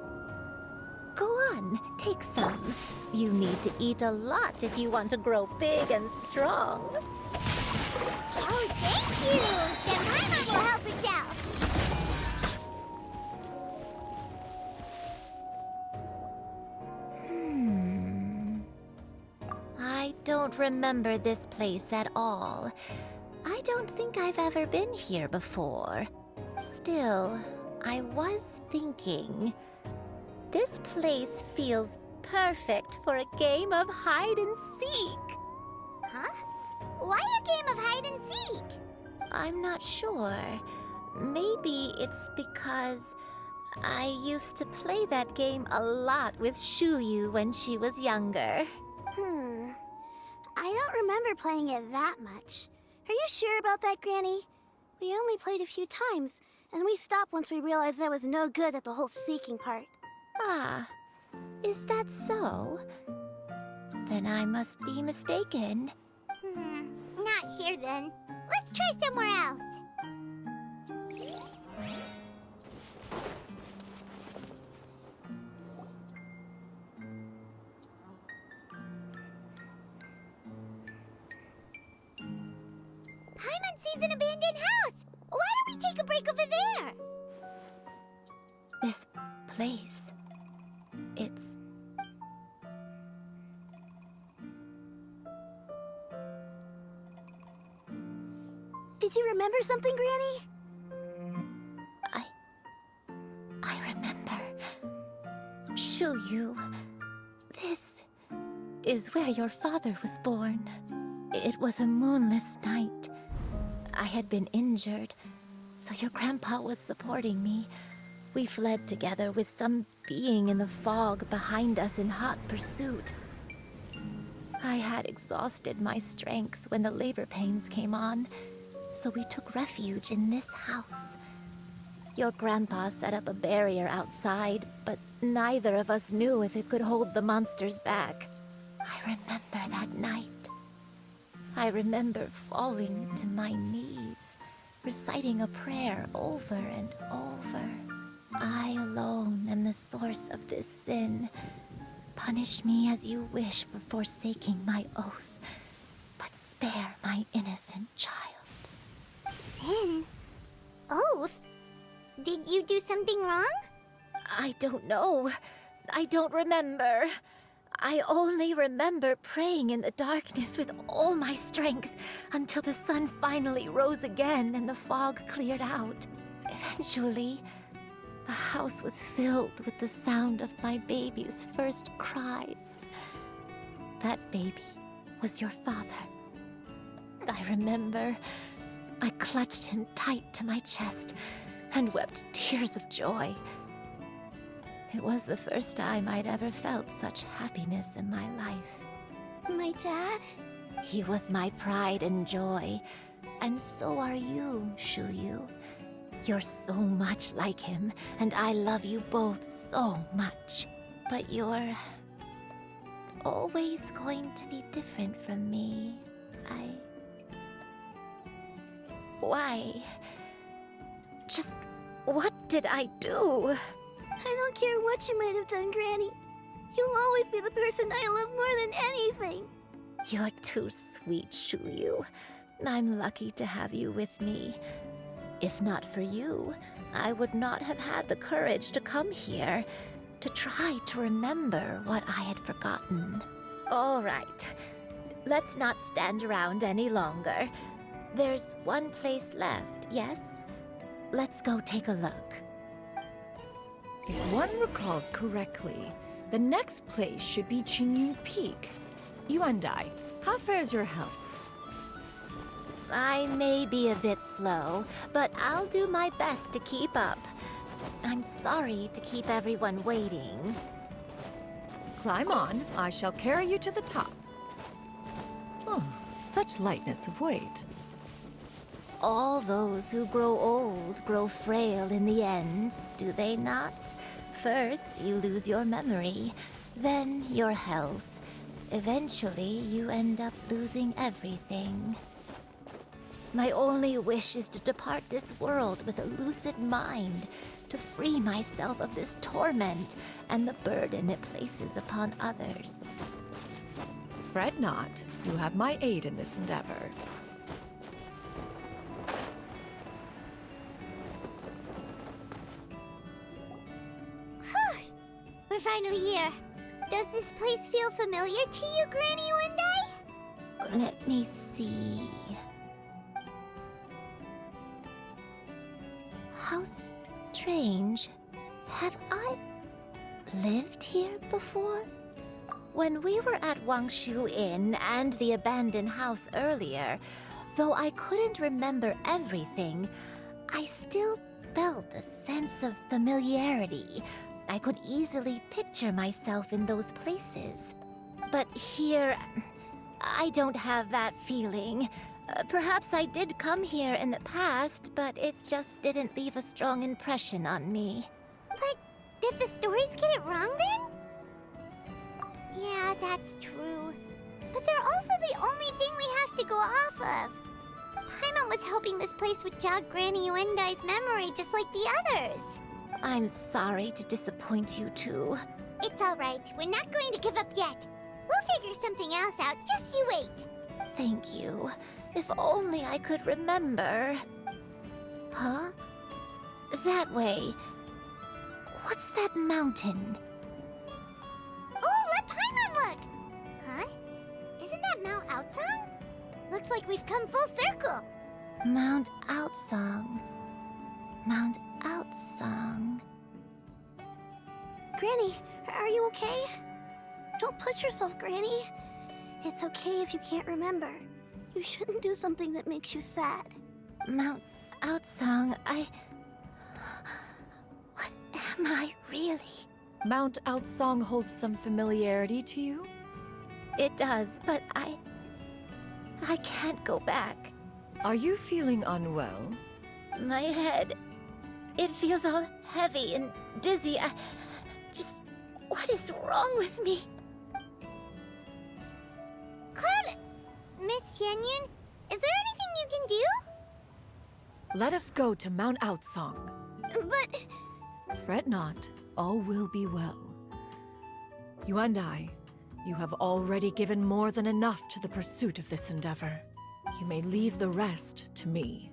Go on, take some. You need to eat a lot if you want to grow big and strong. Oh, thank you! Then Paimon will help herself. I don't remember this place at all. I don't think I've ever been here before. Still, I was thinking... This place feels perfect for a game of hide and seek. Huh? Why a game of hide and seek? I'm not sure. Maybe it's because I used to play that game a lot with Shuyu when she was younger. I don't remember playing it that much. Are you sure about that, Granny? We only played a few times, and we stopped once we realized I was no good at the whole seeking part. Ah, is that so? Then I must be mistaken. Not here then. Let's try somewhere else. Paimon sees an abandoned house! Why don't we take a break over there? This place... It's... Did you remember something, Granny? I remember. Shuyu, this is where your father was born. It was a moonless night. I had been injured, so your grandpa was supporting me. We fled together with some being in the fog behind us in hot pursuit. I had exhausted my strength when the labor pains came on, so we took refuge in this house. Your grandpa set up a barrier outside, but neither of us knew if it could hold the monsters back. I remember that night. I remember falling to my knees, reciting a prayer over and over. I alone am the source of this sin. Punish me as you wish for forsaking my oath, but spare my innocent child. Sin? Oath? Did you do something wrong? I don't know. I don't remember. I only remember praying in the darkness with all my strength until the sun finally rose again and the fog cleared out. Eventually, the house was filled with the sound of my baby's first cries. That baby was your father. I remember I clutched him tight to my chest and wept tears of joy. It was the first time I'd ever felt such happiness in my life. My dad? He was my pride and joy, and so are you, Shuyu. You're so much like him, and I love you both so much. But you're always going to be different from me. Why? Just what did I do? I don't care what you might have done, Granny. You'll always be the person I love more than anything. You're too sweet, Shuyu. I'm lucky to have you with me. If not for you, I would not have had the courage to come here, to try to remember what I had forgotten. All right, let's not stand around any longer. There's one place left, yes? Let's go take a look. If one recalls correctly, the next place should be Qingyun Peak. Yuandai, how fares your health? I may be a bit slow, but I'll do my best to keep up. I'm sorry to keep everyone waiting. Climb on. I shall carry you to the top. Oh, such lightness of weight. All those who grow old grow frail in the end, do they not? First, you lose your memory, then your health. Eventually, you end up losing everything. My only wish is to depart this world with a lucid mind, to free myself of this torment and the burden it places upon others. Fret not. You have my aid in this endeavor. We're finally here. Does this place feel familiar to you, Granny Yuandai? Let me see. How strange. Have I lived here before? When we were at Wangshu Inn and the abandoned house earlier, though I couldn't remember everything, I still felt a sense of familiarity. I could easily picture myself in those places. But here, I don't have that feeling. Perhaps I did come here in the past, but it just didn't leave a strong impression on me. But did the stories get it wrong then? Yeah, that's true. But they're also the only thing we have to go off of. Paimon was hoping this place would jog Granny Yuandai's memory just like the others. I'm sorry to disappoint you too. It's all right. We're not going to give up yet. We'll figure something else out. Just you wait. Thank you. If only I could remember. Huh? That way. What's that mountain? Oh, let Paimon look! Huh? Isn't that Mount Outsong? Looks like we've come full circle. Mount Outsong. Mount Outsong. Granny, are you okay? Don't push yourself, Granny. It's okay if you can't remember. You shouldn't do something that makes you sad. Mount Outsong, What am I really? Mount Outsong holds some familiarity to you? It does, but I can't go back. Are you feeling unwell? My head, it feels all heavy and dizzy. What is wrong with me? Cloud, Miss Xianyun, is there anything you can do? Let us go to Mount Outsong. But... Fret not, all will be well. Yuandai, you have already given more than enough to the pursuit of this endeavor. You may leave the rest to me.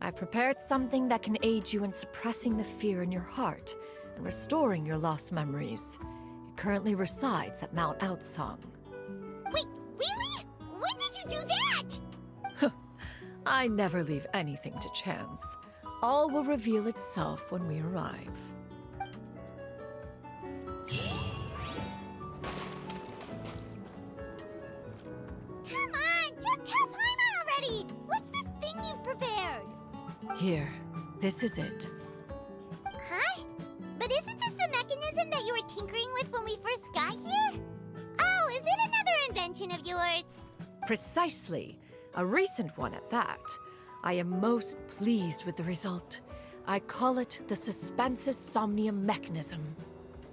I've prepared something that can aid you in suppressing the fear in your heart and restoring your lost memories. It currently resides at Mount Outsong. Wait, really? When did you do that? I never leave anything to chance. All will reveal itself when we arrive. Come on, just tell Paimon already! What's this thing you've prepared? Here, this is it. Huh? But isn't this the mechanism that you were tinkering with when we first got here? Oh, is it another invention of yours? Precisely. A recent one at that. I am most pleased with the result. I call it the Suspensus Somnium Mechanism.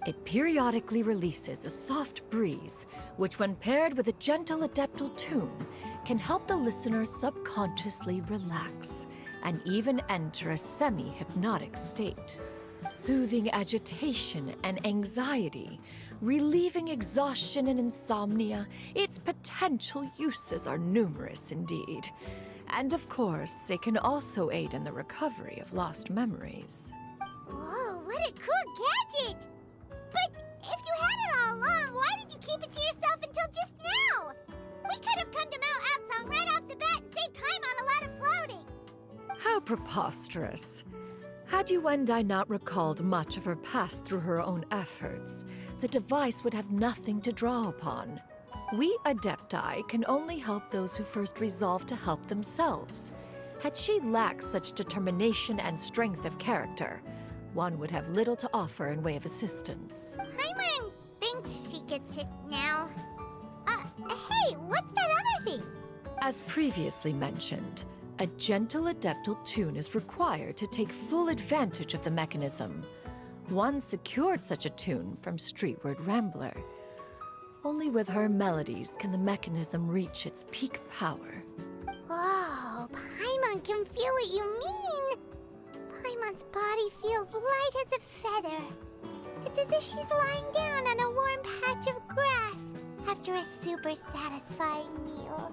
It periodically releases a soft breeze, which when paired with a gentle adeptal tune, can help the listener subconsciously relax and even enter a semi-hypnotic state, soothing agitation and anxiety, relieving exhaustion and insomnia. Its potential uses are numerous indeed. And of course, it can also aid in the recovery of lost memories. Whoa, what a cool gadget! But if you had it all along, why did you keep it to yourself until just now? We could have come to Mount Outsong right off the bat and saved time on a lot of floating. How preposterous. Had Yuendai not recalled much of her past through her own efforts, the device would have nothing to draw upon. We Adepti can only help those who first resolve to help themselves. Had she lacked such determination and strength of character, one would have little to offer in way of assistance. Paimon thinks she gets it now. Hey, what's that other thing? As previously mentioned, a gentle adeptal tune is required to take full advantage of the mechanism. One secured such a tune from Streetward Rambler. Only with her melodies can the mechanism reach its peak power. Whoa, Paimon can feel what you mean. Paimon's body feels light as a feather. It's as if she's lying down on a warm patch of grass after a super satisfying meal.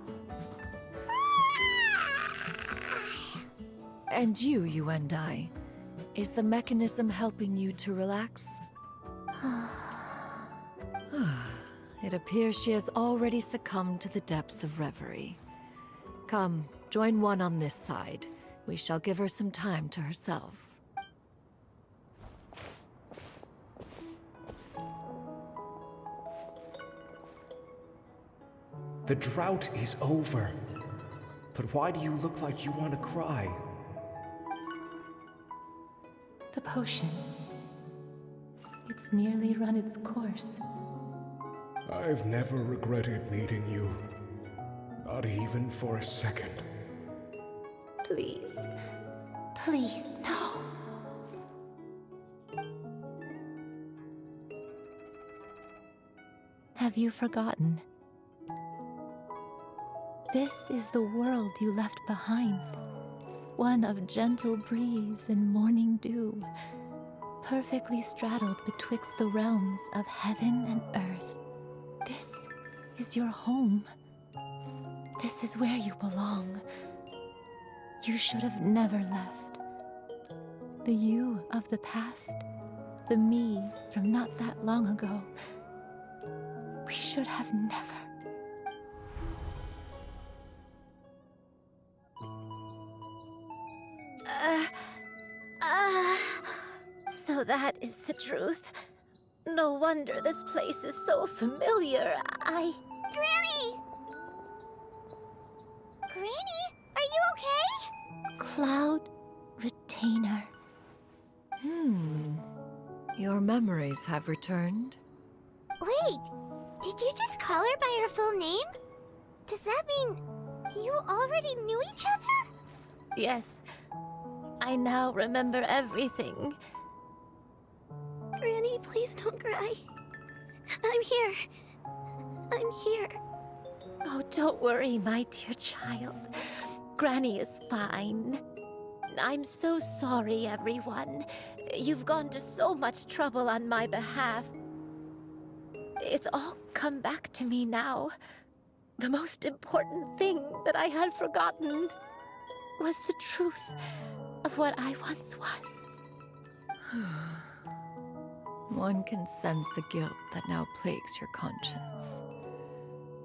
And you, Yuendai, is the mechanism helping you to relax? It appears she has already succumbed to the depths of reverie. Come, join one on this side. We shall give her some time to herself. The drought is over. But why do you look like you want to cry? The potion. It's nearly run its course. I've never regretted meeting you. Not even for a second. Please. Please, no. Have you forgotten? This is the world you left behind. One of gentle breeze and morning dew, perfectly straddled betwixt the realms of heaven and earth. This is your home. This is where you belong. You should have never left. The you of the past, the me from not that long ago. We should have never. So that is the truth. No wonder this place is so familiar. Granny! Granny, are you okay? Cloud Retainer. Your memories have returned. Wait, did you just call her by her full name? Does that mean you already knew each other? Yes. I now remember everything. Granny, please don't cry. I'm here. I'm here. Oh, don't worry, my dear child. Granny is fine. I'm so sorry, everyone. You've gone to so much trouble on my behalf. It's all come back to me now. The most important thing that I had forgotten was the truth of what I once was. One can sense the guilt that now plagues your conscience.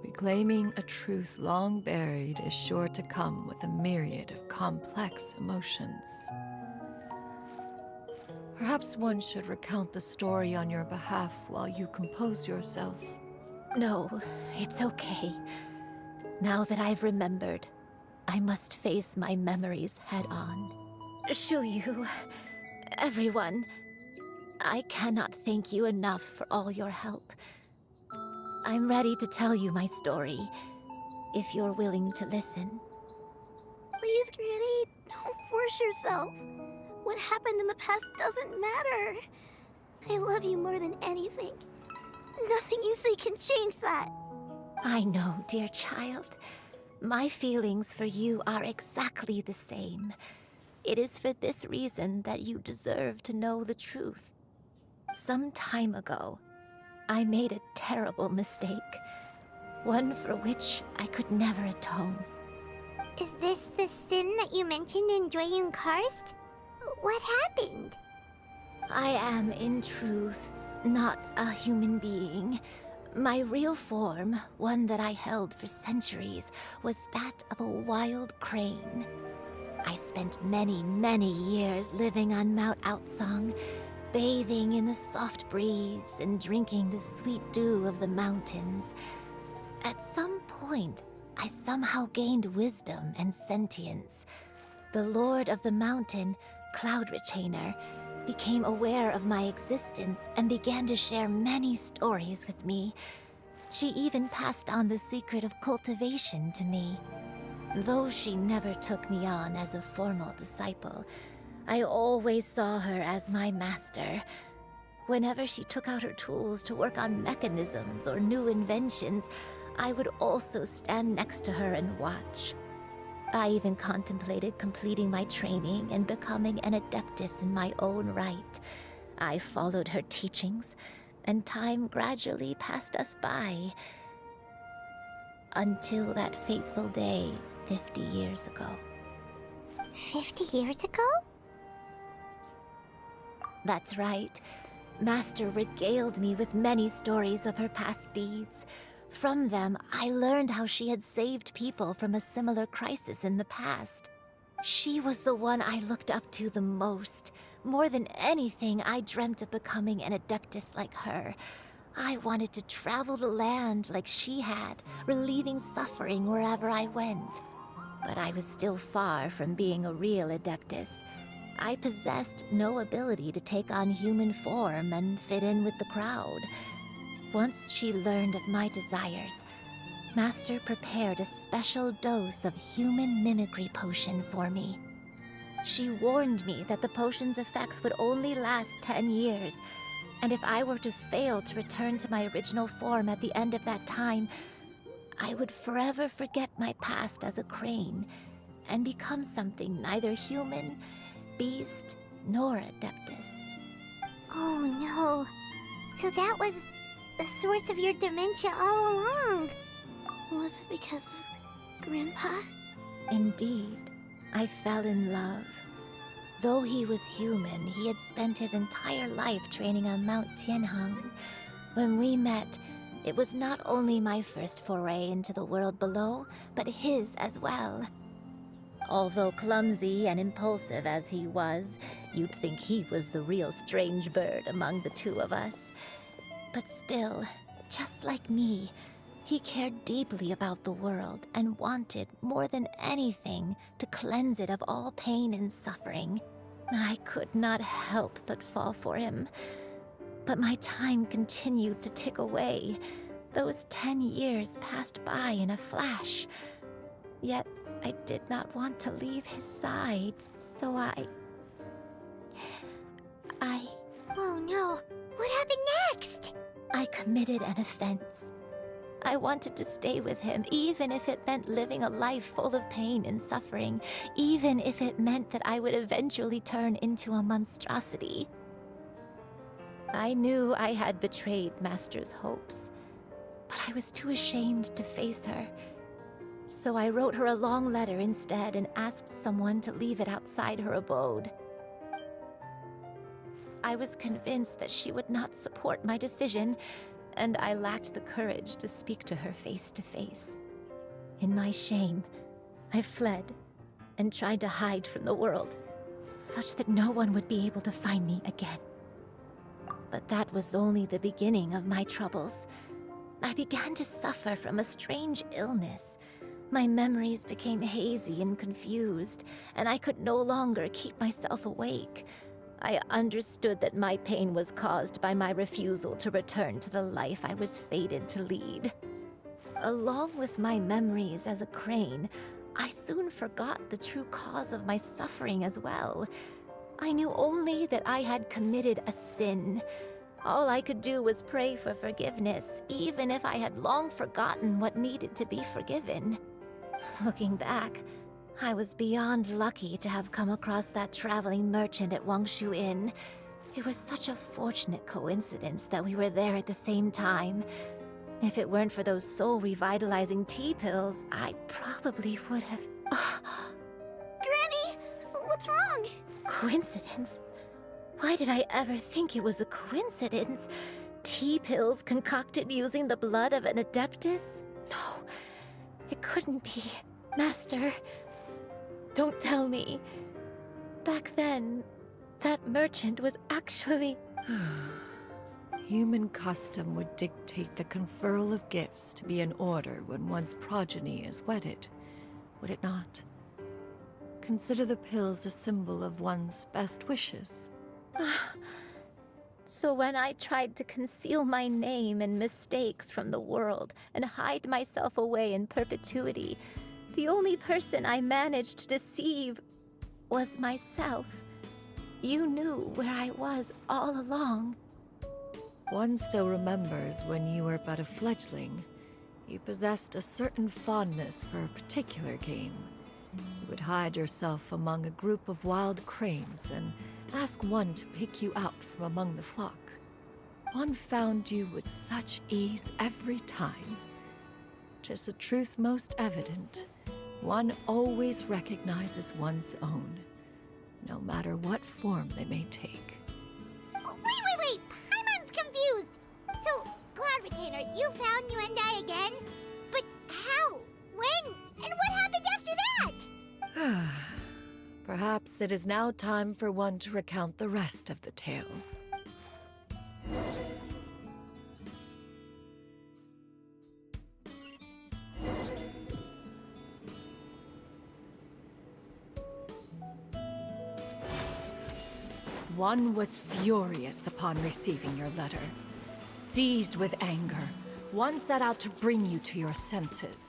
Reclaiming a truth long buried is sure to come with a myriad of complex emotions. Perhaps one should recount the story on your behalf while you compose yourself. No, it's okay. Now that I've remembered, I must face my memories head on. Shuyu, everyone, I cannot thank you enough for all your help. I'm ready to tell you my story, if you're willing to listen. Please, Granny, don't force yourself. What happened in the past doesn't matter. I love you more than anything. Nothing you say can change that. I know, dear child. My feelings for you are exactly the same. It is for this reason that you deserve to know the truth. Some time ago, I made a terrible mistake. One for which I could never atone. Is this the sin that you mentioned in Dwayne Karst? What happened? I am, in truth, not a human being. My real form, one that I held for centuries, was that of a wild crane. I spent many, many years living on Mount Outsong, bathing in the soft breeze and drinking the sweet dew of the mountains. At some point, I somehow gained wisdom and sentience. The Lord of the Mountain, Cloud Retainer, became aware of my existence and began to share many stories with me. She even passed on the secret of cultivation to me. Though she never took me on as a formal disciple, I always saw her as my master. Whenever she took out her tools to work on mechanisms or new inventions, I would also stand next to her and watch. I even contemplated completing my training and becoming an adeptus in my own right. I followed her teachings, and time gradually passed us by. Until that fateful day 50 years ago. 50 years ago? That's right. Master regaled me with many stories of her past deeds. From them, I learned how she had saved people from a similar crisis in the past. She was the one I looked up to the most. More than anything, I dreamt of becoming an adeptus like her. I wanted to travel the land like she had, relieving suffering wherever I went. But I was still far from being a real adeptus. I possessed no ability to take on human form and fit in with the crowd. Once she learned of my desires, Master prepared a special dose of human mimicry potion for me. She warned me that the potion's effects would only last 10 years, and if I were to fail to return to my original form at the end of that time, I would forever forget my past as a crane and become something neither human, beast, nor adeptus. Oh no. So that was the source of your dementia all along. Was it because of Grandpa? Indeed, I fell in love. Though he was human, he had spent his entire life training on Mount Tianheng. When we met, it was not only my first foray into the world below, but his as well. Although clumsy and impulsive as he was, you'd think he was the real strange bird among the two of us. But still, just like me, he cared deeply about the world and wanted, more than anything, to cleanse it of all pain and suffering. I could not help but fall for him. But my time continued to tick away. Those 10 years passed by in a flash. Yet I did not want to leave his side, so I... Oh no, what happened next? I committed an offense. I wanted to stay with him, even if it meant living a life full of pain and suffering, even if it meant that I would eventually turn into a monstrosity. I knew I had betrayed Master's hopes, but I was too ashamed to face her. So I wrote her a long letter instead and asked someone to leave it outside her abode. I was convinced that she would not support my decision, and I lacked the courage to speak to her face to face. In my shame, I fled and tried to hide from the world, such that no one would be able to find me again. But that was only the beginning of my troubles. I began to suffer from a strange illness. My memories became hazy and confused, and I could no longer keep myself awake. I understood that my pain was caused by my refusal to return to the life I was fated to lead. Along with my memories as a crane, I soon forgot the true cause of my suffering as well. I knew only that I had committed a sin. All I could do was pray for forgiveness, even if I had long forgotten what needed to be forgiven. Looking back, I was beyond lucky to have come across that traveling merchant at Wangshu Inn. It was such a fortunate coincidence that we were there at the same time. If it weren't for those soul-revitalizing tea pills, I probably would have... Granny, what's wrong? Coincidence? Why did I ever think it was a coincidence? Tea pills concocted using the blood of an adeptus? No, it couldn't be. Master, don't tell me. Back then, that merchant was actually... Human custom would dictate the conferral of gifts to be in order when one's progeny is wedded, would it not? Consider the pills a symbol of one's best wishes. So when I tried to conceal my name and mistakes from the world and hide myself away in perpetuity, the only person I managed to deceive was myself. You knew where I was all along. One still remembers when you were but a fledgling. You possessed a certain fondness for a particular game. You would hide yourself among a group of wild cranes and ask one to pick you out from among the flock. One found you with such ease every time. 'Tis a truth most evident. One always recognizes one's own, no matter what form they may take. Wait! Paimon's confused! So, Cloud Retainer, you found Yuendai again? But how? When? And what happened after that? Perhaps it is now time for one to recount the rest of the tale. One was furious upon receiving your letter. Seized with anger, one set out to bring you to your senses.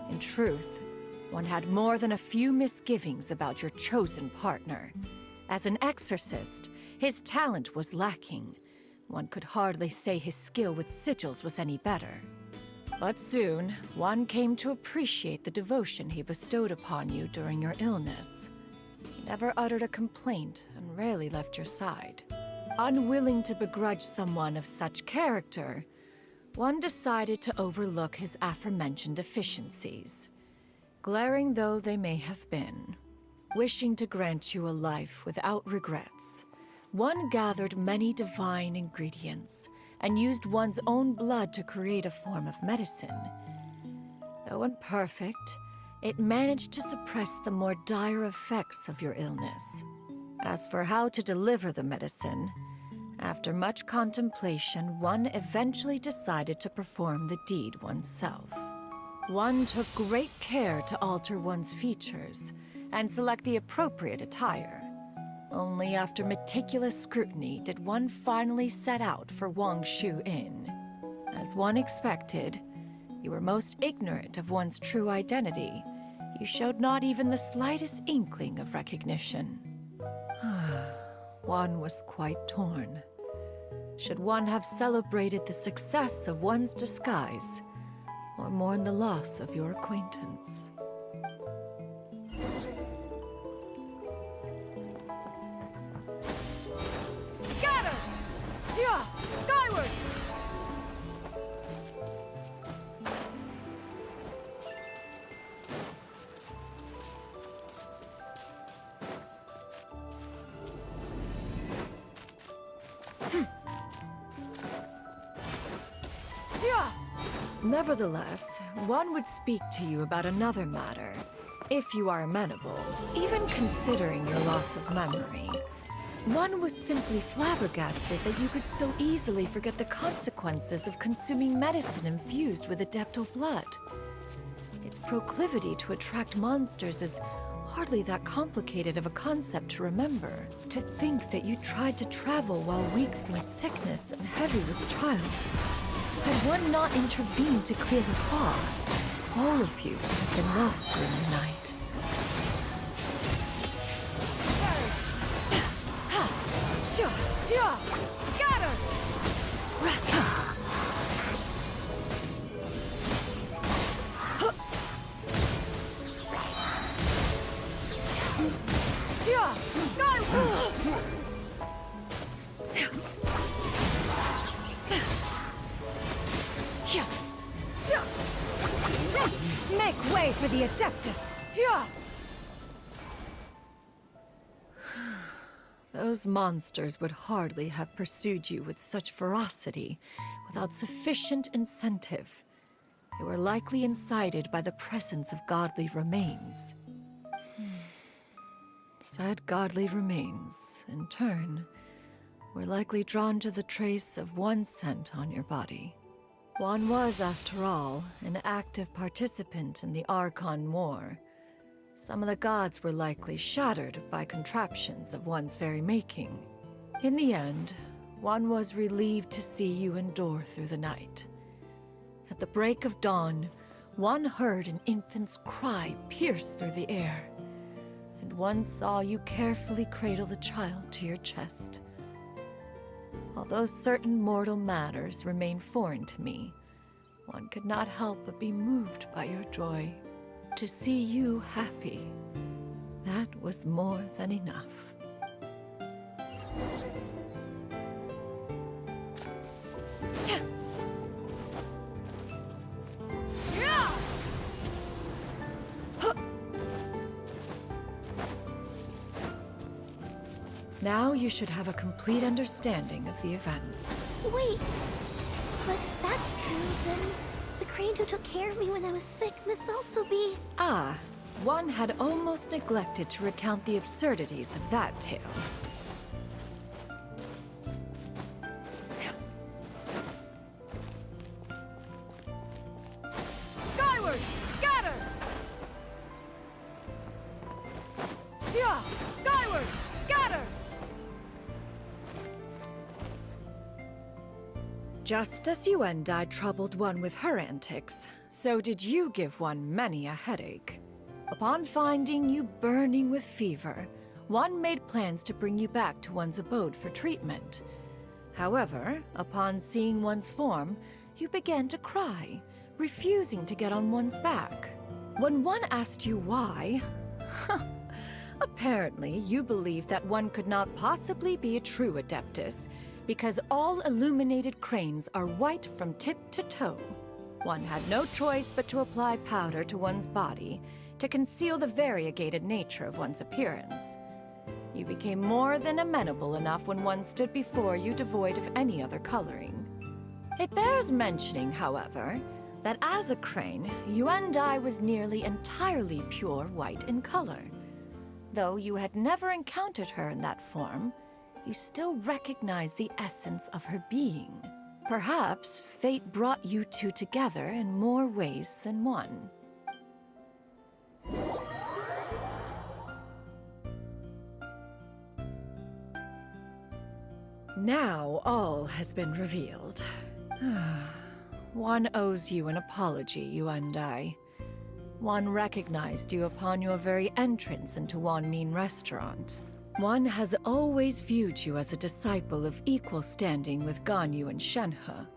In truth, one had more than a few misgivings about your chosen partner. As an exorcist, his talent was lacking. One could hardly say his skill with sigils was any better. But soon, one came to appreciate the devotion he bestowed upon you during your illness. He never uttered a complaint and rarely left your side. Unwilling to begrudge someone of such character, one decided to overlook his aforementioned deficiencies, glaring though they may have been. Wishing to grant you a life without regrets, one gathered many divine ingredients and used one's own blood to create a form of medicine. Though imperfect, it managed to suppress the more dire effects of your illness. As for how to deliver the medicine, after much contemplation, one eventually decided to perform the deed oneself. One took great care to alter one's features and select the appropriate attire. Only after meticulous scrutiny did one finally set out for Wangshu Inn. As one expected, you were most ignorant of one's true identity. You showed not even the slightest inkling of recognition. One was quite torn. Should one have celebrated the success of one's disguise, or mourn the loss of your acquaintance? Scatter! Yeah! Skyward! Nevertheless, one would speak to you about another matter, if you are amenable. Even considering your loss of memory, one was simply flabbergasted that you could so easily forget the consequences of consuming medicine infused with adeptal blood. Its proclivity to attract monsters is hardly that complicated of a concept to remember. To think that you tried to travel while weak from sickness and heavy with child. Had one not intervened to clear the fog, all of you would have been lost during the night. Make way for the Adeptus! Those monsters would hardly have pursued you with such ferocity without sufficient incentive. They were likely incited by the presence of godly remains. Said godly remains, in turn, were likely drawn to the trace of one scent on your body. One was, after all, an active participant in the Archon War. Some of the gods were likely shattered by contraptions of one's very making. In the end, one was relieved to see you endure through the night. At the break of dawn, one heard an infant's cry pierce through the air, and one saw you carefully cradle the child to your chest. Although certain mortal matters remain foreign to me, one could not help but be moved by your joy. To see you happy, that was more than enough. Now you should have a complete understanding of the events. Wait, but if that's true, then the crane who took care of me when I was sick must also be... Ah, one had almost neglected to recount the absurdities of that tale. Skyward! Scatter! Yeah! Skyward! Scatter! Just as Yuendai troubled one with her antics, so did you give one many a headache. Upon finding you burning with fever, one made plans to bring you back to one's abode for treatment. However, upon seeing one's form, you began to cry, refusing to get on one's back. When one asked you why, apparently you believed that one could not possibly be a true Adeptus, because all illuminated cranes are white from tip to toe. One had no choice but to apply powder to one's body to conceal the variegated nature of one's appearance. You became more than amenable enough when one stood before you devoid of any other coloring. It bears mentioning, however, that as a crane, Yuendai was nearly entirely pure white in color. Though you had never encountered her in that form, you still recognized the essence of her being. Perhaps fate brought you two together in more ways than one. Now all has been revealed. One owes you an apology, Yuendai. One recognized you upon your very entrance into Wanmin Restaurant. One has always viewed you as a disciple of equal standing with Ganyu and Shenhe.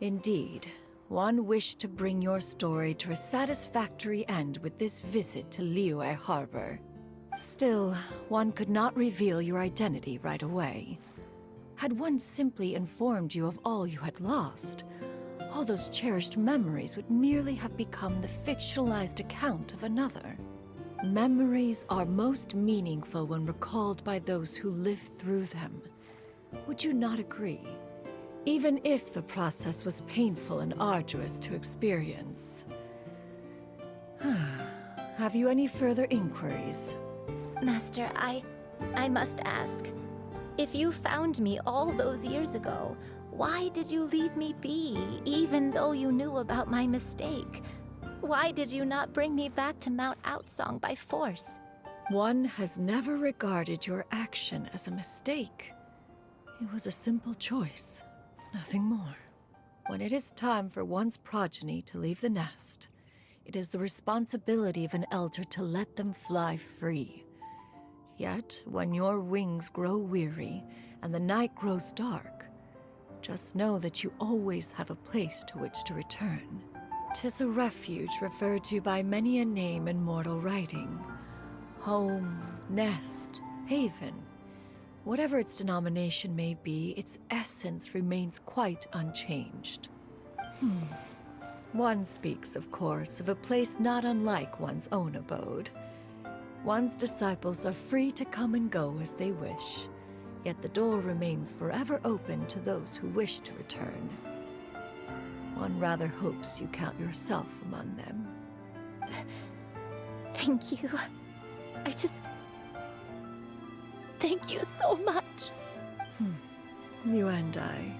Indeed, one wished to bring your story to a satisfactory end with this visit to Liyue Harbor. Still, one could not reveal your identity right away. Had one simply informed you of all you had lost, all those cherished memories would merely have become the fictionalized account of another. Memories are most meaningful when recalled by those who lived through them. Would you not agree? Even if the process was painful and arduous to experience. Have you any inquiries? Inquiries? Master, I must ask. If you found me all those years ago, why did you leave me be, even though you knew about my mistake? Why did you not bring me back to Mount Outsong by force? One has never regarded your action as a mistake. It was a simple choice, nothing more. When it is time for one's progeny to leave the nest, it is the responsibility of an elder to let them fly free. Yet, when your wings grow weary and the night grows dark, just know that you always have a place to which to return. 'Tis a refuge referred to by many a name in mortal writing. Home, nest, haven. Whatever its denomination may be, its essence remains quite unchanged. One speaks, of course, of a place not unlike one's own abode. One's disciples are free to come and go as they wish, yet the door remains forever open to those who wish to return. One rather hopes you count yourself among them. Thank you. Thank you so much. You and I.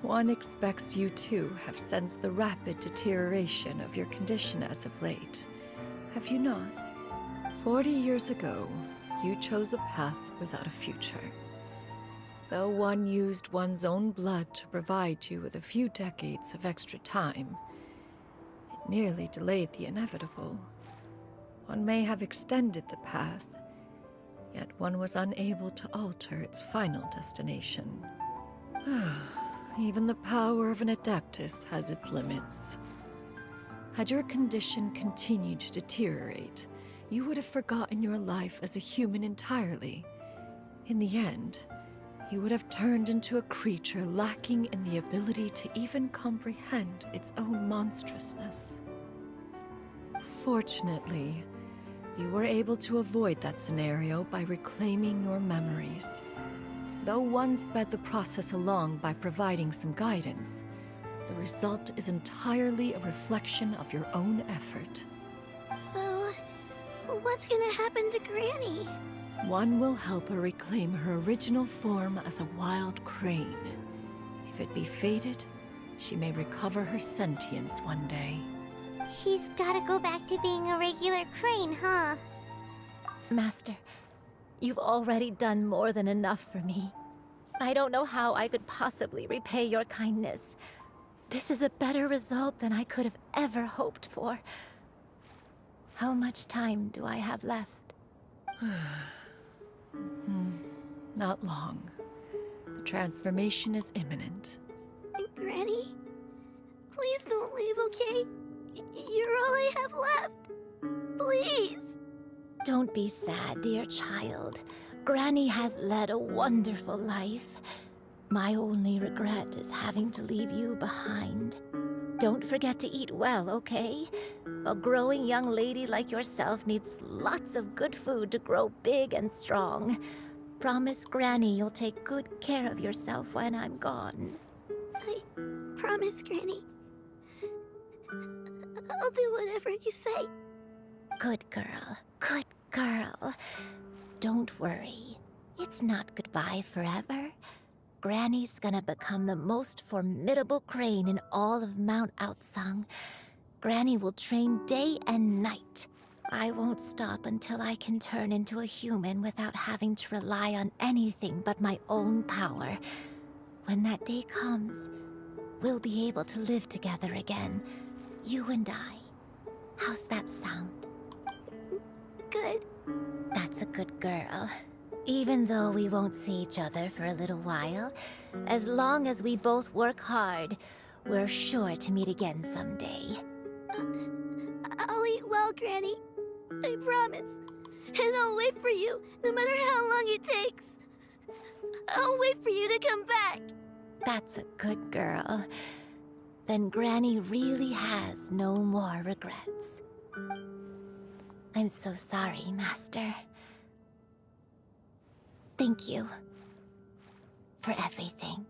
One expects you too have sensed the rapid deterioration of your condition as of late. Have you not? 40 years ago, you chose a path without a future. Though one used one's own blood to provide you with a few decades of extra time, it merely delayed the inevitable. One may have extended the path, yet one was unable to alter its final destination. Even the power of an Adeptus has its limits. Had your condition continued to deteriorate, you would have forgotten your life as a human entirely. In the end, you would have turned into a creature lacking in the ability to even comprehend its own monstrousness. Fortunately, you were able to avoid that scenario by reclaiming your memories. Though one sped the process along by providing some guidance, the result is entirely a reflection of your own effort. So, what's gonna happen to Granny? One will help her reclaim her original form as a wild crane. If it be fated, she may recover her sentience one day. She's gotta go back to being a regular crane, huh? Master, you've already done more than enough for me. I don't know how I could possibly repay your kindness. This is a better result than I could have ever hoped for. How much time do I have left? Not long. The transformation is imminent. Granny, please don't leave, okay? You're all I have left. Please. Don't be sad, dear child. Granny has led a wonderful life. My only regret is having to leave you behind. Don't forget to eat well, okay? A growing young lady like yourself needs lots of good food to grow big and strong. Promise Granny you'll take good care of yourself when I'm gone. I promise, Granny. I'll do whatever you say. Good girl. Good girl. Don't worry. It's not goodbye forever. Granny's gonna become the most formidable crane in all of Mount Outsong. Granny will train day and night. I won't stop until I can turn into a human without having to rely on anything but my own power. When that day comes, we'll be able to live together again. You and I. How's that sound? Good. That's a good girl. Even though we won't see each other for a little while, as long as we both work hard, we're sure to meet again someday. I'll eat well, Granny. I promise. And I'll wait for you, no matter how long it takes. I'll wait for you to come back. That's a good girl. Then Granny really has no more regrets. I'm so sorry, Master. Thank you for everything.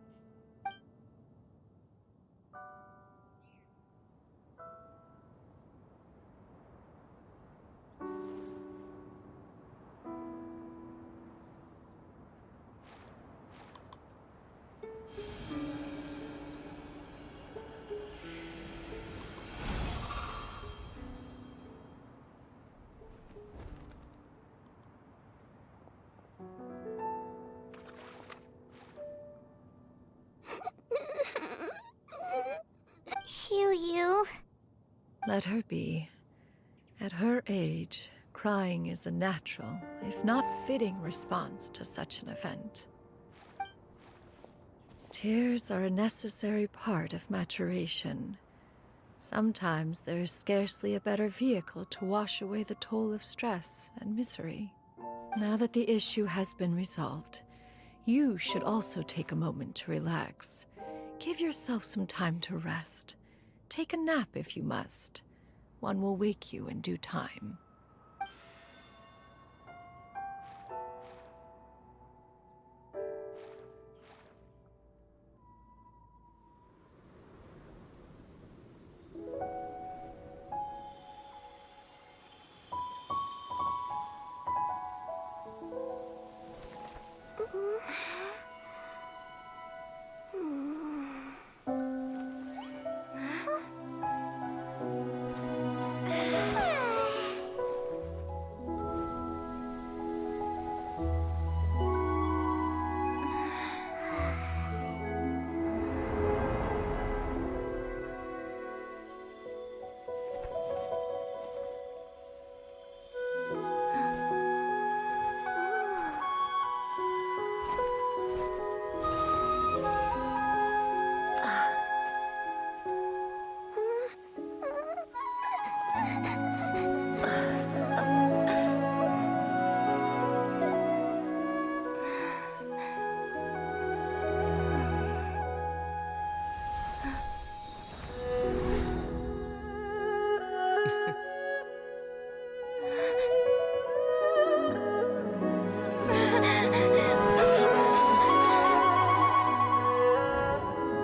Let her be. At her age, crying is a natural, if not fitting, response to such an event. Tears are a necessary part of maturation. Sometimes there is scarcely a better vehicle to wash away the toll of stress and misery. Now that the issue has been resolved, you should also take a moment to relax. Give yourself some time to rest. Take a nap if you must. One will wake you in due time.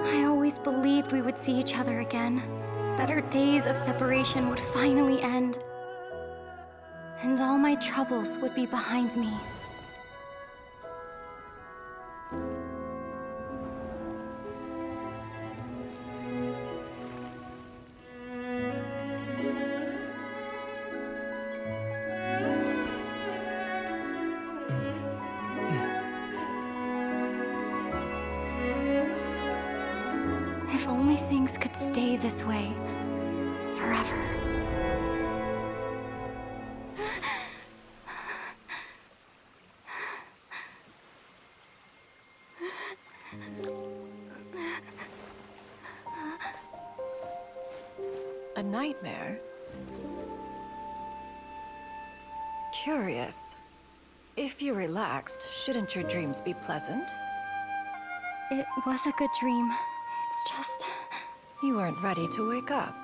I always believed we would see each other again, that our days of separation would finally end, and all my troubles would be behind me. If only things could stay this way forever. A nightmare? Curious. If you're relaxed, shouldn't your dreams be pleasant? It was a good dream. It's just... You weren't ready to wake up.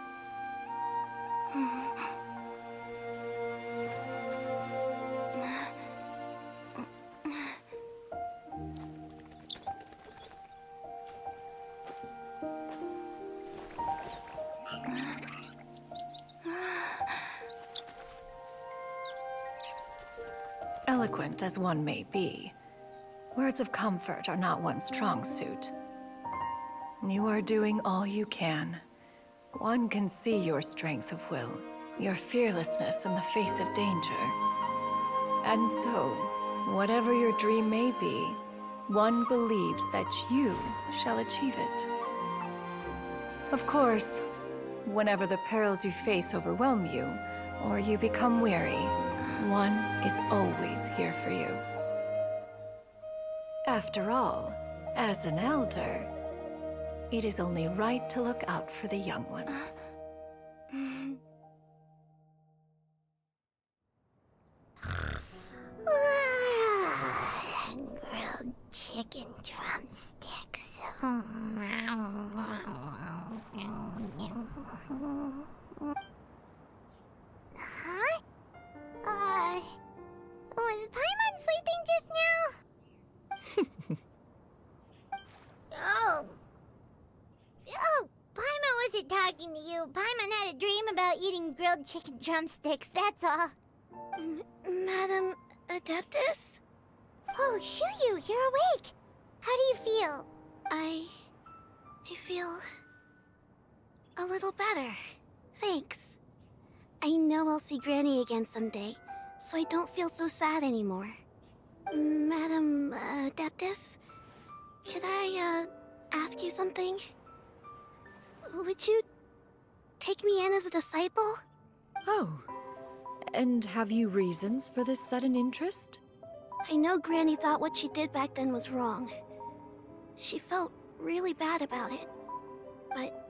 Eloquent as one may be, words of comfort are not one's strong suit. You are doing all you can. One can see your strength of will, your fearlessness in the face of danger. And so, whatever your dream may be, one believes that you shall achieve it. Of course, whenever the perils you face overwhelm you, or you become weary, one is always here for you. After all, as an elder, it is only right to look out for the young ones. Grilled chicken drumsticks. Huh? Was Paimon sleeping just now? Oh, Paimon wasn't talking to you. Paimon had a dream about eating grilled chicken drumsticks, that's all. Madam Adeptus? Oh, Shuyu, you're awake. How do you feel? I feel a little better. Thanks. I know I'll see Granny again someday, so I don't feel so sad anymore. Madam Adeptus, could I ask you something? Would you take me in as a disciple? Oh. And have you reasons for this sudden interest? I know Granny thought what she did back then was wrong. She felt really bad about it. But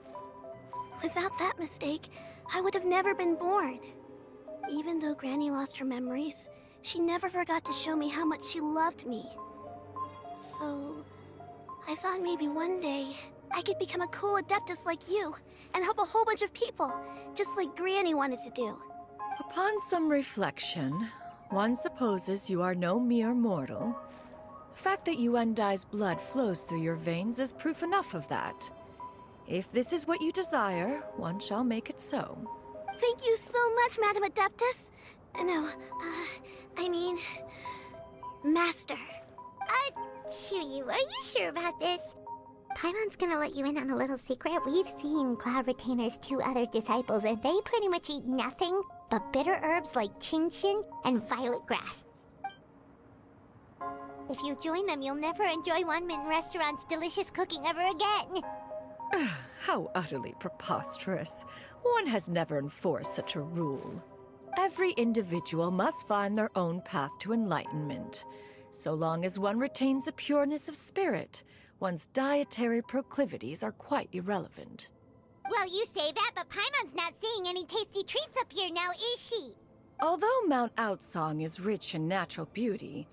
without that mistake, I would have never been born. Even though Granny lost her memories, she never forgot to show me how much she loved me. So, I thought maybe one day I could become a cool adeptus like you and help a whole bunch of people, just like Granny wanted to do. Upon some reflection, one supposes you are no mere mortal. The fact that Yuendai's blood flows through your veins is proof enough of that. If this is what you desire, one shall make it so. Thank you so much, Madam Adeptus. No, I mean, Master. Chuyu, are you sure about this? Paimon's gonna let you in on a little secret. We've seen Cloud Retainer's 2 other disciples, and they pretty much eat nothing but bitter herbs like Genshin and violet grass. If you join them, you'll never enjoy One-Min Restaurant's delicious cooking ever again. How utterly preposterous. One has never enforced such a rule. Every individual must find their own path to enlightenment. So long as one retains a pureness of spirit, one's dietary proclivities are quite irrelevant. Well, you say that, but Paimon's not seeing any tasty treats up here now, is she? Although Mount Outsong is rich in natural beauty,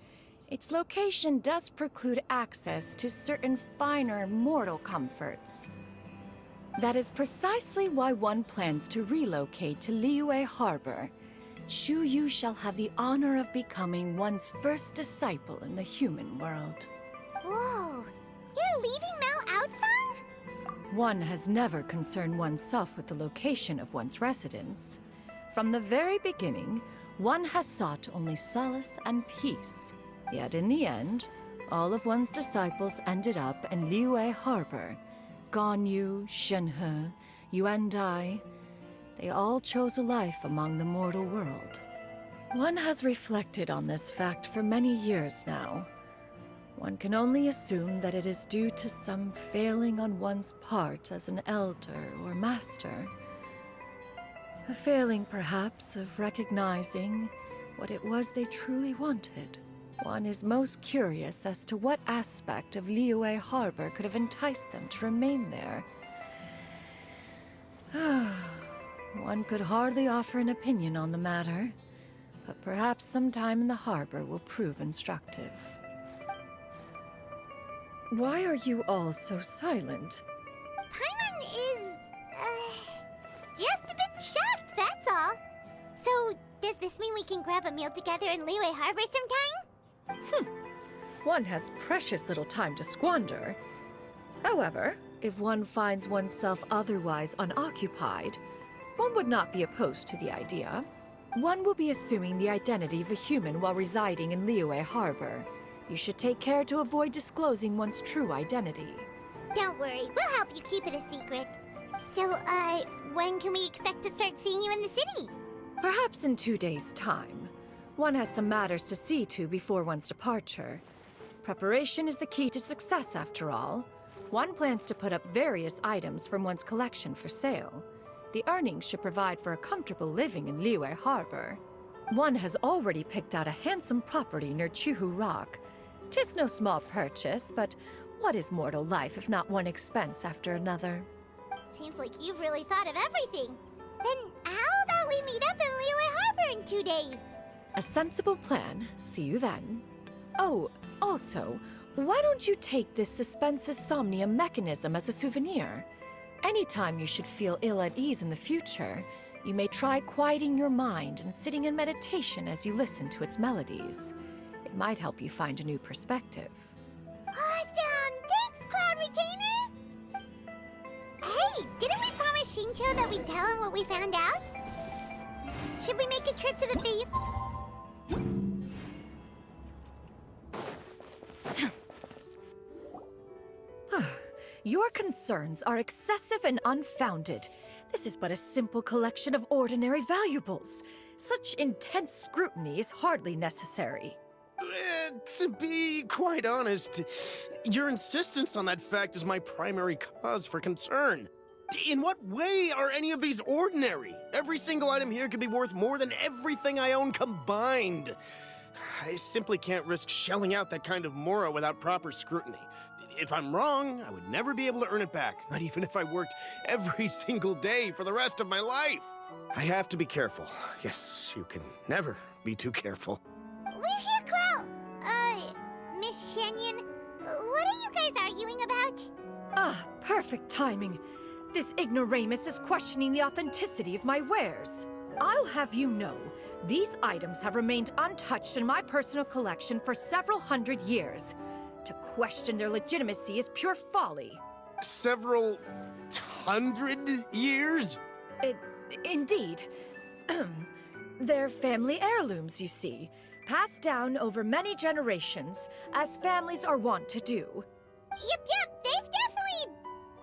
its location does preclude access to certain finer mortal comforts. That is precisely why one plans to relocate to Liyue Harbor. Shu Yu shall have the honor of becoming one's first disciple in the human world. Whoa! You're leaving Mount Outsong? One has never concerned oneself with the location of one's residence. From the very beginning, one has sought only solace and peace. Yet in the end, all of one's disciples ended up in Liyue Harbor. Ganyu, Shenhe, Yuendai, they all chose a life among the mortal world. One has reflected on this fact for many years now. One can only assume that it is due to some failing on one's part as an elder or master. A failing, perhaps, of recognizing what it was they truly wanted. One is most curious as to what aspect of Liyue Harbor could have enticed them to remain there. One could hardly offer an opinion on the matter, but perhaps some time in the harbor will prove instructive. Why are you all so silent? Paimon is, just a bit shocked, that's all. So, does this mean we can grab a meal together in Liyue Harbor sometime? One has precious little time to squander. However, if one finds oneself otherwise unoccupied, one would not be opposed to the idea. One will be assuming the identity of a human while residing in Liyue Harbor. You should take care to avoid disclosing one's true identity. Don't worry, we'll help you keep it a secret. So, when can we expect to start seeing you in the city? Perhaps in 2 days' time. One has some matters to see to before one's departure. Preparation is the key to success, after all. One plans to put up various items from one's collection for sale. The earnings should provide for a comfortable living in Liyue Harbor. One has already picked out a handsome property near Chuhu Rock. 'Tis no small purchase, but what is mortal life if not one expense after another? Seems like you've really thought of everything. Then how about we meet up in Liyue Harbor in 2 days? A sensible plan. See you then. Oh, also, why don't you take this Suspensus Somnium mechanism as a souvenir? Anytime you should feel ill at ease in the future, you may try quieting your mind and sitting in meditation as you listen to its melodies. It might help you find a new perspective. Awesome! Thanks, Cloud Retainer! Hey, didn't we promise Xingqiu that we'd tell him what we found out? Should we make a trip to the Bayou? Your concerns are excessive and unfounded. This is but a simple collection of ordinary valuables. Such intense scrutiny is hardly necessary. To be quite honest, your insistence on that fact is my primary cause for concern. In what way are any of these ordinary? Every single item here could be worth more than everything I own combined. I simply can't risk shelling out that kind of mora without proper scrutiny. If I'm wrong, I would never be able to earn it back, not even if I worked every single day for the rest of my life. I have to be careful. Yes, you can never be too careful. We're here, Clow. Miss Shenyan, what are you guys arguing about? Ah, perfect timing. This ignoramus is questioning the authenticity of my wares. I'll have you know, these items have remained untouched in my personal collection for several hundred years. To question their legitimacy is pure folly. Several hundred years? Indeed. They're family heirlooms, you see, passed down over many generations, as families are wont to do. Yep, they've definitely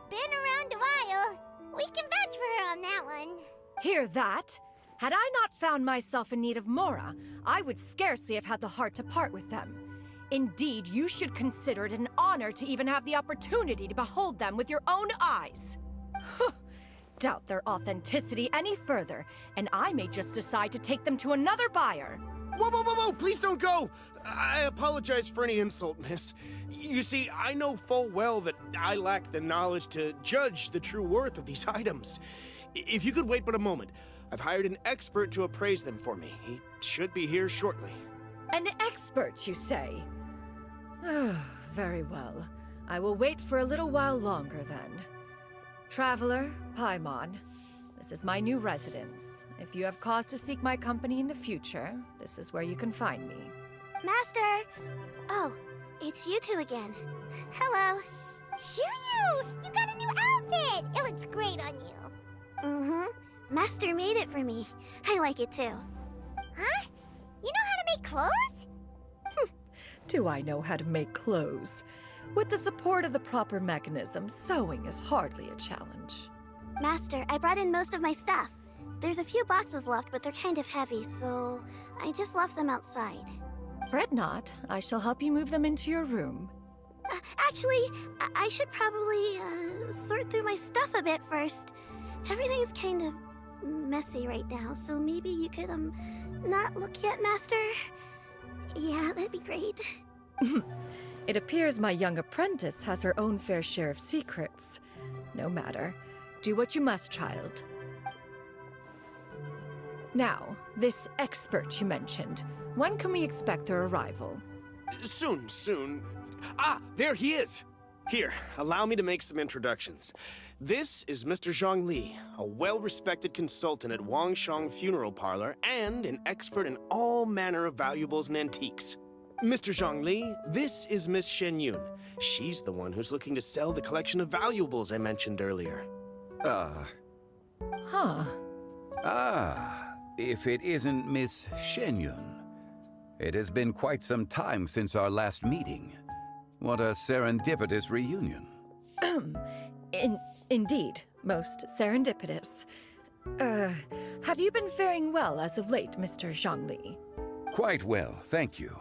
been around a while. We can vouch for her on that one. Hear that? Had I not found myself in need of mora, I would scarcely have had the heart to part with them. Indeed, you should consider it an honor to even have the opportunity to behold them with your own eyes. Doubt their authenticity any further, and I may just decide to take them to another buyer. Whoa, please don't go! I apologize for any insult, miss. You see, I know full well that I lack the knowledge to judge the true worth of these items. If you could wait but a moment, I've hired an expert to appraise them for me. He should be here shortly. An expert, you say? Very well. I will wait for a little while longer, then. Traveler, Paimon, this is my new residence. If you have cause to seek my company in the future, this is where you can find me. Master! Oh, it's you two again. Hello. Shoo-you! You got a new outfit! It looks great on you. Mm-hmm. Master made it for me. I like it too. Huh? You know how to make clothes? Do I know how to make clothes? With the support of the proper mechanism, sewing is hardly a challenge. Master, I brought in most of my stuff. There's a few boxes left, but they're kind of heavy, so I just left them outside. Fret not. I shall help you move them into your room. Actually, I should probably sort through my stuff a bit first. Everything's kind of messy right now, so maybe you could, not look yet, Master? Yeah, that'd be great. It appears my young apprentice has her own fair share of secrets. No matter. Do what you must, child. Now, this expert you mentioned, when can we expect their arrival? Soon. Ah, there he is! Here, allow me to make some introductions. This is Mr. Zhongli, a well-respected consultant at Wangshang Funeral Parlor and an expert in all manner of valuables and antiques. Mr. Zhongli, this is Miss Shenyun. She's the one who's looking to sell the collection of valuables I mentioned earlier. If it isn't Miss Shenyun. It has been quite some time since our last meeting. What a serendipitous reunion. Indeed, most serendipitous. Have you been faring well as of late, Mr. Zhongli? Quite well, thank you.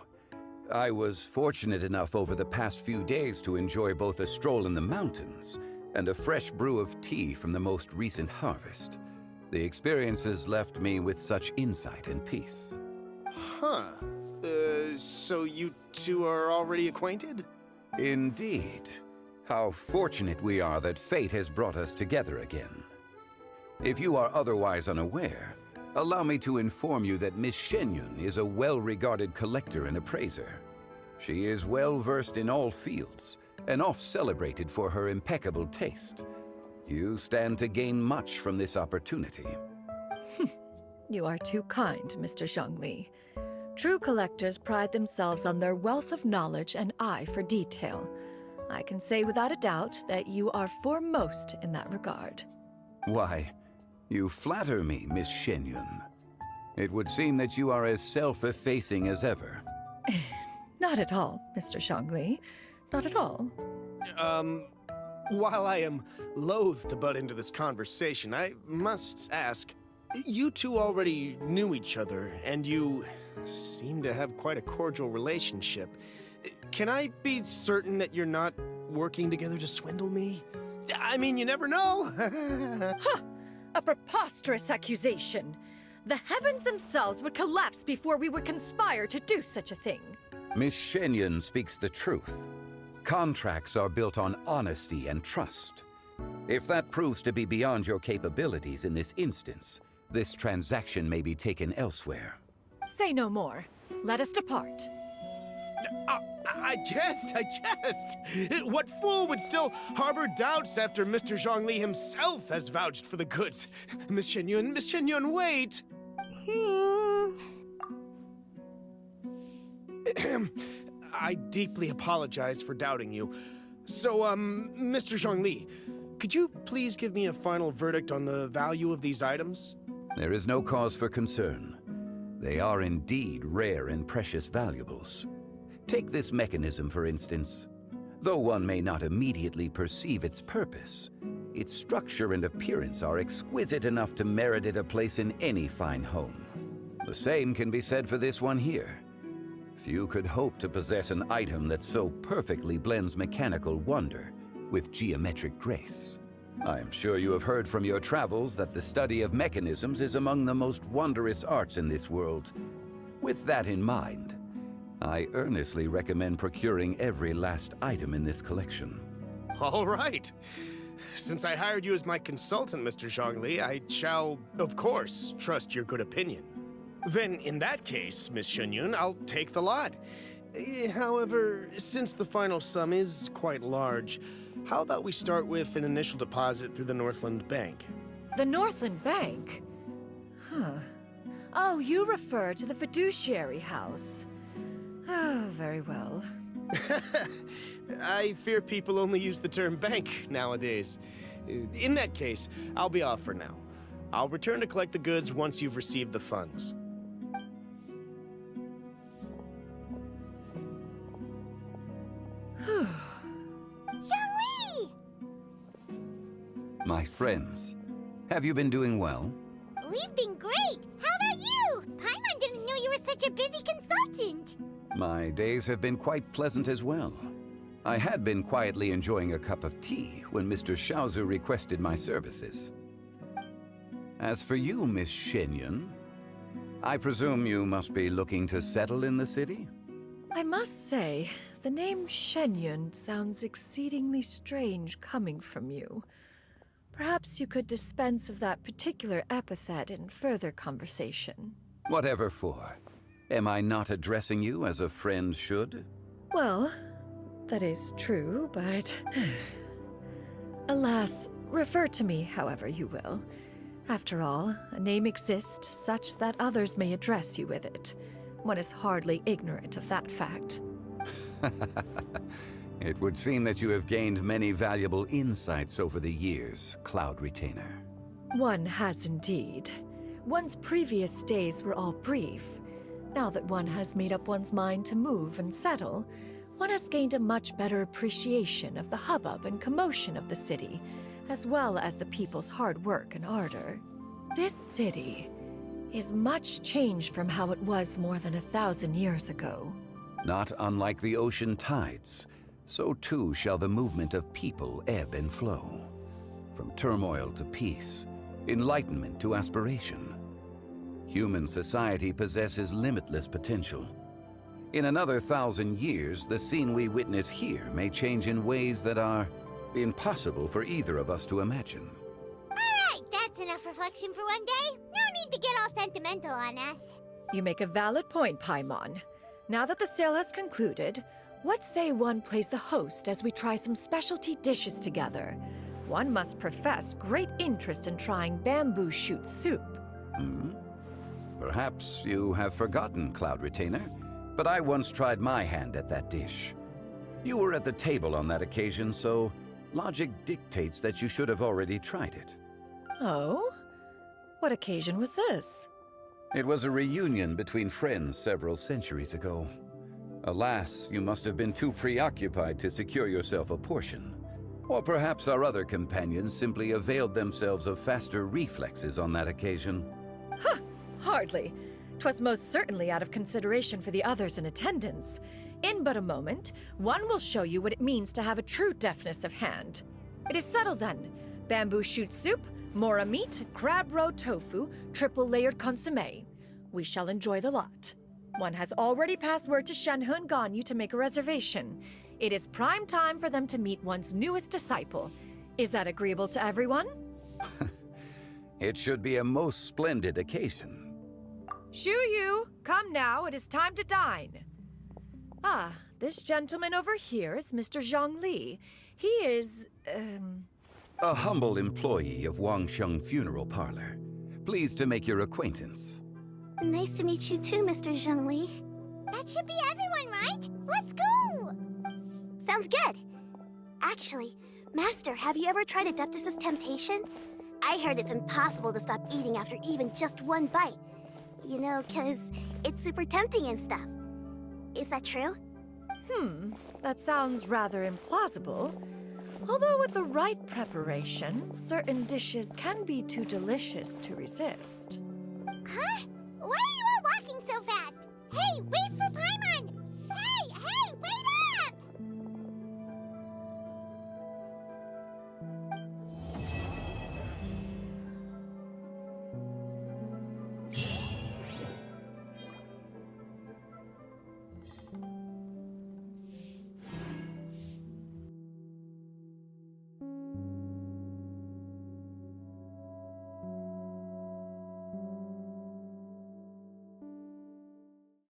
I was fortunate enough over the past few days to enjoy both a stroll in the mountains and a fresh brew of tea from the most recent harvest. The experiences left me with such insight and peace. So you two are already acquainted? Indeed. How fortunate we are that fate has brought us together again. If you are otherwise unaware, allow me to inform you that Miss Shenyun is a well-regarded collector and appraiser. She is well-versed in all fields, and oft-celebrated for her impeccable taste. You stand to gain much from this opportunity. You are too kind, Mr. Zhongli. True collectors pride themselves on their wealth of knowledge and eye for detail. I can say without a doubt that you are foremost in that regard. Why, you flatter me, Miss Shenyun. It would seem that you are as self-effacing as ever. Not at all, Mr. Zhongli. Not at all. While I am loath to butt into this conversation, I must ask, you two already knew each other, and you seem to have quite a cordial relationship. Can I be certain that you're not working together to swindle me? I mean, you never know. A preposterous accusation. The heavens themselves would collapse before we would conspire to do such a thing. Miss Shenyan speaks the truth. Contracts are built on honesty and trust. If that proves to be beyond your capabilities in this instance, this transaction may be taken elsewhere. Say no more. Let us depart. I jest. What fool would harbor doubts after Mr. Zhongli himself has vouched for the goods? Miss Shenyun, wait! I deeply apologize for doubting you. So, Mr. Zhongli, could you please give me a final verdict on the value of these items? There is no cause for concern. They are indeed rare and precious valuables. Take this mechanism, for instance. Though one may not immediately perceive its purpose, its structure and appearance are exquisite enough to merit it a place in any fine home. The same can be said for this one here. Few could hope to possess an item that so perfectly blends mechanical wonder with geometric grace. I am sure you have heard from your travels that the study of mechanisms is among the most wondrous arts in this world. With that in mind, I earnestly recommend procuring every last item in this collection. All right. Since I hired you as my consultant, Mr. Zhongli, I shall, of course, trust your good opinion. Then, in that case, Miss Shenyun, I'll take the lot. However, since the final sum is quite large, how about we start with an initial deposit through the Northland Bank? The Northland Bank? Huh. Oh, you refer to the fiduciary house. Oh, very well. I fear people only use the term bank nowadays. In that case, I'll be off for now. I'll return to collect the goods once you've received the funds. Zhongli! My friends, have you been doing well? We've been great! How about you? Paimon didn't know you were such a busy consultant! My days have been quite pleasant as well. I had been quietly enjoying a cup of tea when Mr. Xiaozu requested my services. As for you, Miss Shenyun, I presume you must be looking to settle in the city? I must say, the name Shenyun sounds exceedingly strange coming from you. Perhaps you could dispense of that particular epithet in further conversation. Whatever for. Am I not addressing you as a friend should? Well, that is true, but... Alas, refer to me however you will. After all, a name exists such that others may address you with it. One is hardly ignorant of that fact. It would seem that you have gained many valuable insights over the years, Cloud Retainer. One has indeed. One's previous days were all brief. Now that one has made up one's mind to move and settle, one has gained a much better appreciation of the hubbub and commotion of the city, as well as the people's hard work and ardor. This city is much changed from how it was more than 1,000 years ago. Not unlike the ocean tides, so too shall the movement of people ebb and flow. From turmoil to peace, enlightenment to aspiration. Human society possesses limitless potential. In another 1,000 years, the scene we witness here may change in ways that are impossible for either of us to imagine. Alright, that's enough reflection for one day. No need to get all sentimental on us. You make a valid point, Paimon. Now that the sale has concluded, what say one plays the host as we try some specialty dishes together? One must profess great interest in trying bamboo shoot soup. Perhaps you have forgotten, Cloud Retainer, but I once tried my hand at that dish. You were at the table on that occasion, so logic dictates that you should have already tried it. Oh? What occasion was this? It was a reunion between friends several centuries ago. Alas, you must have been too preoccupied to secure yourself a portion. Or perhaps our other companions simply availed themselves of faster reflexes on that occasion. Huh! Hardly. 'Twas most certainly out of consideration for the others in attendance. In but a moment, one will show you what it means to have a true deftness of hand. It is settled then. Bamboo shoot soup, mora meat, crab roe tofu, triple layered consomme. We shall enjoy the lot. One has already passed word to Shenhe and Ganyu to make a reservation. It is prime time for them to meet one's newest disciple. Is that agreeable to everyone? It should be a most splendid occasion. Shu Yu, come now, it is time to dine. Ah, this gentleman over here is Mr. Zhang Li. He is, A humble employee of Wangsheng Funeral Parlor. Pleased to make your acquaintance. Nice to meet you too, Mr. Zhengli. That should be everyone, right? Let's go! Sounds good. Actually, Master, have you ever tried Adeptus' temptation? I heard it's impossible to stop eating after even just one bite. You know, 'cause it's super tempting and stuff. Is that true? That sounds rather implausible. Although with the right preparation, certain dishes can be too delicious to resist. Huh? What